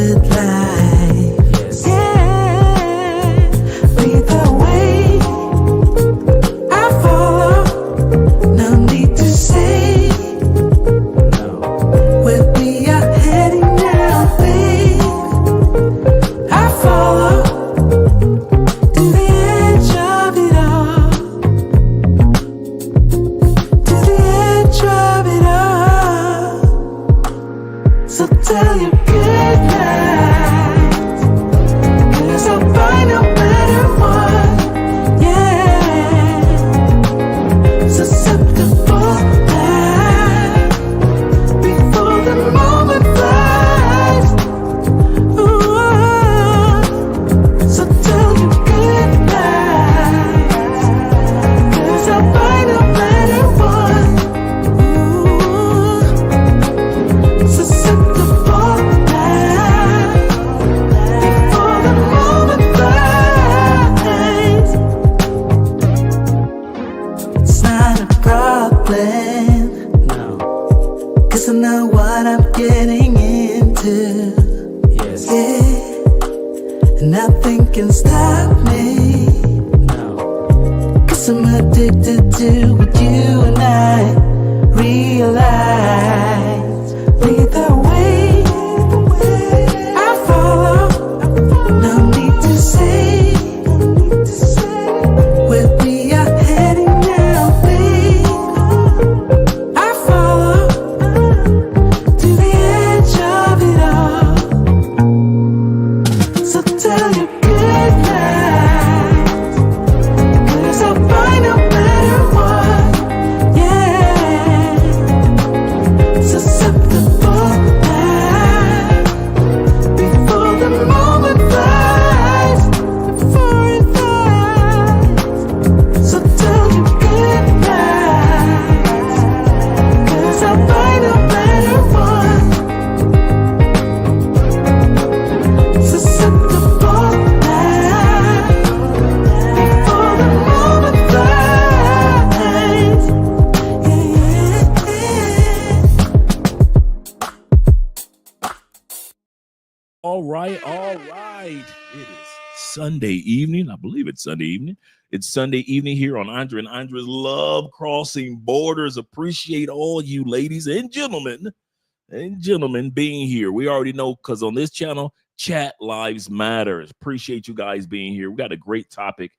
good life. Yes. Yeah, lead the way. I follow. No need to say No. where we are heading now, babe. I follow to the edge of it all. To the edge of it all. So tell your good night, 'cause I'll find no matter what. Yeah, susceptible now before the moment flies. Ooh, so tell your good night, 'cause I'll find no matter what. Ooh, susceptible now before the moment flies. It's not a problem, No. 'cause I know what I'm getting into. Yes. Yeah, and nothing can stop me, No. 'cause I'm addicted to what you and I realize. Lead the way, I follow. No need to say where we are heading now, babe. I follow to the edge of it all. So tell your good night, 'cause I'll find no matter what. Yeah, susceptible now before the moment flies. Before it flies. So tell your good night, 'cause I'll find no matter what. Susceptible now before the moment flies. Yeah. All right, all right. It is Sunday evening. I believe it's Sunday evening. It's Sunday evening here on Andre and Andre's Love Crossing Borders. Appreciate all you ladies and gentlemen being here. We already know, because on this channel, chat lives matters. Appreciate you guys being here. We got a great topic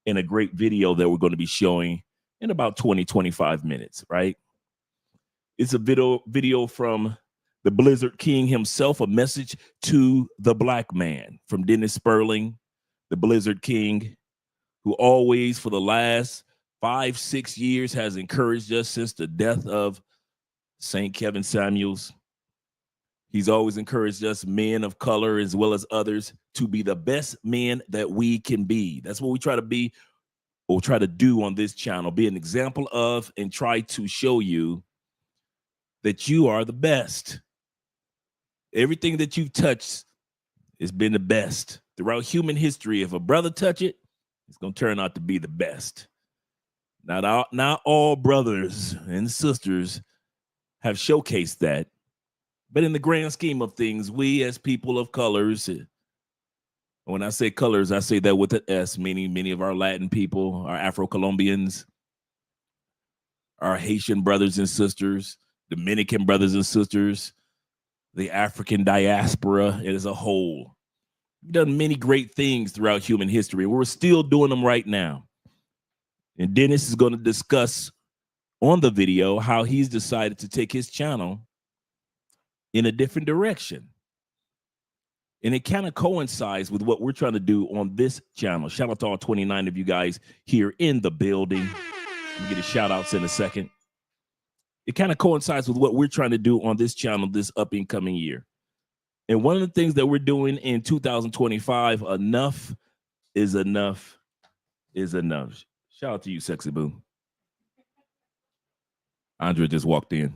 and a great video that we're going to be showing in about 20-25 minutes, right? It's a video from the Blizzard King himself, a message to the black man, from Dennis Spurling, the Blizzard King, who always for the last 5-6 years has encouraged us since the death of St. Kevin Samuels. He's always encouraged us, men of color as well as others, to be the best men that we can be. That's what we try to be, or try to do on this channel, be an example of and try to show you that you are the best. Everything that you've touched has been the best throughout human history. If a brother touch it, it's going to turn out to be the best. Not all brothers and sisters have showcased that, but in the grand scheme of things, we as people of colors, when I say colors, I say that with an S, meaning many of our Latin people, our Afro-Colombians, our Haitian brothers and sisters, Dominican brothers and sisters, the African diaspora as a whole. We've done many great things throughout human history. We're still doing them right now. And Dennis is going to discuss on the video how he's decided to take his channel in a different direction. And it kind of coincides with what we're trying to do on this channel. Shout out to all 29 of you guys here in the building. We'll get a shout outs in a second. It kind of coincides with what we're trying to do on this channel this up and coming year. And one of the things that we're doing in 2025, enough is enough is enough. Shout out to you, Sexy Boo. Andre just walked in.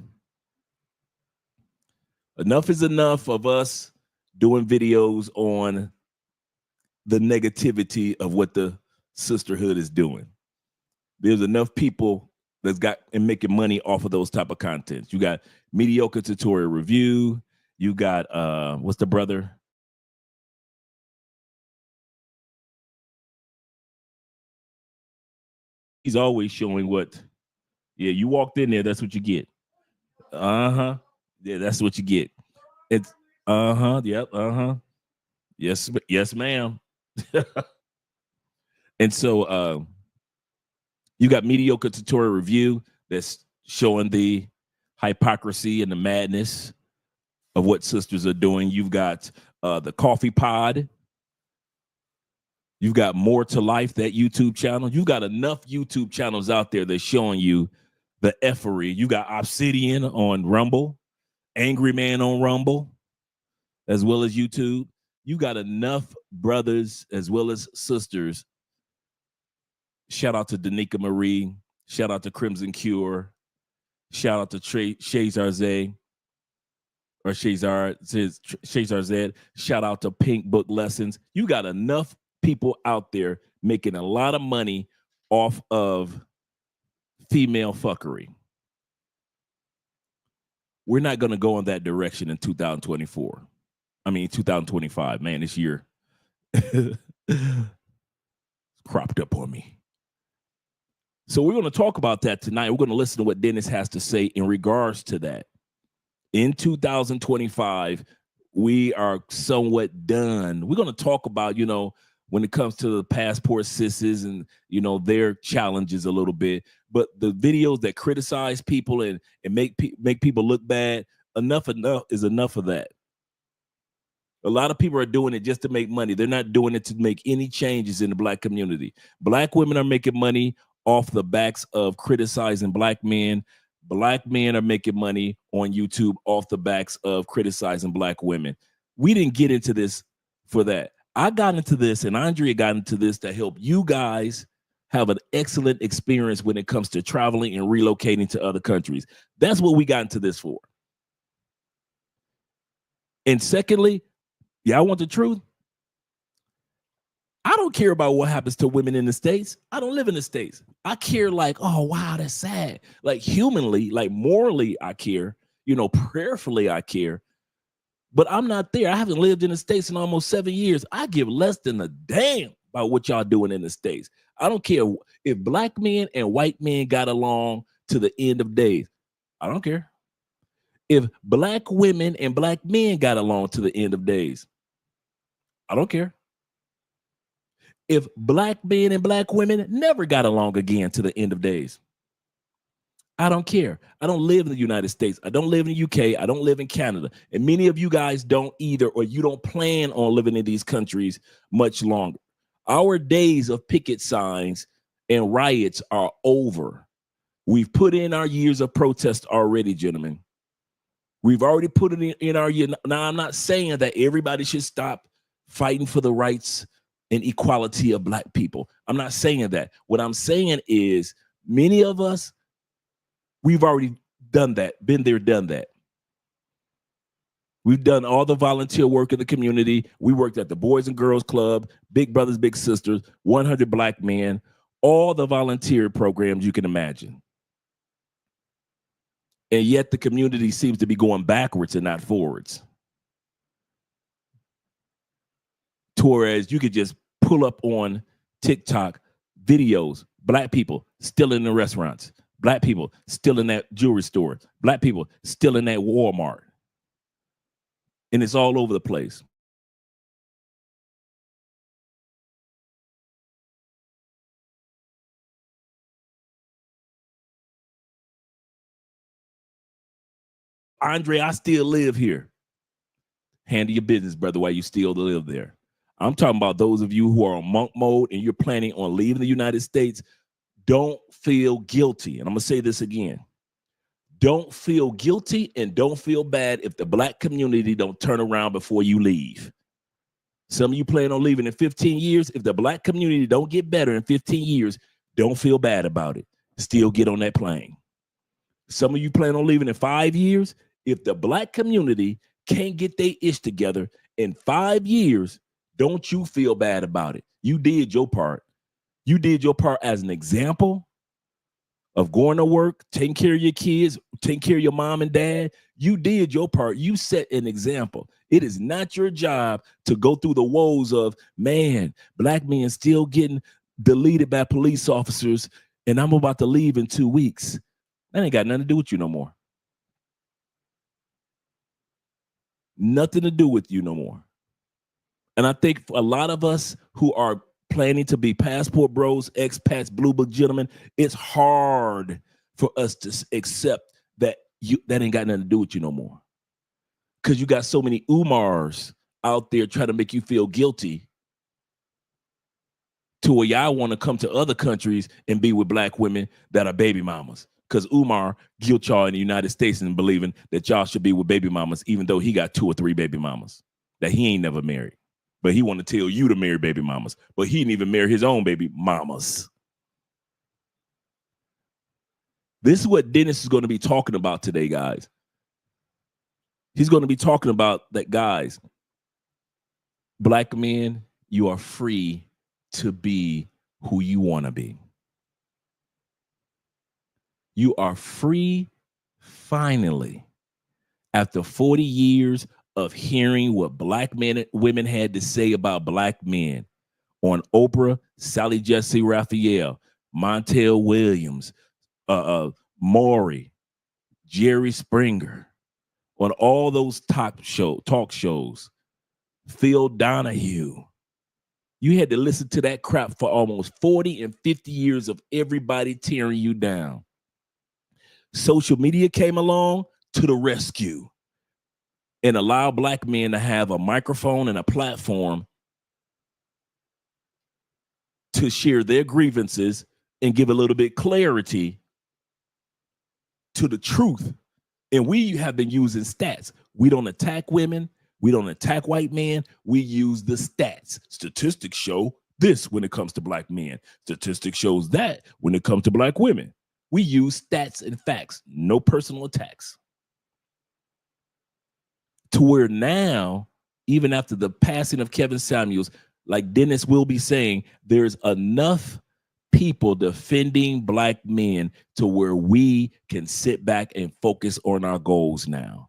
Enough is enough of us doing videos on the negativity of what the sisterhood is doing. There's enough people that's got and making money off of those type of contents. You got mediocre tutorial review. You got what's the brother? He's always showing what. Yeah, you walked in there. That's what you get. Uh-huh. Yeah, that's what you get. It's uh-huh. Yep. Uh-huh. Yes, yes, ma'am. And so you got mediocre tutorial review that's showing the hypocrisy and the madness of what sisters are doing. You've got the coffee pod. You've got More to Life, that YouTube channel. You've got enough YouTube channels out there that's showing you the effery. You got Obsidian on Rumble, Angry Man on Rumble, as well as YouTube. You got enough brothers as well as sisters. Shout out to Danica Marie. Shout out to Crimson Cure. Shout out to Shazar Zay. Or Shazar Zed. Shout out to Pink Book Lessons. You got enough people out there making a lot of money off of female fuckery. We're not going to go in that direction in 2024. I mean, 2025. Man, this year cropped up on me. So we're going to talk about that tonight. We're going to listen to what Dennis has to say in regards to that. In 2025, we are somewhat done. We're going to talk about, when it comes to the passport sisses and, their challenges a little bit. But the videos that criticize people and make people look bad, enough is enough of that. A lot of people are doing it just to make money. They're not doing it to make any changes in the Black community. Black women are making money off the backs of criticizing Black men. Black men are making money on YouTube off the backs of criticizing Black women. We didn't get into this for that. I got into this and Andrea got into this to help you guys have an excellent experience when it comes to traveling and relocating to other countries. That's what we got into this for. And secondly, I want the truth. I don't care about what happens to women in the States. I don't live in the States. I care like, oh, wow, that's sad. Like humanly, like morally, I care. Prayerfully, I care. But I'm not there. I haven't lived in the States in almost 7 years. I give less than a damn about what y'all doing in the States. I don't care if Black men and white men got along to the end of days. I don't care. If Black women and Black men got along to the end of days, I don't care. If Black men and Black women never got along again to the end of days, I don't care. I don't live in the United States. I don't live in the UK. I don't live in Canada. And many of you guys don't either, or you don't plan on living in these countries much longer. Our days of picket signs and riots are over. We've put in our years of protest already, gentlemen. We've already put it in our year. Now, I'm not saying that everybody should stop fighting for the rights and equality of Black people. I'm not saying that. What I'm saying is many of us, we've already done that, been there, done that. We've done all the volunteer work in the community. We worked at the Boys and Girls Club, Big Brothers, Big Sisters, 100 Black Men, all the volunteer programs you can imagine. And yet the community seems to be going backwards and not forwards. Whereas you could just pull up on TikTok videos, Black people still in the restaurants, Black people still in that jewelry store, Black people still in that Walmart. And it's all over the place. Andre, I still live here. Handle your business, brother, while you still live there. I'm talking about those of you who are on monk mode and you're planning on leaving the United States. Don't feel guilty. And I'm going to say this again. Don't feel guilty and don't feel bad if the Black community don't turn around before you leave. Some of you plan on leaving in 15 years. If the Black community don't get better in 15 years, don't feel bad about it. Still get on that plane. Some of you plan on leaving in 5 years. If the Black community can't get their ish together in 5 years, don't you feel bad about it. You did your part. You did your part as an example of going to work, taking care of your kids, taking care of your mom and dad. You did your part. You set an example. It is not your job to go through the woes of, man, Black men still getting deleted by police officers and I'm about to leave in 2 weeks. That ain't got nothing to do with you no more. Nothing to do with you no more. And I think for a lot of us who are planning to be passport bros, expats, blue book gentlemen, it's hard for us to accept that that ain't got nothing to do with you no more. Because you got so many Umars out there trying to make you feel guilty to where y'all want to come to other countries and be with black women that are baby mamas. Because Umar guilt y'all in the United States and believing that y'all should be with baby mamas, even though he got 2 or 3 baby mamas that he ain't never married. But he want to tell you to marry baby mamas, but he didn't even marry his own baby mamas. This is what Dennis is going to be talking about today, guys. He's going to be talking about that, guys. Black men, you are free to be who you want to be. You are free, finally, after 40 years of hearing what black men and women had to say about black men on Oprah, Sally Jesse Raphael, Montel Williams, Maury, Jerry Springer, on all those talk shows, Phil Donahue. You had to listen to that crap for almost 40 and 50 years of everybody tearing you down. Social media came along to the rescue and allowed black men to have a microphone and a platform to share their grievances and give a little bit clarity to the truth. And we have been using stats. We don't attack women. We don't attack white men. We use the stats. Statistics show this when it comes to black men. Statistics shows that when it comes to black women. We use stats and facts, no personal attacks. To where now, even after the passing of Kevin Samuels, like Dennis will be saying, there's enough people defending black men to where we can sit back and focus on our goals now.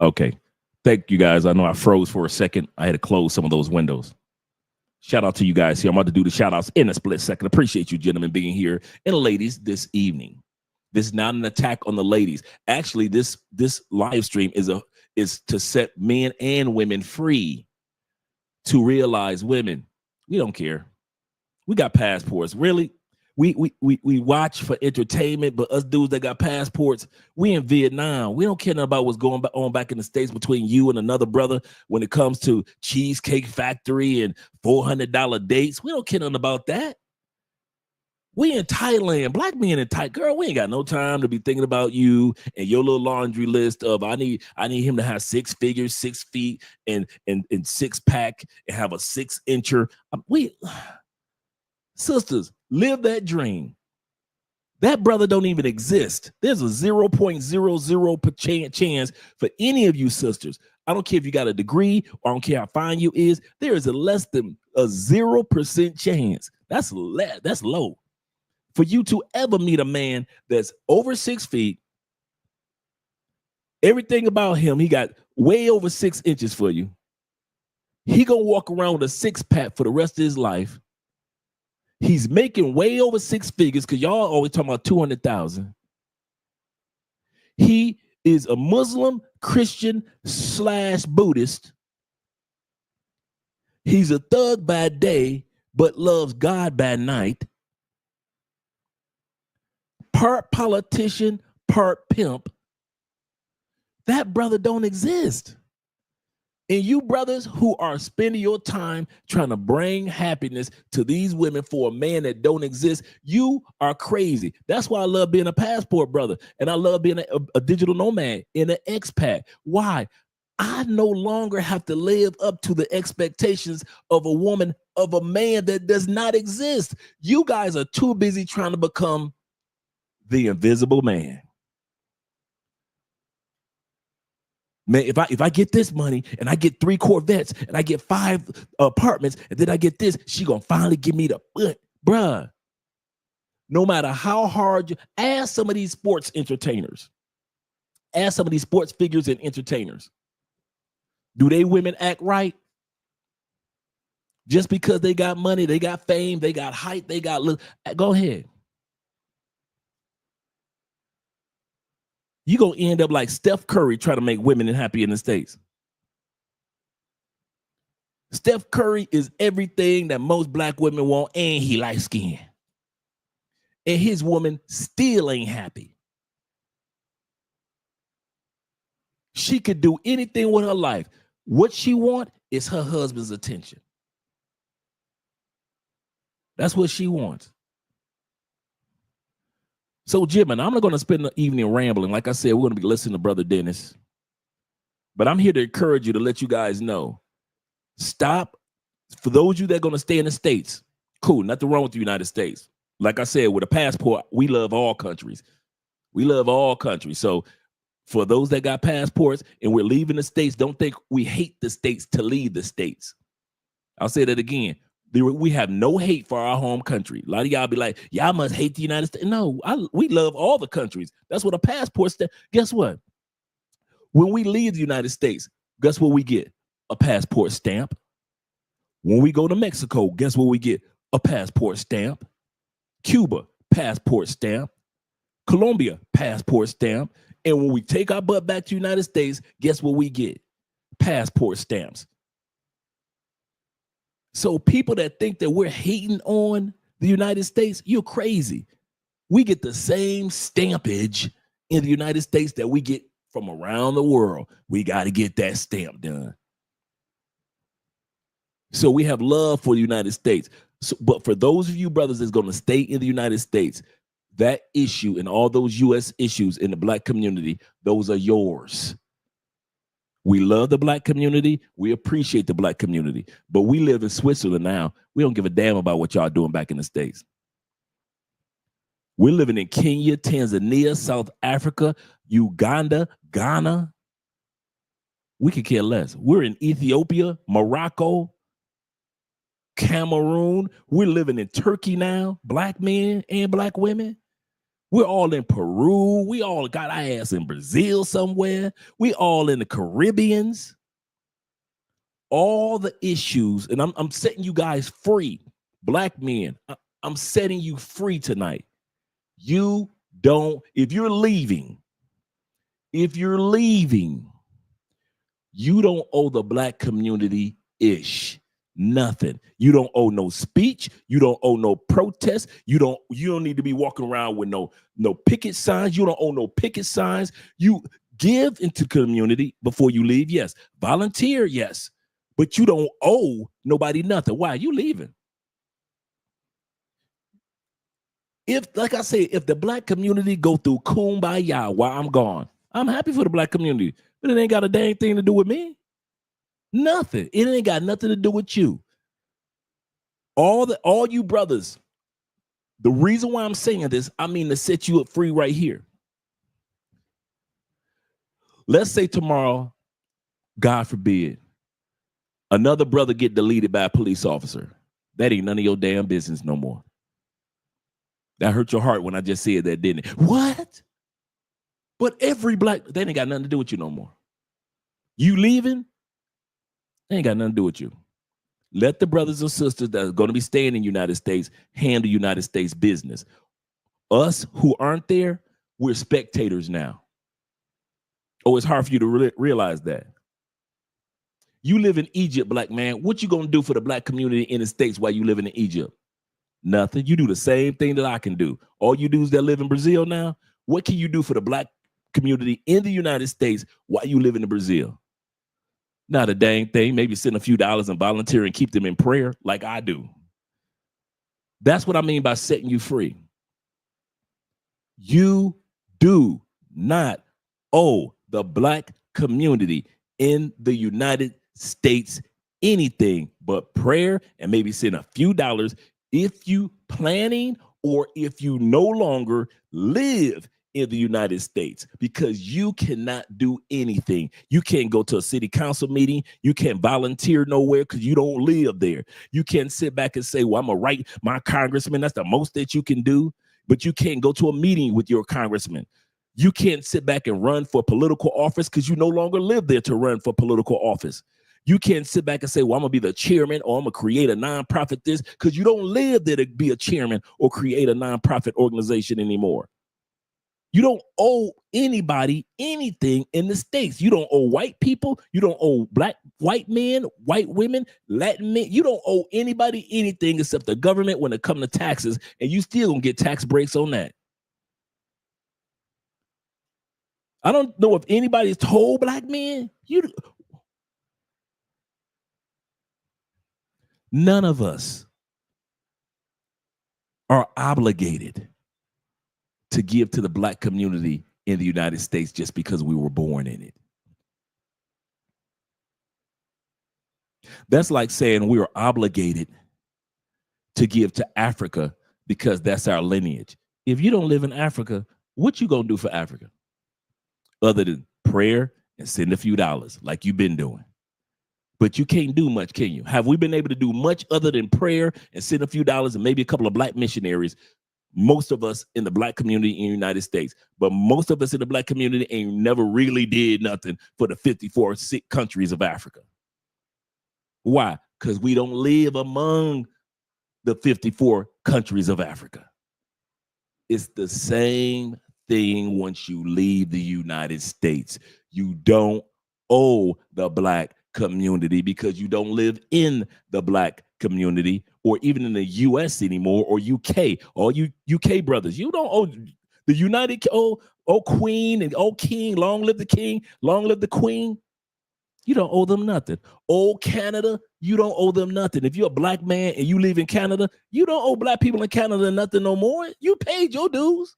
Okay. Thank you guys. I know I froze for a second. I had to close some of those windows. Shout out to you guys here. I'm about to do the shout outs in a split second. Appreciate you gentlemen being here and ladies this evening. This is not an attack on the ladies. Actually, this live stream is to set men and women free to realize, women, we don't care. We got passports. Really? We watch for entertainment, but us dudes that got passports, we in Vietnam. We don't care about what's going on back in the States between you and another brother when it comes to Cheesecake Factory and $400 dates. We don't care nothing about that. We in Thailand, black men in Thailand. Girl, we ain't got no time to be thinking about you and your little laundry list of I need him to have 6 figures, 6 feet, and 6-pack and have a 6-incher. Sisters, live that dream. That brother don't even exist. There's a 0.00% chance for any of you sisters. I don't care if you got a degree or I don't care how fine you is. There is a less than a 0% chance. That's low. For you to ever meet a man that's over 6 feet, everything about him, he got way over 6 inches for you. He gonna walk around with a 6-pack for the rest of his life. He's making way over 6 figures because y'all always talking about 200,000. He is a Muslim, Christian / Buddhist. He's a thug by day, but loves God by night. Part politician, part pimp. That brother don't exist. And you brothers who are spending your time trying to bring happiness to these women for a man that don't exist, you are crazy. That's why I love being a passport brother. And I love being a digital nomad and an expat. Why? I no longer have to live up to the expectations of a woman of a man that does not exist. You guys are too busy trying to become the invisible man. Man, if I get this money and I get 3 Corvettes and I get 5 apartments and then I get this, she gonna finally give me the bruh. No matter how hard you ask some of these sports entertainers, ask some of these sports figures and entertainers, do they women act right? Just because they got money, they got fame, they got height, they got look. Go ahead. You're going to end up like Steph Curry trying to make women happy in the States. Steph Curry is everything that most black women want, and he light skin. And his woman still ain't happy. She could do anything with her life. What she want is her husband's attention. That's what she wants. So, Jim, and I'm not going to spend the evening rambling. Like I said, we're going to be listening to Brother Dennis. But I'm here to encourage you, to let you guys know. Stop. For those of you that are going to stay in the States, cool, nothing wrong with the United States. Like I said, with a passport, we love all countries. We love all countries. So for those that got passports and we're leaving the States, don't think we hate the States to leave the States. I'll say that again. We have no hate for our home country. A lot of y'all be like, y'all must hate the United States. No, we love all the countries. That's what a passport says. Guess what? When we leave the United States, guess what we get? A passport stamp. When we go to Mexico, guess what we get? A passport stamp. Cuba, passport stamp. Colombia, passport stamp. And when we take our butt back to the United States, guess what we get? Passport stamps. So people that think that we're hating on the United States, you're crazy. We get the same stampage in the United States that we get from around the world. We got to get that stamp done. So we have love for the United States. So, but for those of you brothers that's going to stay in the United States, that issue and all those U.S. issues in the black community, those are yours. We love the black community. We appreciate the black community. But we live in Switzerland now. We don't give a damn about what y'all doing back in the States. We're living in Kenya, Tanzania, South Africa, Uganda, Ghana. We could care less. We're in Ethiopia, Morocco, Cameroon. We're living in Turkey now, black men and black women. We're all in Peru. We all got our ass in Brazil somewhere. We all in the Caribbeans. All the issues, and I'm setting you guys free. Black men, I'm setting you free tonight. You don't, if you're leaving, you don't owe the black community nothing. You don't owe no speech. You don't owe no protest. You don't need to be walking around with no picket signs. You don't owe no picket signs. You give into community before you leave. Yes. Volunteer. Yes. But you don't owe nobody nothing. Why? You leaving. If, like I say, if the black community go through kumbaya while I'm gone, I'm happy for the black community, but it ain't got a dang thing to do with me. Nothing. It ain't got nothing to do with you. All you brothers, the reason why I'm saying this, I mean to set you up free right here. Let's say tomorrow, God forbid, another brother get deleted by a police officer. That ain't none of your damn business no more. That hurt your heart when I just said that, didn't it? What? But every black, that ain't got nothing to do with you no more. You leaving? They ain't got nothing to do with you. Let the brothers and sisters that are going to be staying in the United States handle United States business. Us who aren't there, we're spectators now. Oh, it's hard for you to realize that. You live in Egypt, black man. What you going to do for the black community in the States while you living in Egypt? Nothing. You do the same thing that I can do. All you dudes that live in Brazil now, what can you do for the black community in the United States while you live in Brazil? Not a dang thing. Maybe send a few dollars and volunteer and keep them in prayer like I do. That's what I mean by setting you free. You do not owe the black community in the United States anything but prayer and maybe send a few dollars if you planning or if you no longer live in the United States, because you cannot do anything. You can't go to a city council meeting. You can't volunteer nowhere because you don't live there. You can't sit back and say, well, I'm going to write my congressman. That's the most that you can do. But you can't go to a meeting with your congressman. You can't sit back and run for political office because you no longer live there to run for political office. You can't sit back and say, well, I'm going to be the chairman or I'm going to create a nonprofit this, because you don't live there to be a chairman or create a nonprofit organization anymore. You don't owe anybody anything in the States. You don't owe white people. You don't owe white men, white women, Latin men. You don't owe anybody anything except the government when it comes to taxes, and you still gonna get tax breaks on that. I don't know if anybody's told black men, none of us are obligated to give to the black community in the United States just because we were born in it. That's like saying we are obligated to give to Africa because that's our lineage. If you don't live in Africa, what you gonna do for Africa? Other than prayer and send a few dollars like you've been doing. But you can't do much, can you? Have we been able to do much other than prayer and send a few dollars and maybe a couple of black missionaries? Most of us in the black community in the United States, but most of us in the black community ain't never really did nothing for the 54 countries of Africa. Why? Because we don't live among the 54 countries of Africa. It's the same thing once you leave the United States. You don't owe the black community because you don't live in the black community or even in the US anymore, or UK. All you UK brothers, you don't owe the United, oh queen and oh king, long live the king, long live the queen. You don't owe them nothing. Old Canada, you don't owe them nothing. If you're a black man and you live in Canada, you don't owe black people in Canada nothing no more. You paid your dues.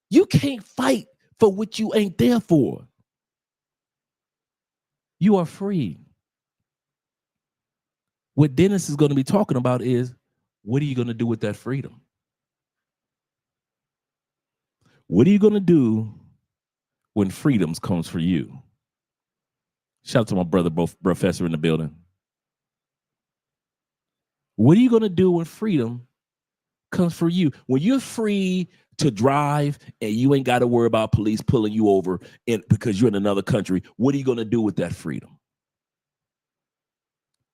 You can't fight for what you ain't there for. You are free. What Dennis is going to be talking about is, what are you going to do with that freedom? What are you going to do when freedoms comes for you? Shout out to my brother, both professor in the building. What are you going to do when freedom comes for you? When you're free to drive and you ain't got to worry about police pulling you over because you're in another country, what are you going to do with that freedom?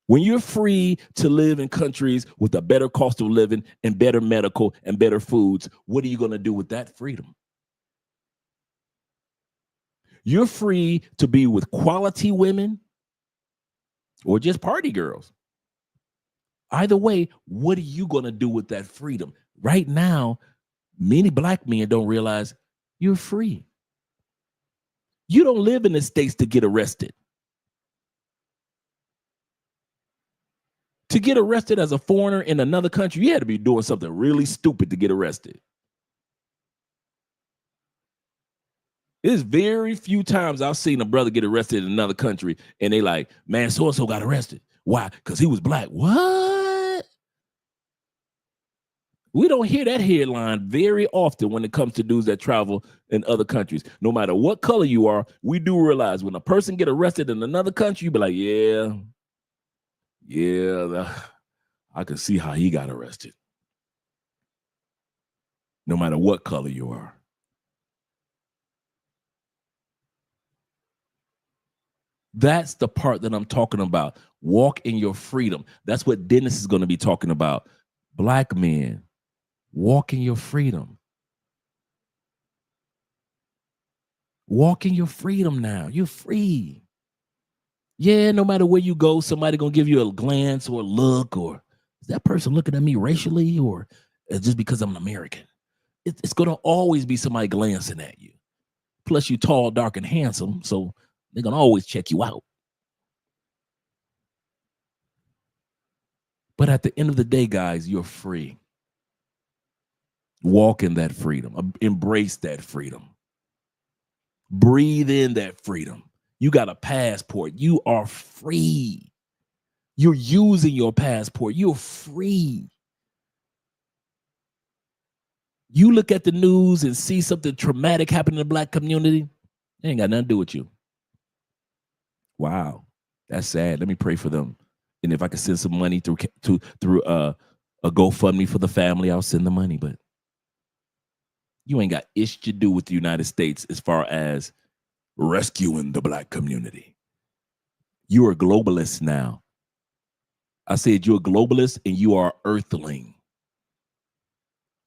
When you're free to live in countries with a better cost of living and better medical and better foods, what are you going to do with that freedom? You're free to be with quality women or just party girls. Either way, what are you going to do with that freedom? Right now, many black men don't realize you're free. You don't live in the States to get arrested. To get arrested as a foreigner in another country, you had to be doing something really stupid to get arrested. There's very few times I've seen a brother get arrested in another country and they like, man, so-and-so got arrested. Why? Because he was black. What? We don't hear that headline very often when it comes to dudes that travel in other countries. No matter what color you are, we do realize when a person get arrested in another country, you be like, I can see how he got arrested. No matter what color you are. That's the part that I'm talking about. Walk in your freedom. That's what Dennis is going to be talking about. Black men, walk in your freedom. Walk in your freedom now. You're free. Yeah, no matter where you go, somebody going to give you a glance or a look, or is that person looking at me racially, or just because I'm an American? It's going to always be somebody glancing at you. Plus, you tall, dark, and handsome, so they're going to always check you out. But at the end of the day, guys, you're free. Walk in that freedom. Embrace that freedom. Breathe in that freedom. You got a passport. You are free. You're using your passport. You're free. You look at the news and see something traumatic happen in the Black community, it ain't got nothing to do with you. Wow, that's sad. Let me pray for them. And if I could send some money through a GoFundMe for the family, I'll send the money. But you ain't got ish to do with the United States as far as rescuing the Black community. You are a globalist now. I said you're a globalist and you are earthling.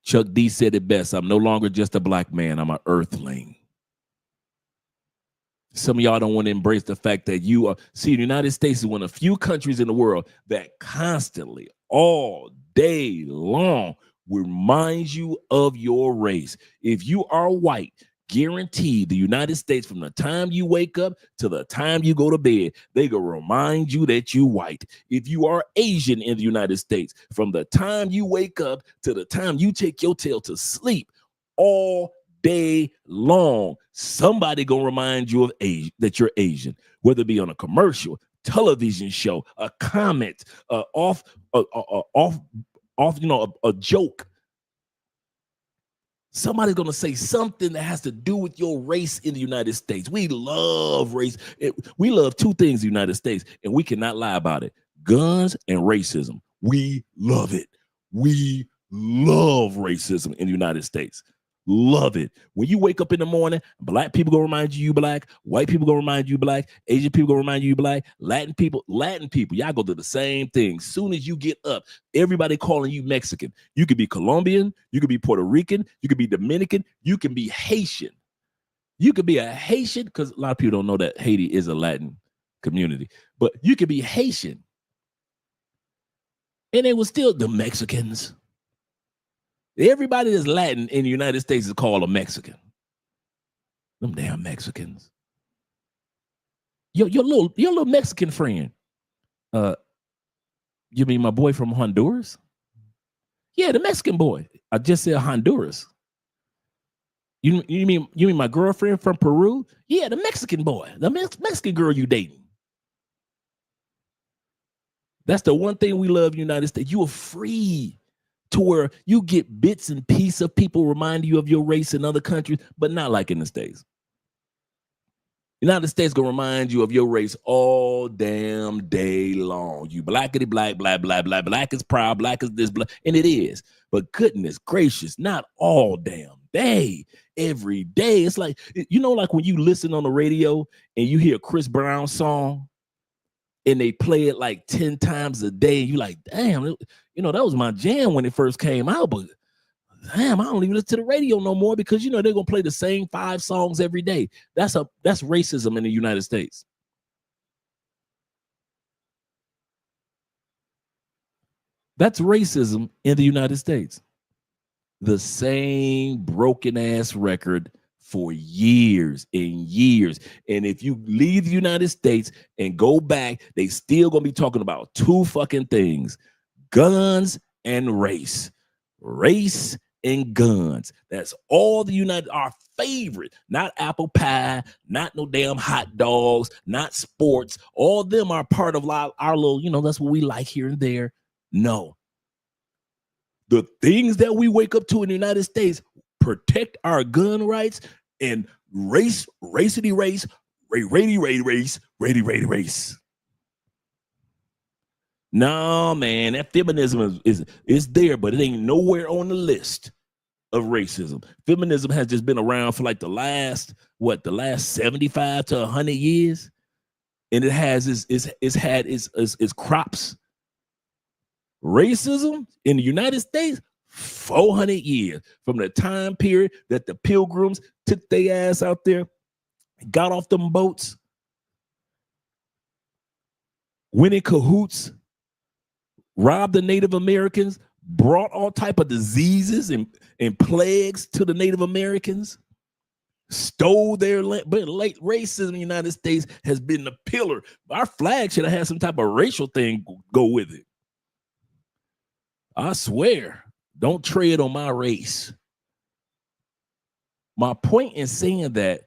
Chuck D said it best. I'm no longer just a Black man. I'm an earthling. Some of y'all don't want to embrace the fact that you are. See, the United States is one of the few countries in the world that constantly, all day long, reminds you of your race. If you are white, guaranteed the United States, from the time you wake up to the time you go to bed, they gonna remind you that you white. If you are Asian in the United States, from the time you wake up to the time you take your tail to sleep, all day long, somebody gonna remind you of that you're Asian, whether it be on a commercial, television show, a comment, off, a joke. Somebody's going to say something that has to do with your race in the United States. We love race. We love two things in the United States, and we cannot lie about it: guns and racism. We love it. We love racism in the United States. Love it. When you wake up in the morning, Black people gonna remind you Black, white people gonna remind you Black, Asian people gonna remind you Black, Latin people, y'all go do the same thing. Soon as you get up, everybody calling you Mexican. You could be Colombian, you could be Puerto Rican, you could be Dominican, you can be Haitian. You could be a Haitian, because a lot of people don't know that Haiti is a Latin community, but you could be Haitian. And they were still the Mexicans. Everybody that's Latin in the United States is called a Mexican. Them damn Mexicans. Your little Mexican friend. You mean my boy from Honduras? Yeah, the Mexican boy. I just said Honduras. You mean my girlfriend from Peru? Yeah, the Mexican boy, the Mexican girl you dating. That's the one thing we love in the United States. You are free to where you get bits and pieces of people remind you of your race in other countries, but not like in the States. United States gonna remind you of your race all damn day long. You blackity black, black, black, black, black is proud, black is this, black, and it is. But goodness gracious, not all damn day, every day. It's like, like when you listen on the radio and you hear a Chris Brown song and they play it like 10 times a day, you like, damn, that was my jam when it first came out, but damn, I don't even listen to the radio no more because they're gonna play the same 5 songs every day. That's racism in the United States. That's racism in the United States. The same broken ass record for years and years. And if you leave the United States and go back, they still gonna be talking about 2 fucking things: guns and race. Race and guns. That's all our favorite. Not apple pie, not no damn hot dogs, not sports. All of them are part of our little, that's what we like here and there. No. The things that we wake up to in the United States: protect our gun rights and race, racity race, race. No, man, that feminism is there, but it ain't nowhere on the list of racism. Feminism has just been around for like the last 75 to 100 years, and it has had its crops. Racism in the United States, 400 years, from the time period that the Pilgrims took their ass out there, got off them boats, went in cahoots, robbed the Native Americans, brought all type of diseases and plagues to the Native Americans, stole their land. But racism in the United States has been the pillar. Our flag should have had some type of racial thing go with it. I swear, don't tread on my race. My point in saying that,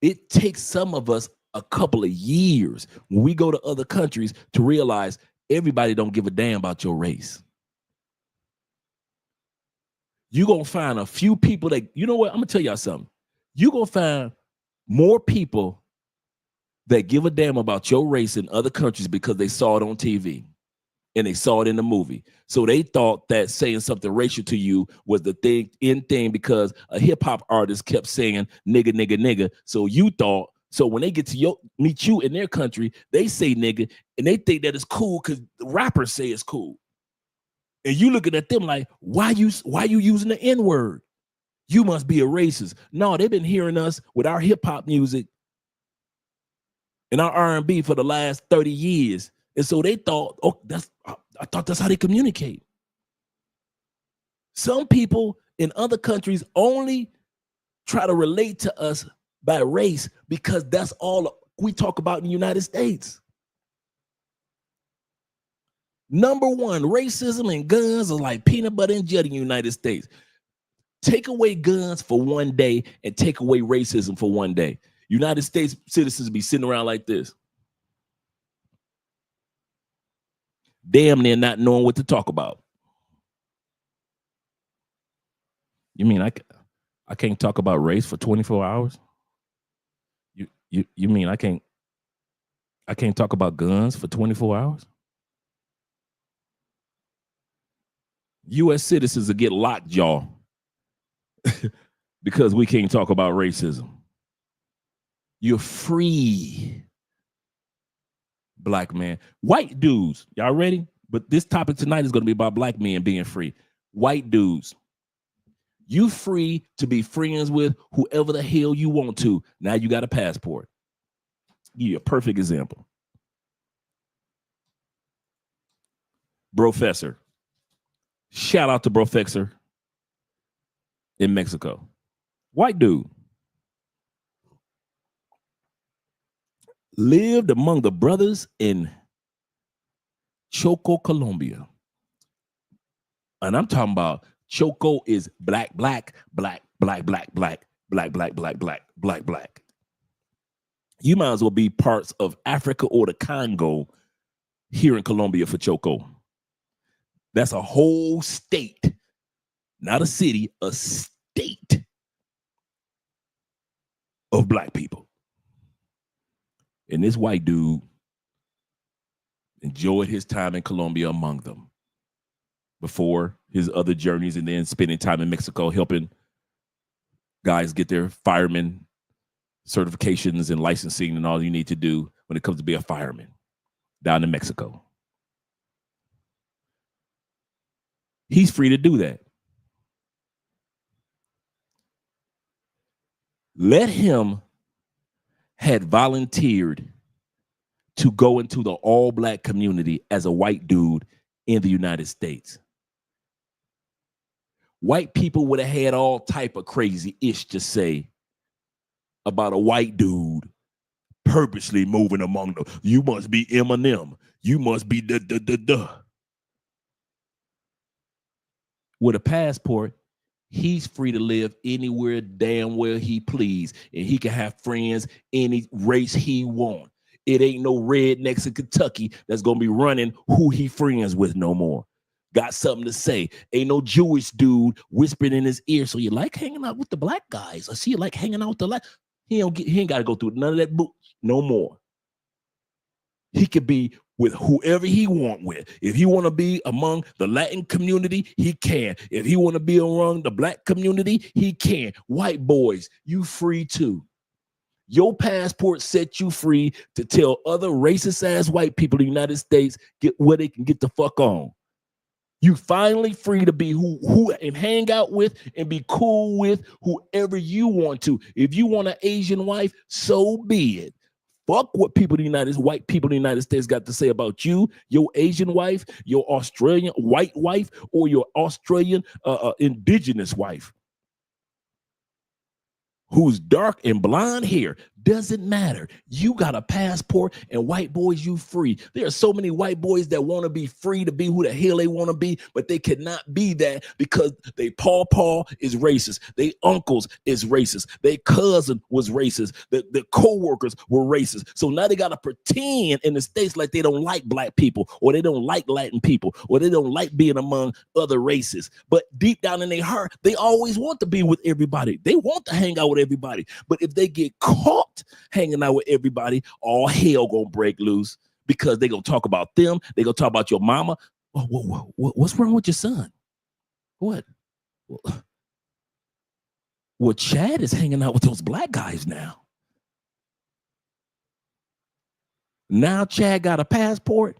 it takes some of us a couple of years when we go to other countries to realize everybody don't give a damn about your race. You're going to find a few people that, you know what? I'm going to tell y'all something. You're going to find more people that give a damn about your race in other countries because they saw it on TV and they saw it in the movie. So they thought that saying something racial to you was the thing because a hip hop artist kept saying nigga, nigga, nigga. So you thought, so when they get to meet you in their country, they say nigga and they think that it's cool because the rappers say it's cool. And you looking at them like, why you using the N-word? You must be a racist. No, they've been hearing us with our hip hop music and our R&B for the last 30 years. And so they thought, I thought that's how they communicate. Some people in other countries only try to relate to us by race because that's all we talk about in the United States. Number one, racism and guns are like peanut butter and jelly in the United States. Take away guns for one day and take away racism for one day. United States citizens be sitting around like this. Damn near not knowing what to talk about. You mean I can't talk about race for 24 hours? You mean I can't talk about guns for 24 hours? U.S. citizens will get lockjaw because we can't talk about racism. You're free, black man. White dudes, y'all ready? But this topic tonight is going to be about black men being free. White dudes, you free to be friends with whoever the hell you want to. Now you got a passport. Give you a perfect example. Professor. Shout out to Professor in Mexico. White dude. Lived among the brothers in Choco, Colombia. And I'm talking about Choco is black, black, black, black, black, black, black, black, black, black, black, black. You might as well be parts of Africa or the Congo here in Colombia for Choco. That's a whole state, not a city, a state of black people. And this white dude enjoyed his time in Colombia among them before his other journeys and then spending time in Mexico helping guys get their fireman certifications and licensing and all you need to do when it comes to be a fireman down in Mexico. He's free to do that. Let him had volunteered to go into the all-black community as a white dude in the United States. White people would have had all type of crazy ish to say about a white dude purposely moving among them. You must be Eminem. You must be da. With a passport, he's free to live anywhere damn well he please. And he can have friends any race he want. It ain't no rednecks in Kentucky that's going to be running who he friends with no more. Got something to say. Ain't no Jewish dude whispering in his ear. So you like hanging out with the black guys? I see you like hanging out with the black. He ain't got to go through none of that book no more. He could be with whoever he want with. If he want to be among the Latin community, he can. If he want to be among the black community, he can. White boys, you free too. Your passport set you free to tell other racist ass white people in the United States get where they can get the fuck on. You finally free to be who and hang out with and be cool with whoever you want to. If you want an Asian wife, so be it. Fuck what white people in the United States got to say about you, your Asian wife, your Australian white wife, or your Australian indigenous wife who's dark and blonde hair. Doesn't matter. You got a passport, and white boys, you free. There are so many white boys that want to be free to be who the hell they want to be, but they cannot be that because they paw is racist. They uncles is racist. Their cousin was racist. The co-workers were racist. So now they got to pretend in the States like they don't like black people, or they don't like Latin people, or they don't like being among other races. But deep down in their heart, they always want to be with everybody. They want to hang out with everybody. But if they get caught hanging out with everybody, all hell gonna break loose because they gonna talk about them. They gonna talk about your mama. What's wrong with your son? What? Well, Chad is hanging out with those black guys now. Now Chad got a passport.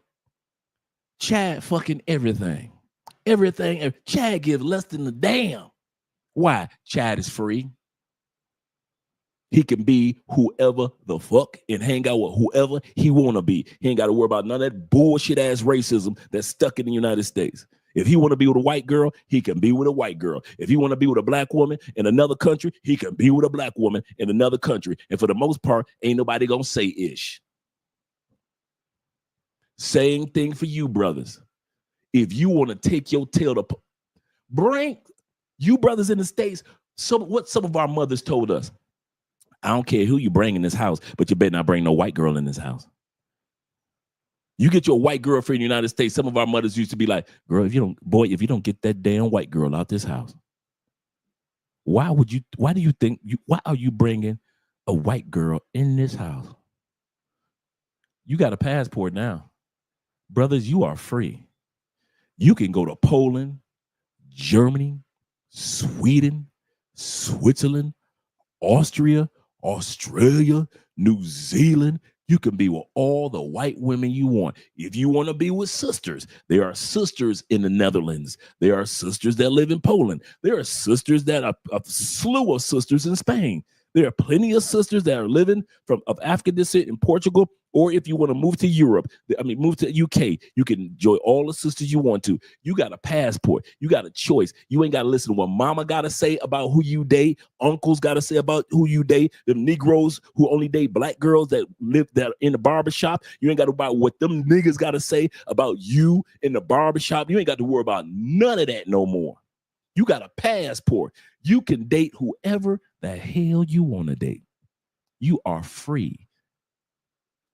Chad fucking everything. Everything. Chad gives less than a damn. Why? Chad is free. He can be whoever the fuck and hang out with whoever he want to be. He ain't got to worry about none of that bullshit ass racism that's stuck in the United States. If he want to be with a white girl, he can be with a white girl. If he want to be with a black woman in another country, he can be with a black woman in another country. And for the most part, ain't nobody gonna say ish. Same thing for you, brothers. If you want to take your tail to bring you brothers in the States, what some of our mothers told us. I don't care who you bring in this house, but you better not bring no white girl in this house. You get your white girlfriend in the United States. Some of our mothers used to be like, girl, if you don't get that damn white girl out this house, why do you think why are you bringing a white girl in this house? You got a passport now. Brothers, you are free. You can go to Poland, Germany, Sweden, Switzerland, Austria, Australia, New Zealand. You can be with all the white women you want. If you want to be with sisters, there are sisters in the Netherlands. There are sisters that live in Poland. There are sisters that are a slew of sisters in Spain. There are plenty of sisters that are living of African descent in Portugal. Or if you want to move to Europe, move to UK, you can enjoy all the sisters you want to. You got a passport. You got a choice. You ain't got to listen to what mama got to say about who you date. Uncles got to say about who you date. The Negroes who only date black girls that live that in the barbershop. You ain't got to worry about what them niggas got to say about you in the barbershop. You ain't got to worry about none of that no more. You got a passport. You can date whoever the hell you want to date. You are free.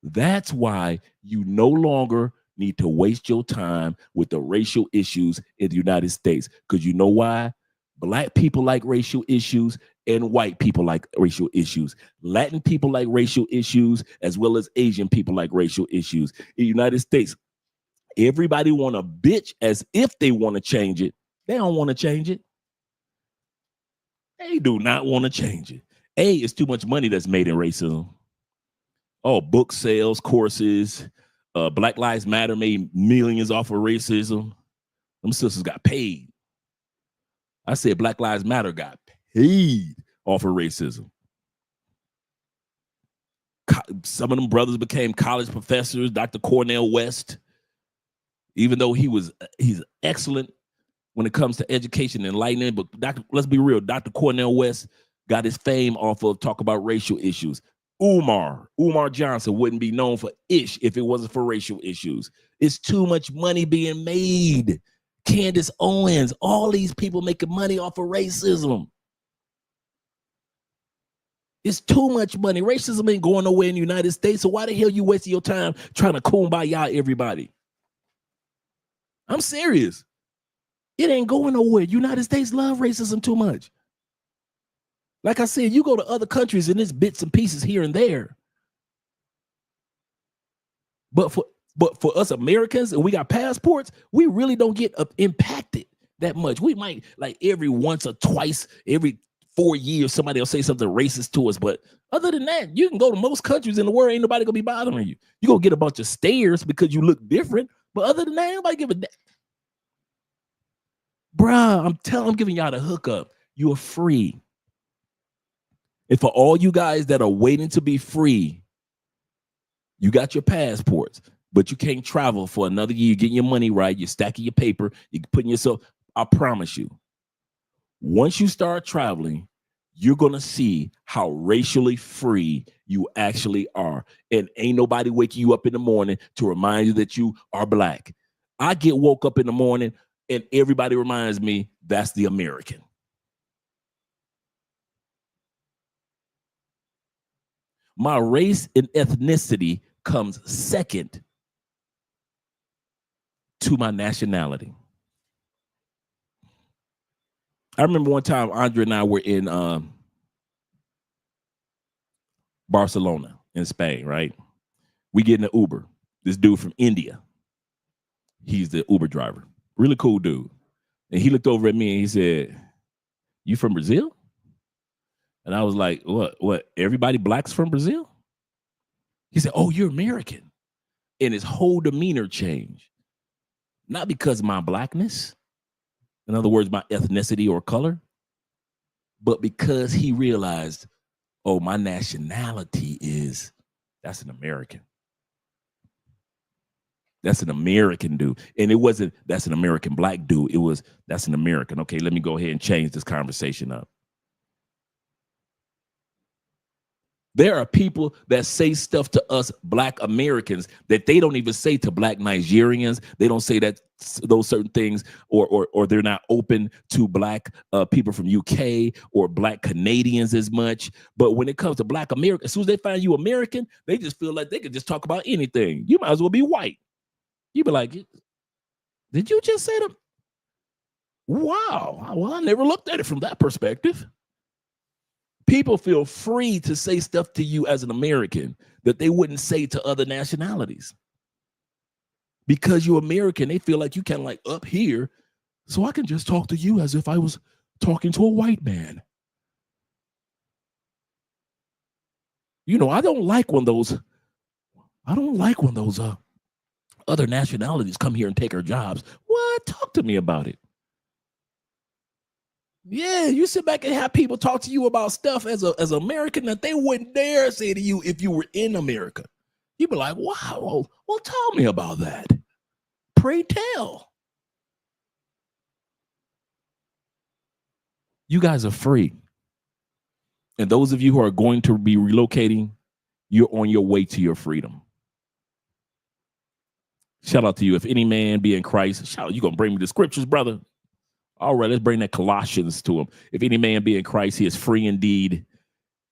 That's why you no longer need to waste your time with the racial issues in the United States. Because you know why? Black people like racial issues and white people like racial issues. Latin people like racial issues as well as Asian people like racial issues. In the United States, everybody want to bitch as if they want to change it. They don't want to change it. They do not want to change it. It's too much money that's made in racism. Oh, book sales, courses, Black Lives Matter made millions off of racism. Them sisters got paid. I said Black Lives Matter got paid off of racism. Some of them brothers became college professors. Dr. Cornel West, even though he's excellent when it comes to education and enlightenment, but let's be real, Dr. Cornel West got his fame off of talk about racial issues. Umar Johnson wouldn't be known for ish if it wasn't for racial issues. It's too much money being made. Candace Owens, all these people making money off of racism. It's too much money. Racism ain't going nowhere in the United States, so why the hell you wasting your time trying to kumbaya everybody? I'm serious. It ain't going nowhere. United States love racism too much. Like I said, you go to other countries and it's bits and pieces here and there. But for us Americans, and we got passports, we really don't get impacted that much. We might, like every once or twice, every 4 years, somebody will say something racist to us. But other than that, you can go to most countries in the world, ain't nobody gonna be bothering you. You're gonna get a bunch of stares because you look different. But other than that, ain't nobody give a damn. Bruh, I'm giving y'all the hookup. You are free. And for all you guys that are waiting to be free, you got your passports, but you can't travel for another year. You're getting your money right. You're stacking your paper. You're putting yourself. I promise you, once you start traveling, you're going to see how racially free you actually are. And ain't nobody waking you up in the morning to remind you that you are black. I get woke up in the morning and everybody reminds me that's the American. My race and ethnicity comes second to my nationality. I remember one time Andre and I were in Barcelona in Spain, right? We get in an Uber. This dude from India. He's the Uber driver. Really cool dude. And he looked over at me and he said, "You from Brazil?" And I was like, What? Everybody black's from Brazil? He said, "Oh, you're American." And his whole demeanor changed. Not because of my blackness, in other words, my ethnicity or color, but because he realized, oh, my nationality is, that's an American. That's an American dude. And it wasn't, that's an American black dude. It was, that's an American. Okay, let me go ahead and change this conversation up. There are people that say stuff to us black Americans that they don't even say to black Nigerians. They don't say that those certain things, or they're not open to black people from UK or black Canadians as much. But when it comes to black America, as soon as they find you American, they just feel like they can just talk about anything. You might as well be white. You be like, did you just say that? Wow. Well, I never looked at it from that perspective. People feel free to say stuff to you as an American that they wouldn't say to other nationalities. Because you're American, they feel like you kind of like up here, so I can just talk to you as if I was talking to a white man. You know, I don't like when those other nationalities come here and take our jobs. What? Talk to me about it. Yeah, you sit back and have people talk to you about stuff as an American that they wouldn't dare say to you if you were in America. You'd be like, wow, well, tell me about that. Pray tell. You guys are free. And those of you who are going to be relocating, you're on your way to your freedom. Shout out to you. If any man be in Christ, shout out, you going to bring me the scriptures, brother? All right, let's bring that Colossians to him. If any man be in Christ, he is free indeed.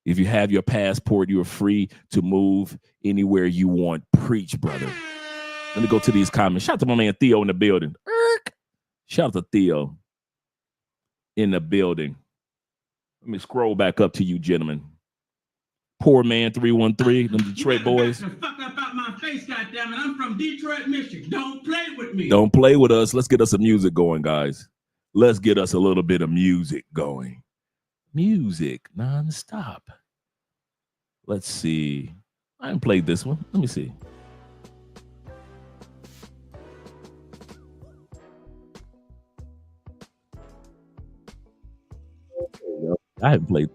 If you have your passport, you are free to move anywhere you want. Preach, brother. Let me go to these comments. Shout out to my man Theo in the building. Shout out to Theo in the building. Let me scroll back up to you, gentlemen. Poor man 313, them Detroit boys. Fuck up out my face, goddammit. I'm from Detroit, Michigan. Don't play with me. Don't play with us. Let's get us some music going, guys. Let's get us a little bit of music going. Music nonstop. Let's see. I haven't played this one. Let me see. I haven't played.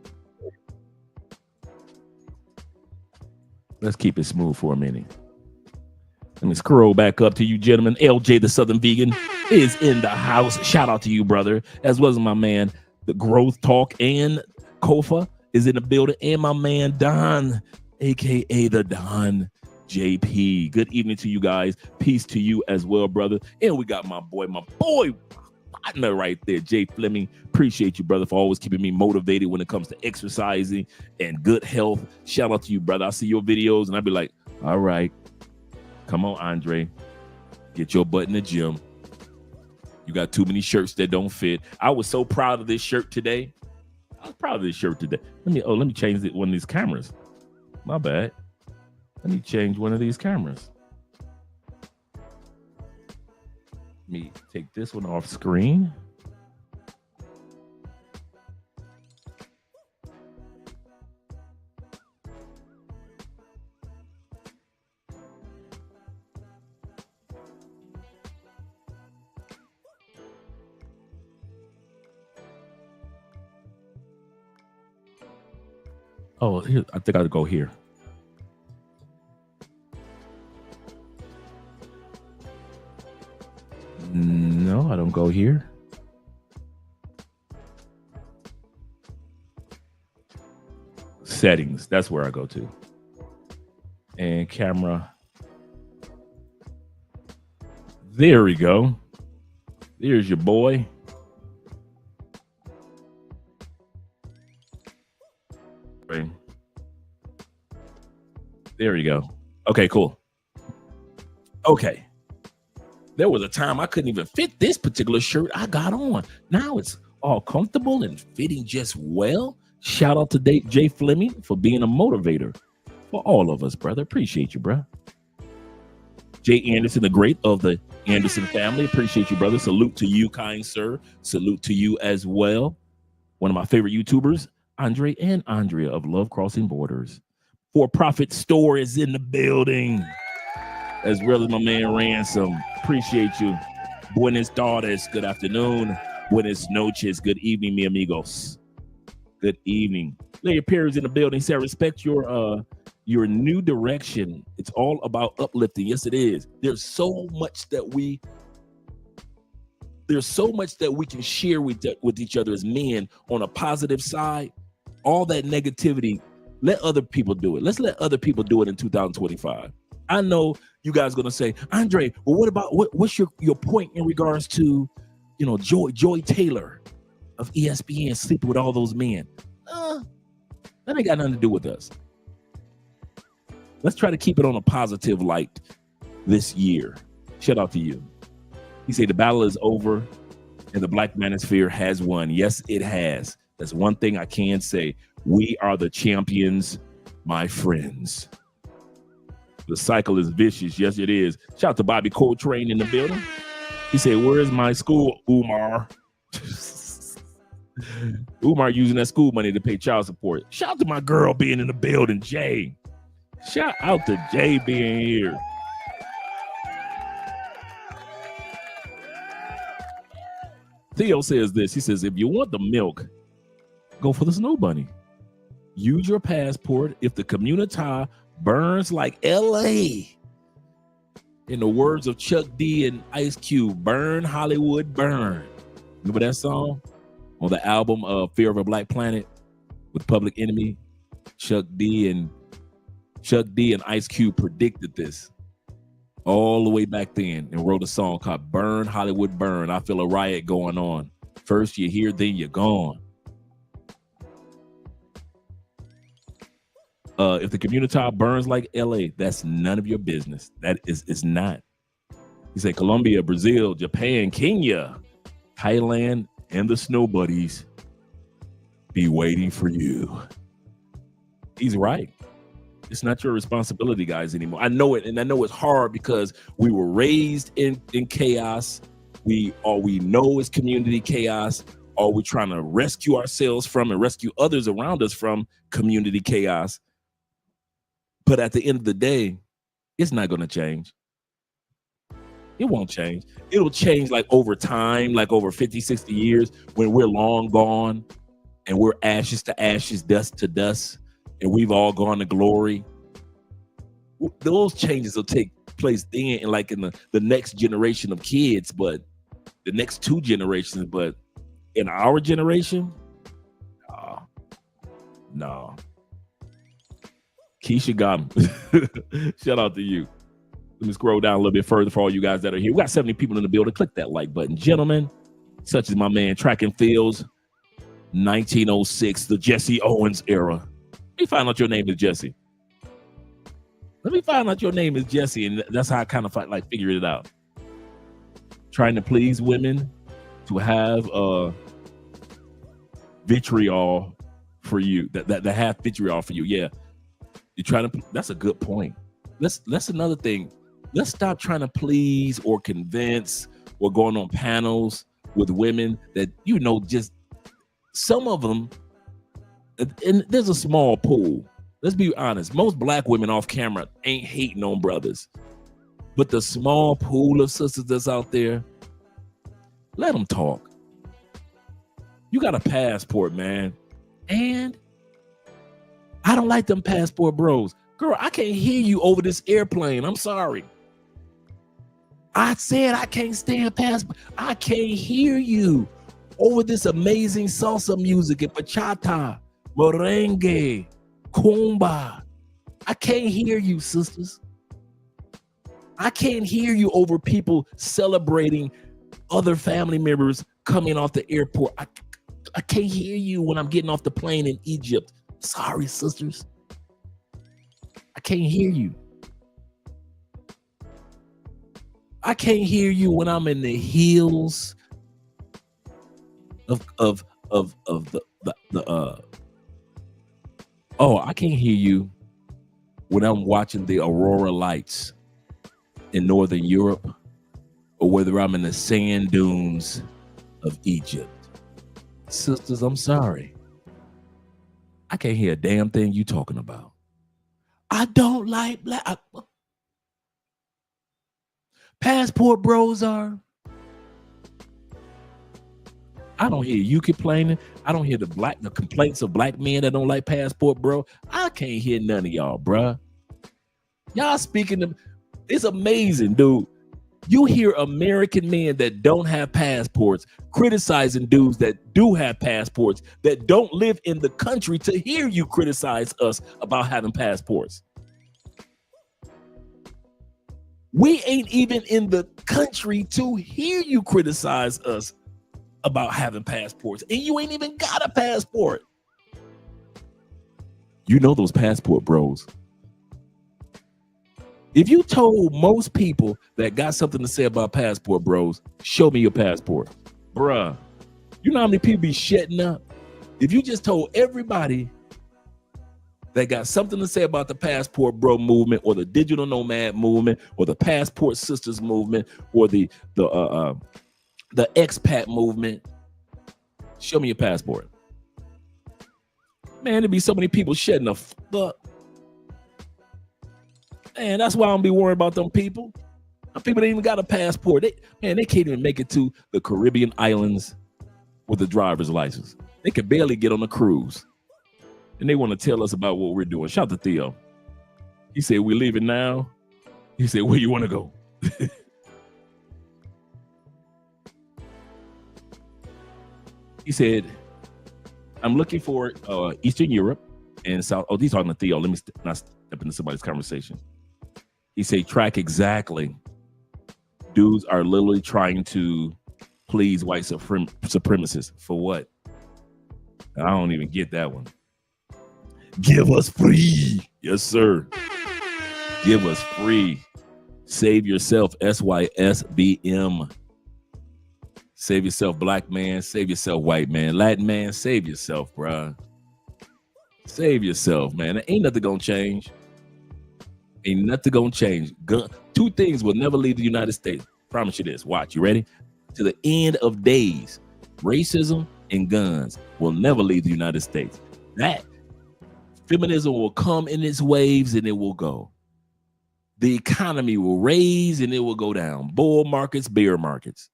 Let's keep it smooth for a minute. Let me scroll back up to you, gentlemen. LJ, the Southern Vegan, is in the house. Shout out to you, brother, as well as my man, the Growth Talk, and Kofa is in the building, and my man Don, aka the Don JP. Good evening to you guys. Peace to you as well, brother. And we got my boy, partner right there, Jay Fleming. Appreciate you, brother, for always keeping me motivated when it comes to exercising and good health. Shout out to you, brother. I see your videos and I'd be like, all right, come on, Andre, get your butt in the gym. You got too many shirts that don't fit. I was so proud of this shirt today. Let me change one of these cameras. My bad. Let me change one of these cameras. Let me take this one off screen. Oh, here, I think I'll go here. No, I don't go here. settings. That's where I go to. And camera. There we go. There's your boy. There you go. Okay, cool. Okay. There was a time I couldn't even fit this particular shirt I got on. Now it's all comfortable and fitting just well. Shout out to Jay Fleming for being a motivator for all of us, brother. Appreciate you, bro. Jay Anderson, the great of the Anderson family. Appreciate you, brother. Salute to you, kind sir. Salute to you as well. One of my favorite YouTubers, Andre and Andrea of Love Crossing Borders. For-profit store is in the building, as well as my man Ransom. Appreciate you. Buenas tardes. Good afternoon. Buenas noches. Good evening, mi amigos. Good evening. Larry Perry's in the building. He said, respect your new direction. It's all about uplifting. Yes, it is. There's so much that we can share with each other as men on a positive side. All that negativity, let other people do it. Let's let other people do it in 2025. I know you guys are gonna say, Andre, well, what about what's your point in regards to, Joy Taylor of ESPN sleeping with all those men? That ain't got nothing to do with us. Let's try to keep it on a positive light this year. Shout out to you. He said the battle is over and the Black Manosphere has won. Yes, it has. That's one thing I can say. We are the champions, my friends. The cycle is vicious. Yes, it is. Shout out to Bobby Coltrane in the building. He said, where's my school, Umar? Umar using that school money to pay child support. Shout out to my girl being in the building, Jay. Shout out to Jay being here. Theo says this. He says, if you want the milk, go for the snow bunny. Use your passport. If the community burns like L.A., in the words of Chuck D and Ice Cube, burn Hollywood, burn. Remember that song on the album Fear of a Black Planet with Public Enemy? Chuck D and Ice Cube predicted this all the way back then and wrote a song called Burn Hollywood Burn. I feel a riot going on. First you're here, then you're gone. If the community burns like LA, that's none of your business. It's not. He said Colombia, Brazil, Japan, Kenya, Thailand, and the snow buddies be waiting for you. He's right. It's not your responsibility, guys, anymore. I know it, and I know it's hard because we were raised in chaos. All we know is community chaos. All we're trying to rescue ourselves from and rescue others around us from community chaos. But at the end of the day, it's not going to change. It won't change. It'll change like over time, like over 50, 60 years when we're long gone and we're ashes to ashes, dust to dust, and we've all gone to glory. Those changes will take place then and like in the next generation of kids, but the next two generations. But in our generation, no. Keisha got him. Shout out to you. Let me scroll down a little bit further for all you guys that are here. We got 70 people in the building. Click that like button. Gentlemen, such as my man, Track and Fields, 1906, the Jesse Owens era. Let me find out your name is Jesse. And that's how I kind of figured it out. Trying to please women to have vitriol for you, that have vitriol for you. Yeah. You're trying to, that's a good point. That's another thing. Let's stop trying to please or convince or going on panels with women that, just some of them, and there's a small pool. Let's be honest. Most black women off camera ain't hating on brothers. But the small pool of sisters that's out there, let them talk. You got a passport, man. And I don't like them passport bros. Girl, I can't hear you over this airplane. I'm sorry. I said I can't stand passport. I can't hear you over this amazing salsa music and bachata, merengue, Kumba. I can't hear you, sisters. I can't hear you over people celebrating other family members coming off the airport. I can't hear you when I'm getting off the plane in Egypt. Sorry, sisters. I can't hear you. I can't hear you when I'm in the hills of the I can't hear you when I'm watching the aurora lights in Northern Europe, or whether I'm in the sand dunes of Egypt. Sisters, I'm sorry. I can't hear a damn thing you talking about. I don't like black. Passport bros are. I don't hear you complaining. I don't hear the complaints of black men that don't like passport, bro. I can't hear none of y'all, bruh. Y'all speaking to, it's amazing, dude. You hear American men that don't have passports criticizing dudes that do have passports that don't live in the country to hear you criticize us about having passports. We ain't even in the country to hear you criticize us about having passports, and you ain't even got a passport. You know those passport bros. If you told most people that got something to say about passport bros, show me your passport. Bruh, you know how many people be shutting up? If you just told everybody that got something to say about the passport bro movement, or the digital nomad movement, or the passport sisters movement, or the expat movement, show me your passport. Man, there'd be so many people shedding the fuck. Man, that's why I don't be worried about them people. Them people ain't even got a passport. They can't even make it to the Caribbean islands with a driver's license. They could barely get on a cruise. And they want to tell us about what we're doing. Shout out to Theo. He said, we're leaving now. He said, where you want to go? He said, I'm looking for Eastern Europe and South. Oh, he's talking to Theo. Let me not step into somebody's conversation. He said, track exactly. Dudes are literally trying to please white supremacists. For what? I don't even get that one. Give us free. Yes, sir. Give us free. Save yourself, SYSBM. Save yourself, black man. Save yourself, white man. Latin man, save yourself, bruh. Save yourself, man. Ain't nothing gonna change. Ain't nothing gonna change. Two things will never leave the United States. Promise you this. Watch. You ready? To the end of days, racism and guns will never leave the United States. That feminism will come in its waves and it will go. The economy will raise and it will go down. Bull markets, bear markets.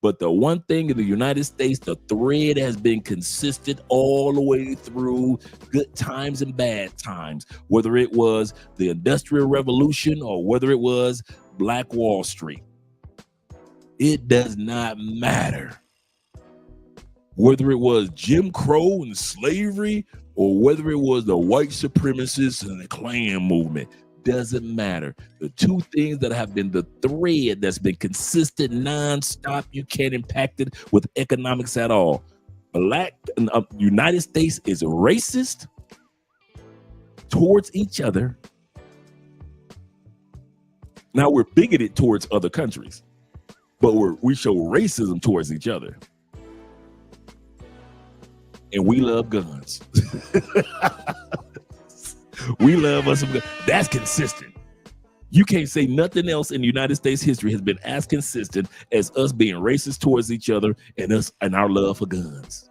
But the one thing in the United States, the thread has been consistent all the way through good times and bad times, whether it was the Industrial Revolution or whether it was Black Wall Street. It does not matter. Whether it was Jim Crow and slavery or whether it was the white supremacists and the Klan movement, doesn't matter. The two things that have been the thread that's been consistent, nonstop, you can't impact it with economics at all. United States is racist towards each other. Now we're bigoted towards other countries, but we show racism towards each other. And we love guns. We love us some guns. That's consistent. You can't say nothing else in United States history has been as consistent as us being racist towards each other and us and our love for guns.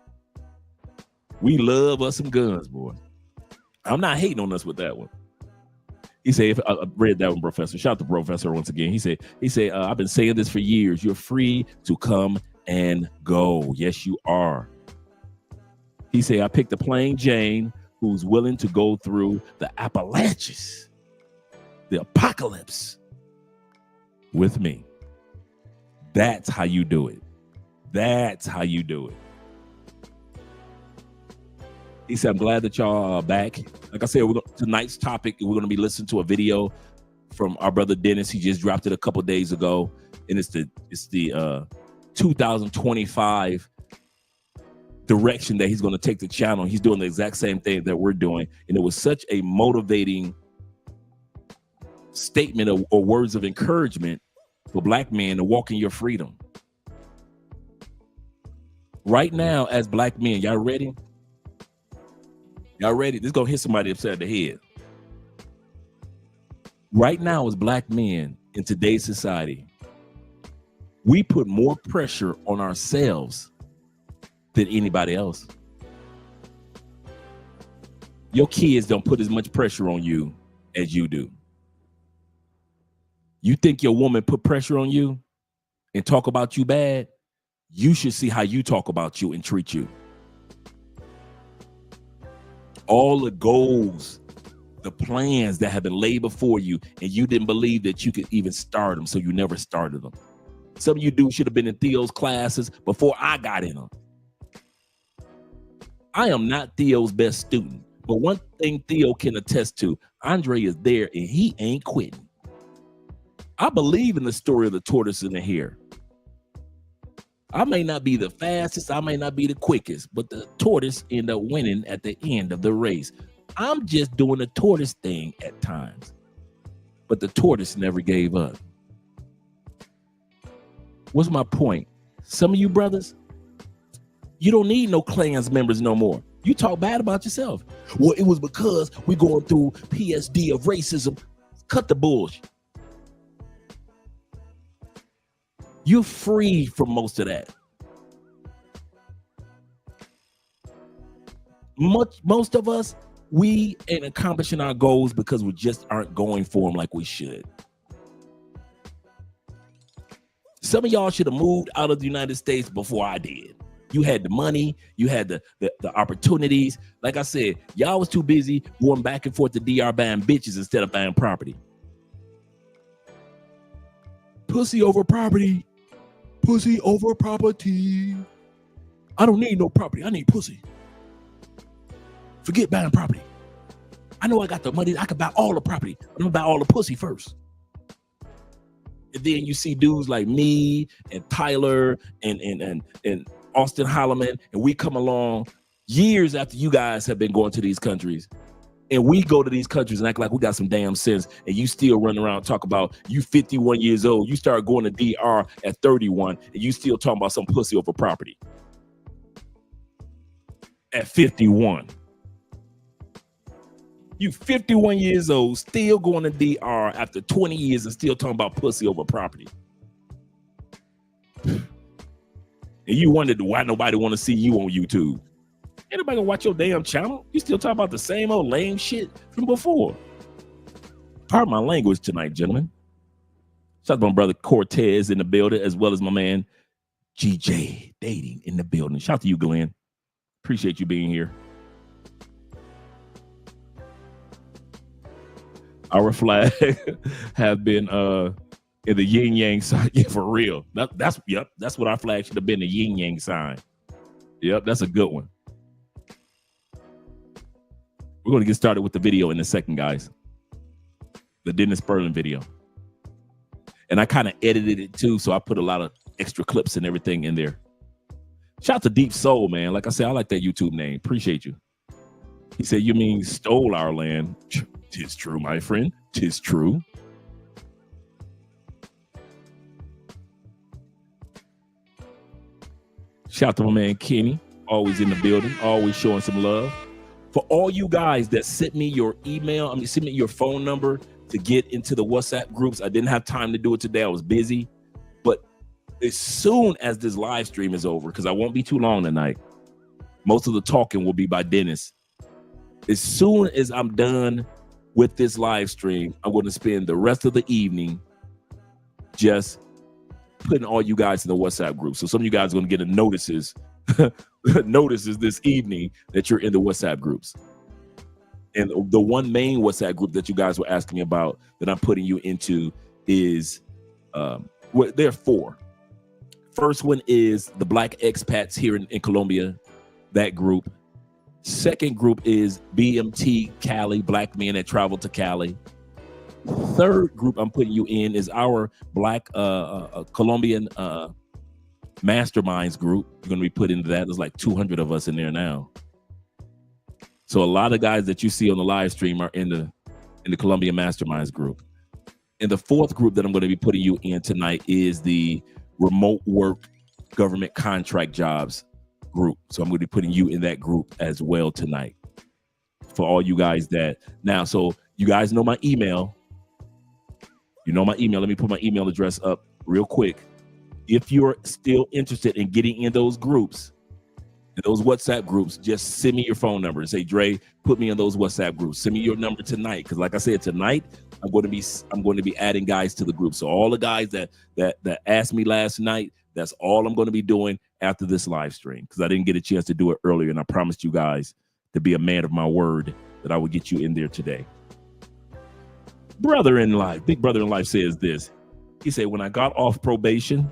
We love us some guns, boy. I'm not hating on us with that one. He said, if I read that one, Professor. Shout out to Professor once again. He said, I've been saying this for years. You're free to come and go. Yes, you are. He said, I picked a plain Jane who's willing to go through the Appalachians, the apocalypse with me. That's how you do it. That's how you do it. He said, I'm glad that y'all are back. Like I said, tonight's topic, we're going to be listening to a video from our brother Dennis. He just dropped it a couple days ago, and it's the 2025 direction that he's going to take the channel. He's doing the exact same thing that we're doing, and it was such a motivating statement or words of encouragement for Black men to walk in your freedom. Right now, as Black men, y'all ready? Y'all ready? This is going to hit somebody upside the head. Right now, as Black men in today's society, we put more pressure on ourselves than anybody else. Your kids don't put as much pressure on you as you do. You think your woman put pressure on you and talk about you bad? You should see how you talk about you and treat you. All the goals, the plans that have been laid before you, and you didn't believe that you could even start them, so you never started them. Some of you dudes should have been in Theo's classes before I got in them. I am not Theo's best student, but one thing Theo can attest to, Andre is there and he ain't quitting. I believe in the story of the tortoise and the hare. I may not be the fastest, I may not be the quickest, but the tortoise ended up winning at the end of the race. I'm just doing the tortoise thing at times, but the tortoise never gave up. What's my point? Some of you brothers, you don't need no clans members no more. You talk bad about yourself. Well, it was because we're going through PSD of racism. Cut the bullshit. You're free from most of that. Most of us, we ain't accomplishing our goals because we just aren't going for them like we should. Some of y'all should have moved out of the United States before I did. You had the money, you had the opportunities. Like I said, y'all was too busy going back and forth to DR buying bitches instead of buying property. Pussy over property. Pussy over property. I don't need no property. I need pussy. Forget buying property. I know I got the money. I can buy all the property. I'm gonna buy all the pussy first. And then you see dudes like me and Tyler and Austin Holloman, and we come along years after you guys have been going to these countries. And we go to these countries and act like we got some damn sense, and you still run around and talk about you 51 years old. You start going to DR at 31, and you still talking about some pussy over property at 51. You 51 years old, still going to DR after 20 years and still talking about pussy over property. And you wondered why nobody want to see you on YouTube. Anybody gonna watch your damn channel? You still talking about the same old lame shit from before. Pardon my language tonight, gentlemen. Shout out to my brother Cortez in the building, as well as my man GJ Dating in the building. Shout out to you, Glenn. Appreciate you being here. Our flag have been in the yin yang sign. Yeah, for real. That's what our flag should have been, the yin yang sign. Yep, that's a good one. We're going to get started with the video in a second, guys. The Dennis Spurling video. And I kind of edited it too, so I put a lot of extra clips and everything in there. Shout out to Deep Soul, man. Like I said, I like that YouTube name. Appreciate you. He said, you mean stole our land? Tis true, my friend. Tis true. Shout out to my man Kenny, always in the building, always showing some love. For all you guys that sent me your email, send me your phone number to get into the WhatsApp groups. I didn't have time to do it today. I was busy. But as soon as this live stream is over, because I won't be too long tonight, most of the talking will be by Dennis. As soon as I'm done with this live stream, I'm going to spend the rest of the evening just putting all you guys in the WhatsApp group. So some of you guys are going to get notices this evening that you're in the WhatsApp groups. And the one main WhatsApp group that you guys were asking about that I'm putting you into is, there are four. First one is the Black expats here in Colombia, that group. Second group is BMT Cali, black men that travel to Cali. Third group I'm putting you in is our black Colombian masterminds group. You're going to be put into that. There's like 200 of us in there now. So a lot of guys that you see on the live stream are in the Colombian masterminds group. And the fourth group that I'm going to be putting you in tonight is the remote work government contract jobs group. So I'm going to be putting you in that group as well tonight. For all you guys that now, so you guys know my email. You know my email. Let me put my email address up real quick. If you're still interested in getting in those groups, in those WhatsApp groups, just send me your phone number and say, Dre, put me in those WhatsApp groups. Send me your number tonight. Because like I said, tonight, I'm going to be adding guys to the group. So all the guys that asked me last night, that's all I'm going to be doing after this live stream. Because I didn't get a chance to do it earlier. And I promised you guys to be a man of my word that I would get you in there today. Brother in life, big brother in life says this. He said, when I got off probation,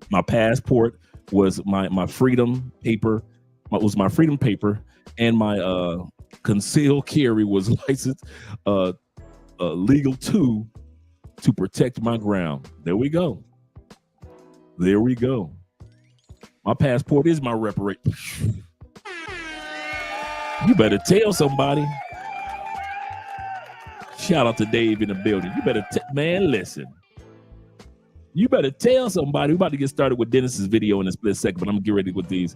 my passport was my freedom paper, my freedom paper, and my concealed carry was licensed legal to protect my ground. There we go. There we go. My passport is my reparation. You better tell somebody. Shout out to Dave in the building. You better, man, listen. You better tell somebody. We're about to get started with Dennis's video in a split second, but I'm going to get ready with these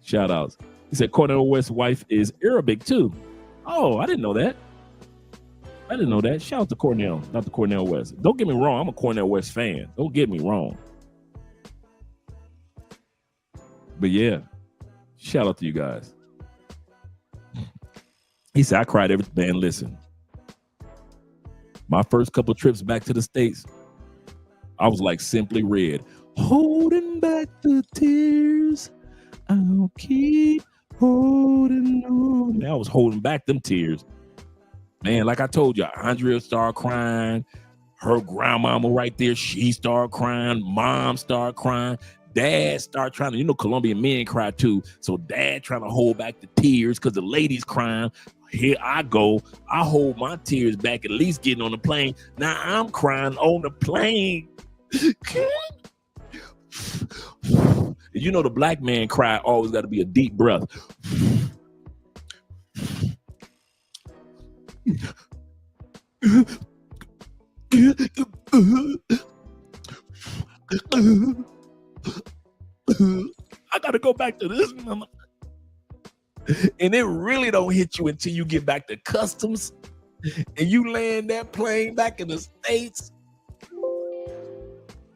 shout outs. He said Cornel West's wife is Arabic too. Oh, I didn't know that. I didn't know that. Shout out to Cornel, not to Cornel West. Don't get me wrong. I'm a Cornel West fan. Don't get me wrong. But yeah, shout out to you guys. He said, I cried every man. Listen, my first couple trips back to the States, I was like Simply Red, holding back the tears. I'll keep holding on. Man, I was holding back them tears. Man, like I told you, Andrea started crying. Her grandmama right there, she started crying. Mom started crying. Dad started trying to, you know, Colombian men cry too. So dad trying to hold back the tears because the ladies crying. Here I go. I hold my tears back, at least getting on the plane. Now I'm crying on the plane. You know, the black man cry always got to be a deep breath. I got to go back to this, mama. And it really don't hit you until you get back to customs and you land that plane back in the States.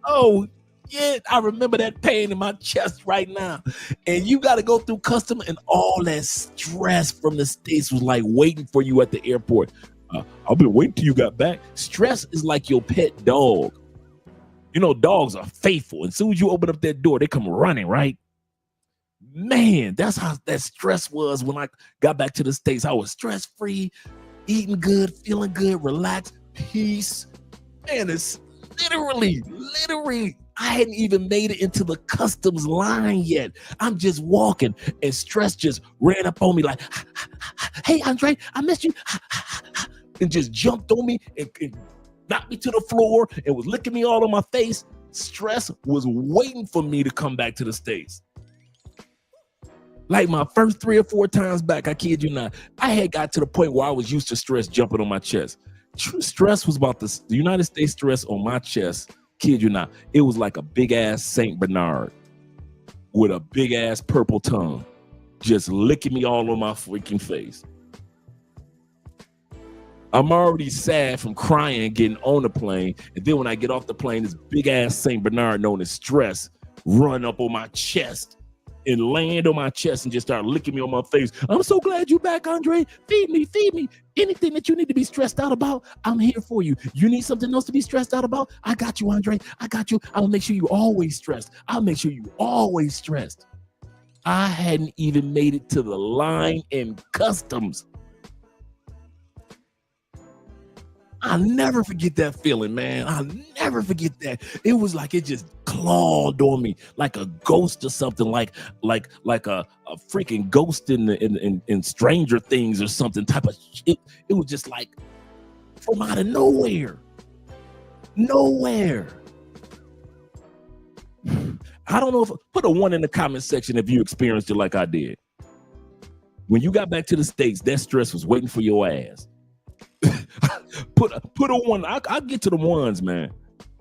Oh, yeah, I remember that pain in my chest right now. And you got to go through custom, and all that stress from the States was like waiting for you at the airport. I've been waiting till you got back. Stress is like your pet dog. You know, dogs are faithful. As soon as you open up that door, they come running, right? Man, that's how that stress was when I got back to the States. I was stress-free, eating good, feeling good, relaxed, peace. Man, it's literally, I hadn't even made it into the customs line yet. I'm just walking, and stress just ran up on me like, hey, Andre, I missed you. And just jumped on me and knocked me to the floor and was licking me all on my face. Stress was waiting for me to come back to the States. Like my first 3 or 4 times back, I kid you not, I had got to the point where I was used to stress jumping on my chest. Stress was about the United States stress on my chest. Kid you not, it was like a big ass Saint Bernard with a big ass purple tongue, just licking me all on my freaking face. I'm already sad from crying getting on the plane, and then when I get off the plane, this big ass Saint Bernard known as stress run up on my chest and land on my chest and just start licking me on my face. I'm so glad you back, Andre. Feed me. Anything that you need to be stressed out about, I'm here for you. You need something else to be stressed out about? I got you, Andre. I got you. I'll make sure you always stressed. I'll make sure you always stressed. I hadn't even made it to the line in customs. I'll never forget that feeling, man. I'll never forget that. It was like it just clawed on me like a ghost or something, like a freaking ghost in Stranger Things or something type of shit. It was just like from out of nowhere. Nowhere. I don't know if put a 1 in the comment section if you experienced it like I did. When you got back to the States, that stress was waiting for your ass. put a 1. I'll get to the ones, man.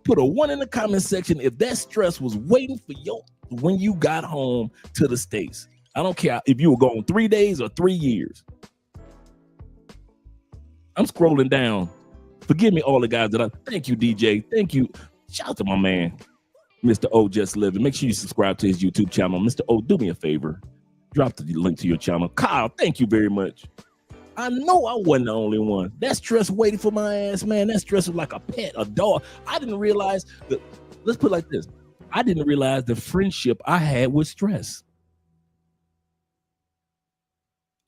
Put a 1 in the comment section if that stress was waiting for you when you got home to the States. I don't care if you were gone 3 days or 3 years. I'm scrolling down. Forgive me, all the guys thank you, DJ. Thank you. Shout out to my man, Mr. O Just Living. Make sure you subscribe to his YouTube channel. Mr. O, do me a favor. Drop the link to your channel. Kyle, thank you very much. I know I wasn't the only one. That stress waiting for my ass, man. That stress was like a pet, a dog. I didn't realize that. Let's put it like this. I didn't realize the friendship I had with stress.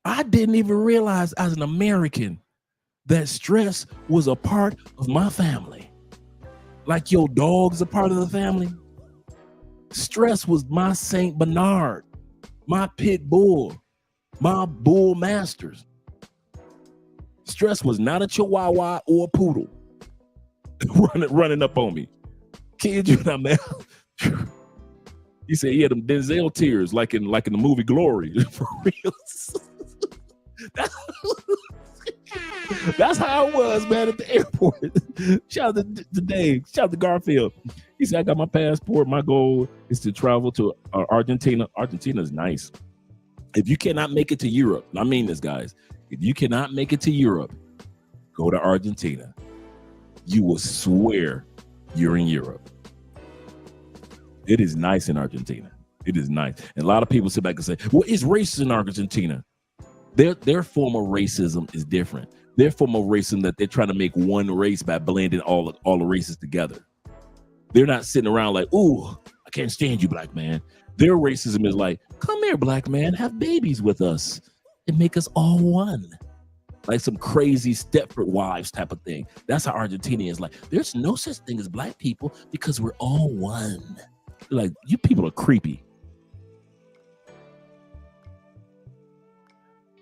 I didn't even realize as an American that stress was a part of my family. Like your dog's a part of the family. Stress was my Saint Bernard, my pit bull, my bull masters. Stress was not a chihuahua or a poodle running up on me. Kid, you know, man. He said he had them Denzel tears like in the movie Glory. For real. That's how it was, man, at the airport. Shout out to Dave. Shout out to Garfield. He said, I got my passport. My goal is to travel to Argentina. Argentina is nice. If you cannot make it to Europe, I mean this, guys. If you cannot make it to Europe, go to Argentina. You will swear you're in Europe. It is nice in Argentina. It is nice. And a lot of people sit back and say, well, it's racist in Argentina. Their form of racism is different. Their form of racism that they're trying to make one race by blending all the races together. They're not sitting around like, ooh, I can't stand you, black man. Their racism is like, come here, black man, have babies with us and make us all one. Like some crazy Stepford Wives type of thing. That's how Argentinians like. There's no such thing as black people because we're all one. Like, you people are creepy.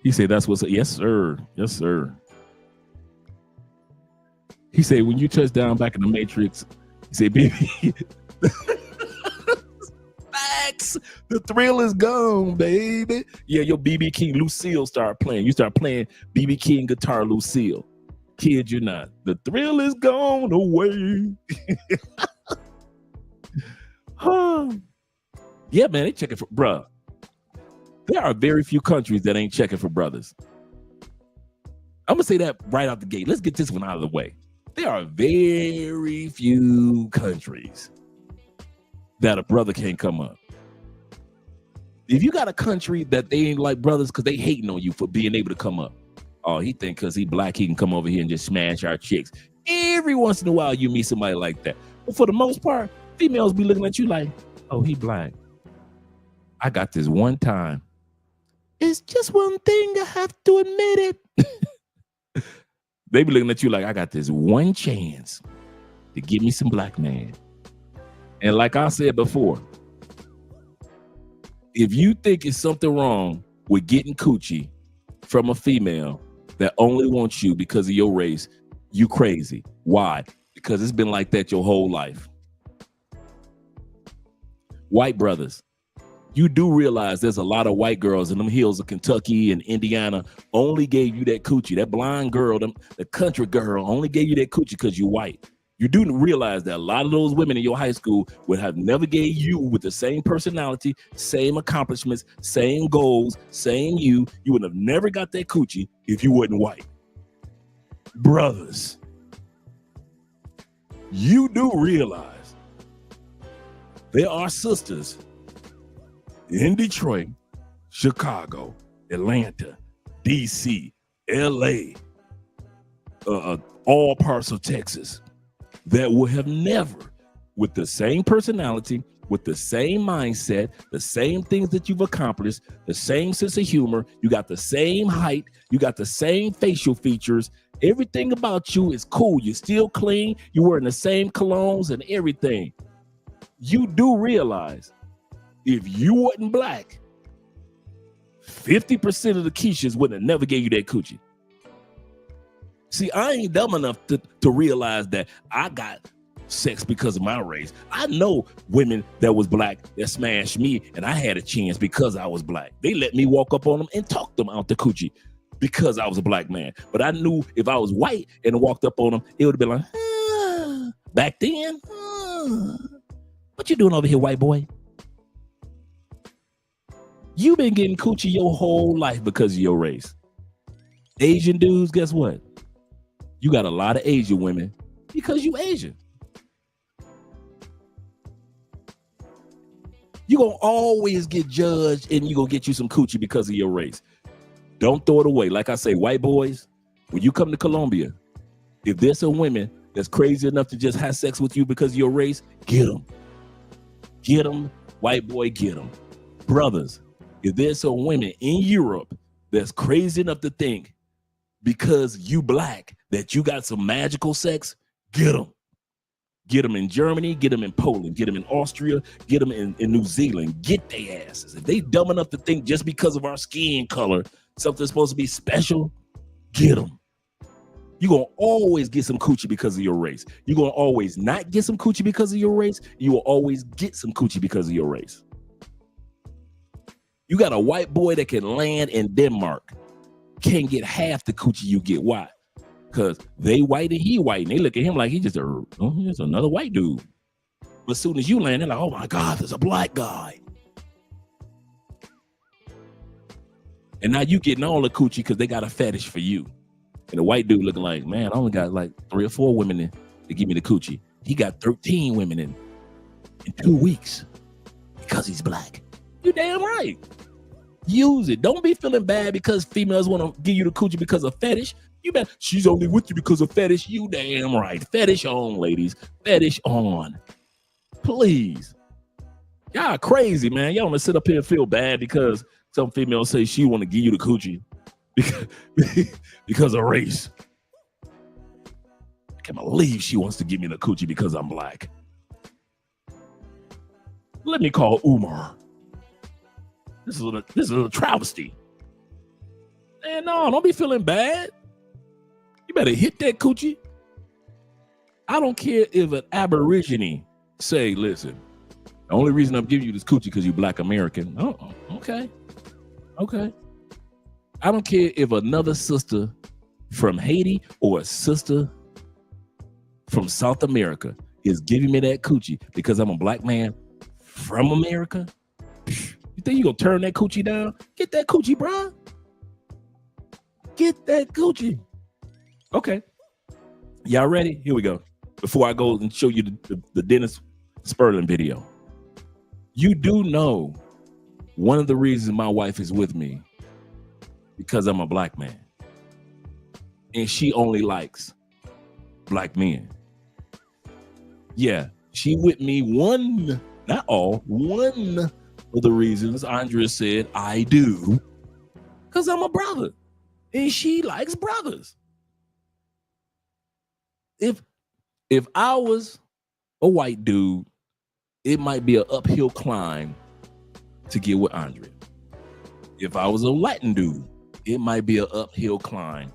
He said, that's what's, yes, sir. Yes, sir. He said, when you touch down back in the Matrix, he said, baby, facts. The thrill is gone, baby. Yeah, your BB King Lucille started playing. You start playing BB King guitar Lucille. Kid you not. The thrill is gone away. Yeah, man, they checking for, bruh. There are very few countries that ain't checking for brothers. I'm gonna say that right out the gate. Let's get this one out of the way. There are very few countries that a brother can't come up. If you got a country that they ain't like brothers because they hating on you for being able to come up. Oh, he think because he black, he can come over here and just smash our chicks. Every once in a while, you meet somebody like that. But for the most part, females be looking at you like, oh, he black. I got this one time. It's just one thing, I have to admit it. They be looking at you like, I got this one chance to give me some black man. And like I said before, if you think it's something wrong with getting coochie from a female that only wants you because of your race, you crazy. Why? Because it's been like that your whole life. White brothers, you do realize there's a lot of white girls in them hills of Kentucky and Indiana only gave you that coochie. That blind girl, the country girl only gave you that coochie because you're white. You do realize that a lot of those women in your high school would have never gave you with the same personality, same accomplishments, same goals, same you. You would have never got that coochie if you wasn't white. Brothers, you do realize there are sisters in Detroit, Chicago, Atlanta, DC, LA, all parts of Texas that would have never, with the same personality, with the same mindset, the same things that you've accomplished, the same sense of humor, you got the same height, you got the same facial features, Everything about you is cool. You're still clean. You're wearing the same colognes and everything. You do realize if you wasn't black, 50% of the Keishas would have never gave you that coochie. See, I ain't dumb enough to realize that I got sex because of my race. I know women that was black that smashed me, and I had a chance because I was black. They let me walk up on them and talk them out the coochie because I was a black man. But I knew if I was white and walked up on them, it would have been like, back then, what you doing over here, white boy? You been getting coochie your whole life because of your race. Asian dudes, guess what? You got a lot of Asian women because you Asian. You're going to always get judged and you're going to get you some coochie because of your race. Don't throw it away. Like I say, white boys, when you come to Colombia, if there's some women that's crazy enough to just have sex with you because of your race, get them. Get them. White boy, get them. Brothers, if there's some women in Europe that's crazy enough to think because you black that you got some magical sex, get them. Get them in Germany, get them in Poland, get them in Austria, get them in New Zealand. Get their asses. If they dumb enough to think just because of our skin color, something's supposed to be special, get them. You're going to always get some coochie because of your race. You're going to always not get some coochie because of your race. You will always get some coochie because of your race. You got a white boy that can land in Denmark, can't get half the coochie you get. Why? Because they white and he white, and they look at him like he's just another white dude. But as soon as you land, they're like, oh my God, there's a black guy. And now you getting all the coochie because they got a fetish for you. And the white dude looking like, man, I only got like 3 or 4 women to give me the coochie. He got 13 women in 2 weeks because he's black. You damn right. Use it. Don't be feeling bad because females want to give you the coochie because of fetish. You bet she's only with you because of fetish. You damn right. Fetish on, ladies. Fetish on. Please. Y'all crazy, man. Y'all want to sit up here and feel bad because some females say she want to give you the coochie because of race. I can't believe she wants to give me the coochie because I'm black. Let me call Umar. This is a travesty. Man, no, don't be feeling bad. You better hit that coochie. I don't care if an Aborigine say, listen, the only reason I'm giving you this coochie because you're black American. Oh, okay. Okay. I don't care if another sister from Haiti or a sister from South America is giving me that coochie because I'm a black man from America. You think you gonna turn that coochie down? Get that coochie, bro. Get that coochie. Okay. Y'all ready? Here we go. Before I go and show you the Dennis Spurling video. You do know one of the reasons my wife is with me because I'm a black man. And she only likes black men. Yeah, she with me one, not all, one of the reasons Andrea said I do, because I'm a brother and she likes brothers. If I was a white dude, it might be an uphill climb to get with Andrea. If I was a Latin dude, it might be an uphill climb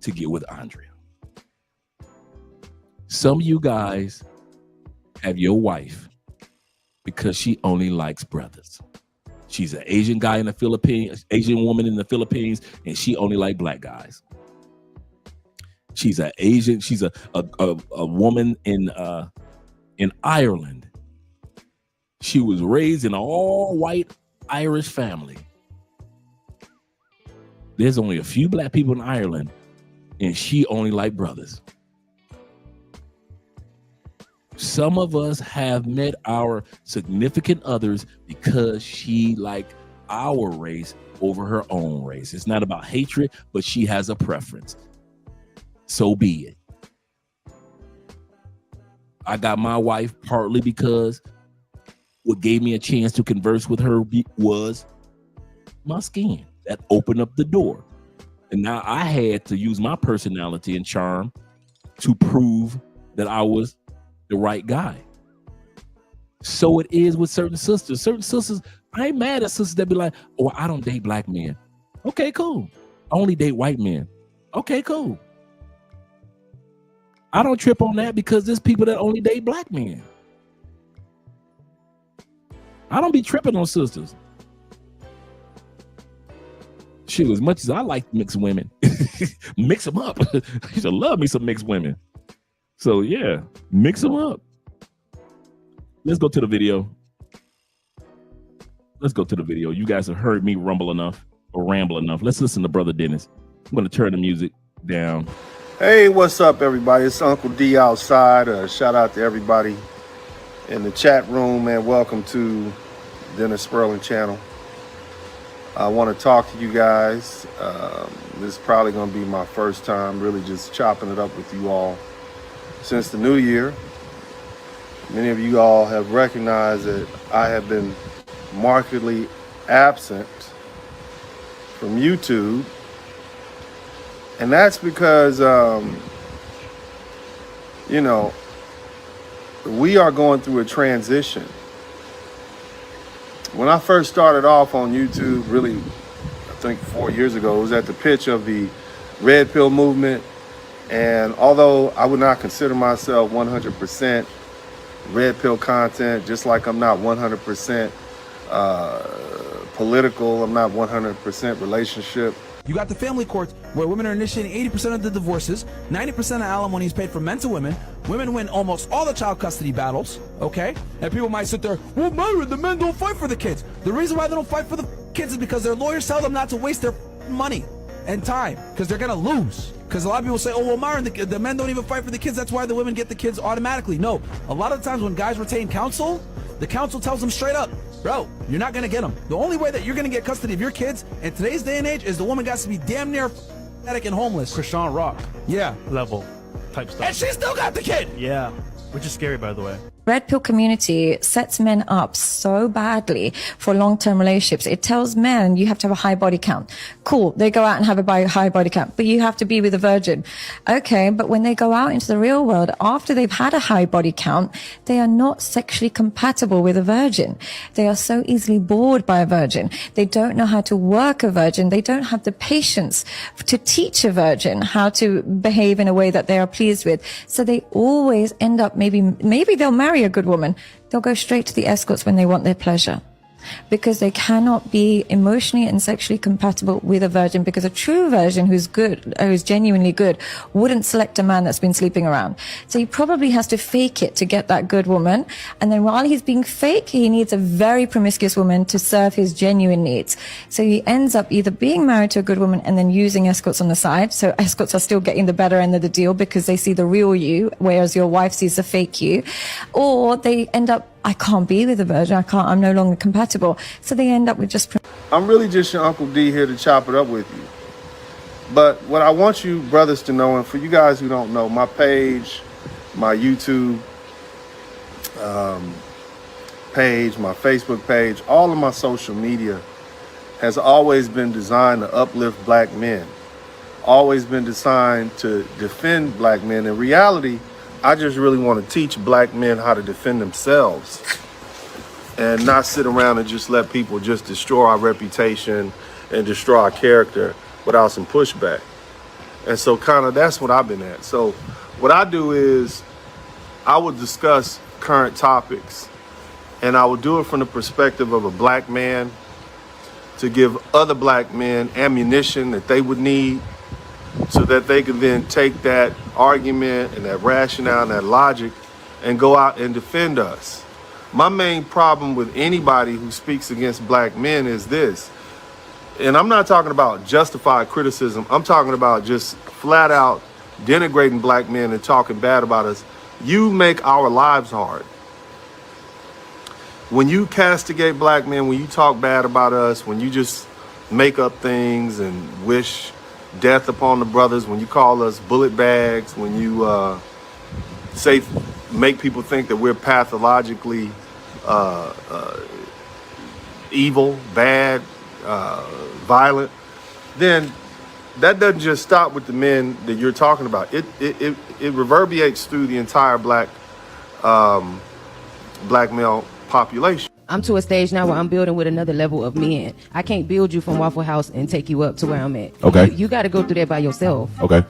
to get with Andrea. Some of you guys have your wife because she only likes brothers. She's an Asian guy in the Philippines, Asian woman in the Philippines, and she only likes black guys. She's an Asian, she's a woman in Ireland. She was raised in an all-white Irish family. There's only a few black people in Ireland, and she only likes brothers. Some of us have met our significant others because she liked our race over her own race. It's not about hatred, but she has a preference. So be it. I got my wife partly because what gave me a chance to converse with her was my skin. That opened up the door. And now I had to use my personality and charm to prove that I was the right guy. So it is with certain sisters. Certain sisters, I ain't mad at sisters that be like, oh, I don't date black men. Okay, cool. I only date white men. Okay, cool. I don't trip on that because there's people that only date black men. I don't be tripping on sisters. Shoot, as much as I like mixed women, mix them up. I used to love me some mixed women. So yeah, mix them up. Let's go to the video. Let's go to the video. You guys have heard me rumble enough or ramble enough. Let's listen to Brother Dennis. I'm going to turn the music down. Hey, what's up, everybody? It's Uncle D outside. Shout out to everybody in the chat room, and welcome to Dennis Spurling channel. I want to talk to you guys. This is probably going to be my first time really just chopping it up with you all since the new year. Many of you all have recognized that I have been markedly absent from YouTube. And that's because, you know, we are going through a transition. When I first started off on YouTube, really, I think 4 years ago, it was at the pitch of the Red Pill movement. And although I would not consider myself 100% Red Pill content, just like I'm not 100% political, I'm not 100% relationship. You got the family courts where women are initiating 80% of the divorces, 90% of alimony is paid for men to women. Women win almost all the child custody battles, okay? And people might sit there, well, Myron, the men don't fight for the kids. The reason why they don't fight for the kids is because their lawyers tell them not to waste their money and time because they're going to lose. Because a lot of people say, oh, well, Myron, the men don't even fight for the kids. That's why the women get the kids automatically. No, a lot of the times when guys retain counsel, the counsel tells them straight up, bro, you're not going to get them. The only way that you're going to get custody of your kids in today's day and age is the woman got to be damn near pathetic and homeless. Krishan Rock Yeah. level type stuff. And she still got the kid. Yeah, which is scary, by the way. Red pill community sets men up so badly for long-term relationships. It tells men you have to have a high body count. Cool. They go out and have a high body count, but you have to be with a virgin. Okay. But when they go out into the real world, after they've had a high body count, they are not sexually compatible with a virgin. They are so easily bored by a virgin. They don't know how to work a virgin. They don't have the patience to teach a virgin how to behave in a way that they are pleased with. So they always end up maybe they'll marry a good woman. They'll go straight to the escorts when they want their pleasure because they cannot be emotionally and sexually compatible with a virgin, because a true virgin who's good, who's genuinely good, wouldn't select a man that's been sleeping around. So he probably has to fake it to get that good woman. And then while he's being fake, he needs a very promiscuous woman to serve his genuine needs. So he ends up either being married to a good woman and then using escorts on the side. So escorts are still getting the better end of the deal because they see the real you, whereas your wife sees the fake you. Or they end up, I can't be with a virgin. I'm no longer compatible. So they end up with just... I'm really just your Uncle D here to chop it up with you. But what I want you brothers to know, and for you guys who don't know, my page, my YouTube page, my Facebook page, all of my social media has always been designed to uplift black men. Always been designed to defend black men. In reality, I just really want to teach black men how to defend themselves and not sit around and just let people just destroy our reputation and destroy our character without some pushback. And so kind of that's what I've been at. So what I do is I would discuss current topics, and I would do it from the perspective of a black man to give other black men ammunition that they would need, so that they can then take that argument and that rationale and that logic and go out and defend us. My main problem with anybody who speaks against black men is this, and I'm not talking about justified criticism, I'm talking about just flat out denigrating black men and talking bad about us. You make our lives hard. When you castigate black men, when you talk bad about us, when you just make up things and wish death upon the brothers, when you call us bullet bags, when you make people think that we're pathologically evil, bad, violent, then that doesn't just stop with the men that you're talking about. It reverberates through the entire black male population. I'm to a stage now where I'm building with another level of men. I can't build you from Waffle House and take you up to where I'm at. Okay. You got to go through that by yourself. Okay.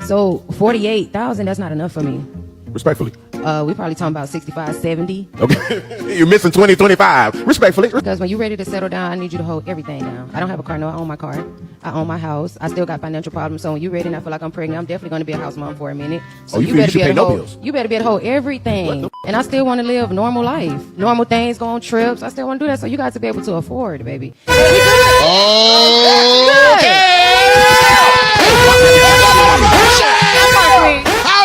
So 48,000, that's not enough for me. Respectfully. We probably talking about 65, 70. Okay. You're missing 20, 25. Respectfully. Because when you're ready to settle down, I need you to hold everything down. I don't have a car. No, I own my car. I own my house. I still got financial problems. So when you're ready and I feel like I'm pregnant, I'm definitely going to be a house mom for a minute. So you better should be pay able to no hold. bills. You better be able to hold everything. And I still want to live normal life. Normal things, go on trips. I still want to do that. So you got to be able to afford, baby. How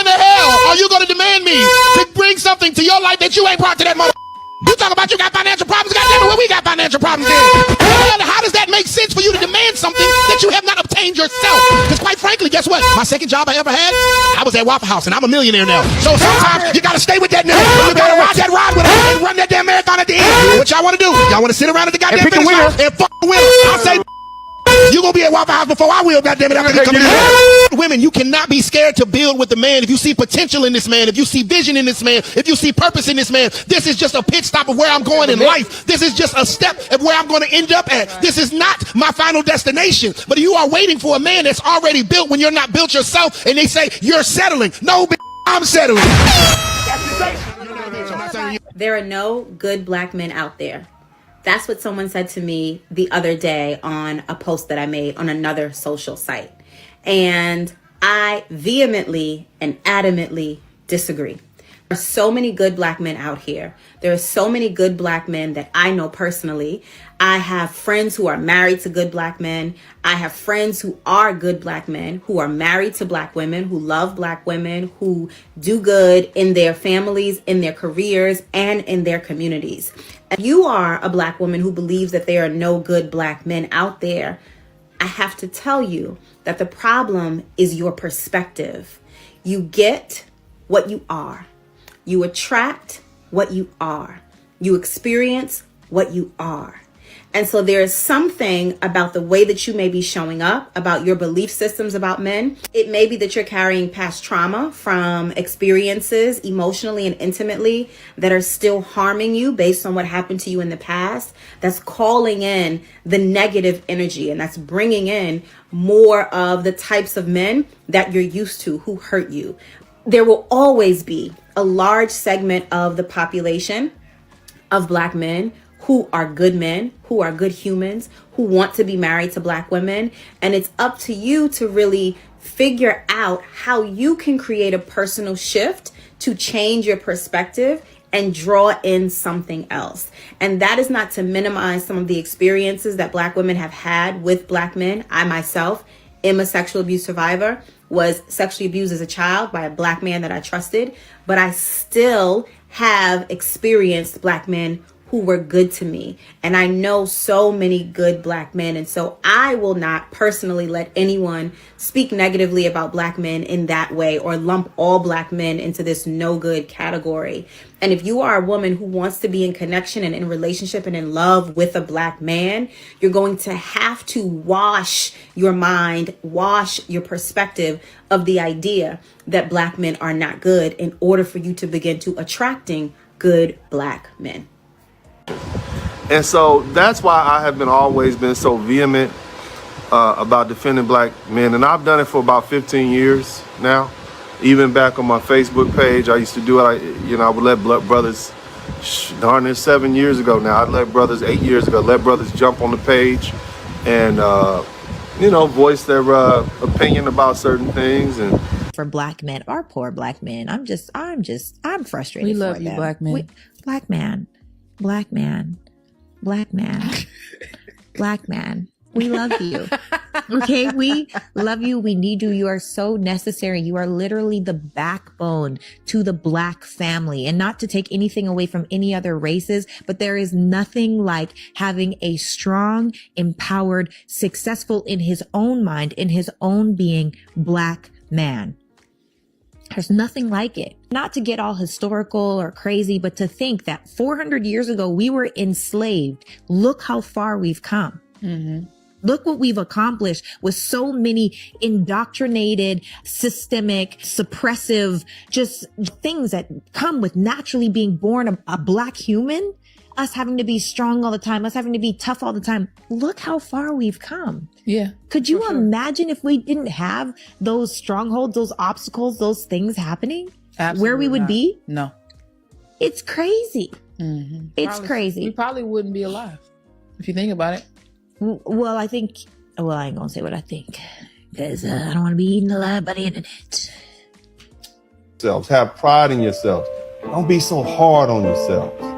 in the hell are you going to demand me to bring something to your life that you ain't brought to that mother? You talk about you got financial problems. Goddamn it, well, we got financial problems then. How does that make sense for you to demand something that you have not obtained yourself? Because quite frankly, guess what? My second job I ever had, I was at Waffle House, and I'm a millionaire now. So sometimes you got to stay with that nigga. You got to ride that ride with him and run that damn marathon at the end. What y'all want to do? Y'all want to sit around at the goddamn finish line and fuck the winner? I say, you gonna be at Waffle House before I will, goddammit, after he come in. Women, you cannot be scared to build with the man. If you see potential in this man, if you see vision in this man, if you see purpose in this man, this is just a pit stop of where I'm going in life. This is just a step of where I'm going to end up at. This is not my final destination. But you are waiting for a man that's already built when you're not built yourself, and they say you're settling. No, I'm settling. There are no good black men out there. That's what someone said to me the other day on a post that I made on another social site. And I vehemently and adamantly disagree. There are so many good black men out here. There are so many good black men that I know personally. I have friends who are married to good black men. I have friends who are good black men, who are married to black women, who love black women, who do good in their families, in their careers, and in their communities. If you are a black woman who believes that there are no good black men out there, I have to tell you that the problem is your perspective. You get what you are. You attract what you are. You experience what you are. And so there is something about the way that you may be showing up, about your belief systems about men. It may be that you're carrying past trauma from experiences emotionally and intimately that are still harming you based on what happened to you in the past. That's calling in the negative energy, and that's bringing in more of the types of men that you're used to who hurt you. There will always be a large segment of the population of black men who are good men, who are good humans, who want to be married to black women. And it's up to you to really figure out how you can create a personal shift to change your perspective and draw in something else. And that is not to minimize some of the experiences that black women have had with black men. I myself am a sexual abuse survivor, was sexually abused as a child by a black man that I trusted, but I still have experienced black men who were good to me. And I know so many good black men. And so I will not personally let anyone speak negatively about black men in that way or lump all black men into this no good category. And if you are a woman who wants to be in connection and in relationship and in love with a black man, you're going to have to wash your mind, wash your perspective of the idea that black men are not good in order for you to begin to attracting good black men. And so that's why I have always been so vehement about defending black men. And I've done it for about 15 years now. Even back on my Facebook page, I used to do it. I would let brothers, darn near 7 years ago now, I'd let brothers 8 years ago, let brothers jump on the page and, voice their opinion about certain things. And for black men or poor black men, I'm frustrated. We love for you, them. black men. Black man. Black man. Black man. Black man. We love you. Okay, we love you. We need you. You are so necessary. You are literally the backbone to the black family. And not to take anything away from any other races, but there is nothing like having a strong, empowered, successful in his own mind, in his own being, black man. There's nothing like it. Not to get all historical or crazy, but to think that 400 years ago, we were enslaved. Look how far we've come. Mm-hmm. Look what we've accomplished with so many indoctrinated, systemic, suppressive, just things that come with naturally being born a black human. Us having to be strong all the time, us having to be tough all the time. Look how far we've come. Yeah. Could you imagine if we didn't have those strongholds, those obstacles, those things happening? Absolutely where we would not. be? No. It's crazy. Mm-hmm. It's crazy. We probably wouldn't be alive if you think about it. Well, I ain't gonna say what I think because I don't want to be eaten alive by the internet. Have pride in yourselves. Don't be so hard on yourselves.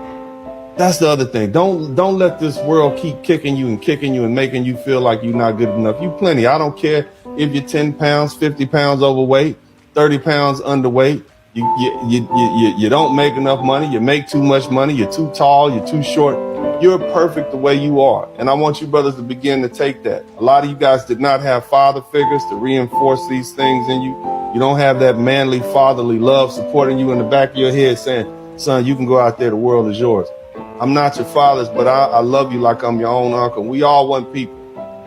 That's the other thing. Don't let this world keep kicking you and making you feel like you're not good enough. You plenty. I don't care if you're 10 pounds, 50 pounds overweight, 30 pounds underweight. You don't make enough money. You make too much money. You're too tall. You're too short. You're perfect the way you are. And I want you brothers to begin to take that. A lot of you guys did not have father figures to reinforce these things in you. You don't have that manly, fatherly love supporting you in the back of your head saying, son, you can go out there. The world is yours. I'm not your father's, but I love you like I'm your own uncle. We all one people.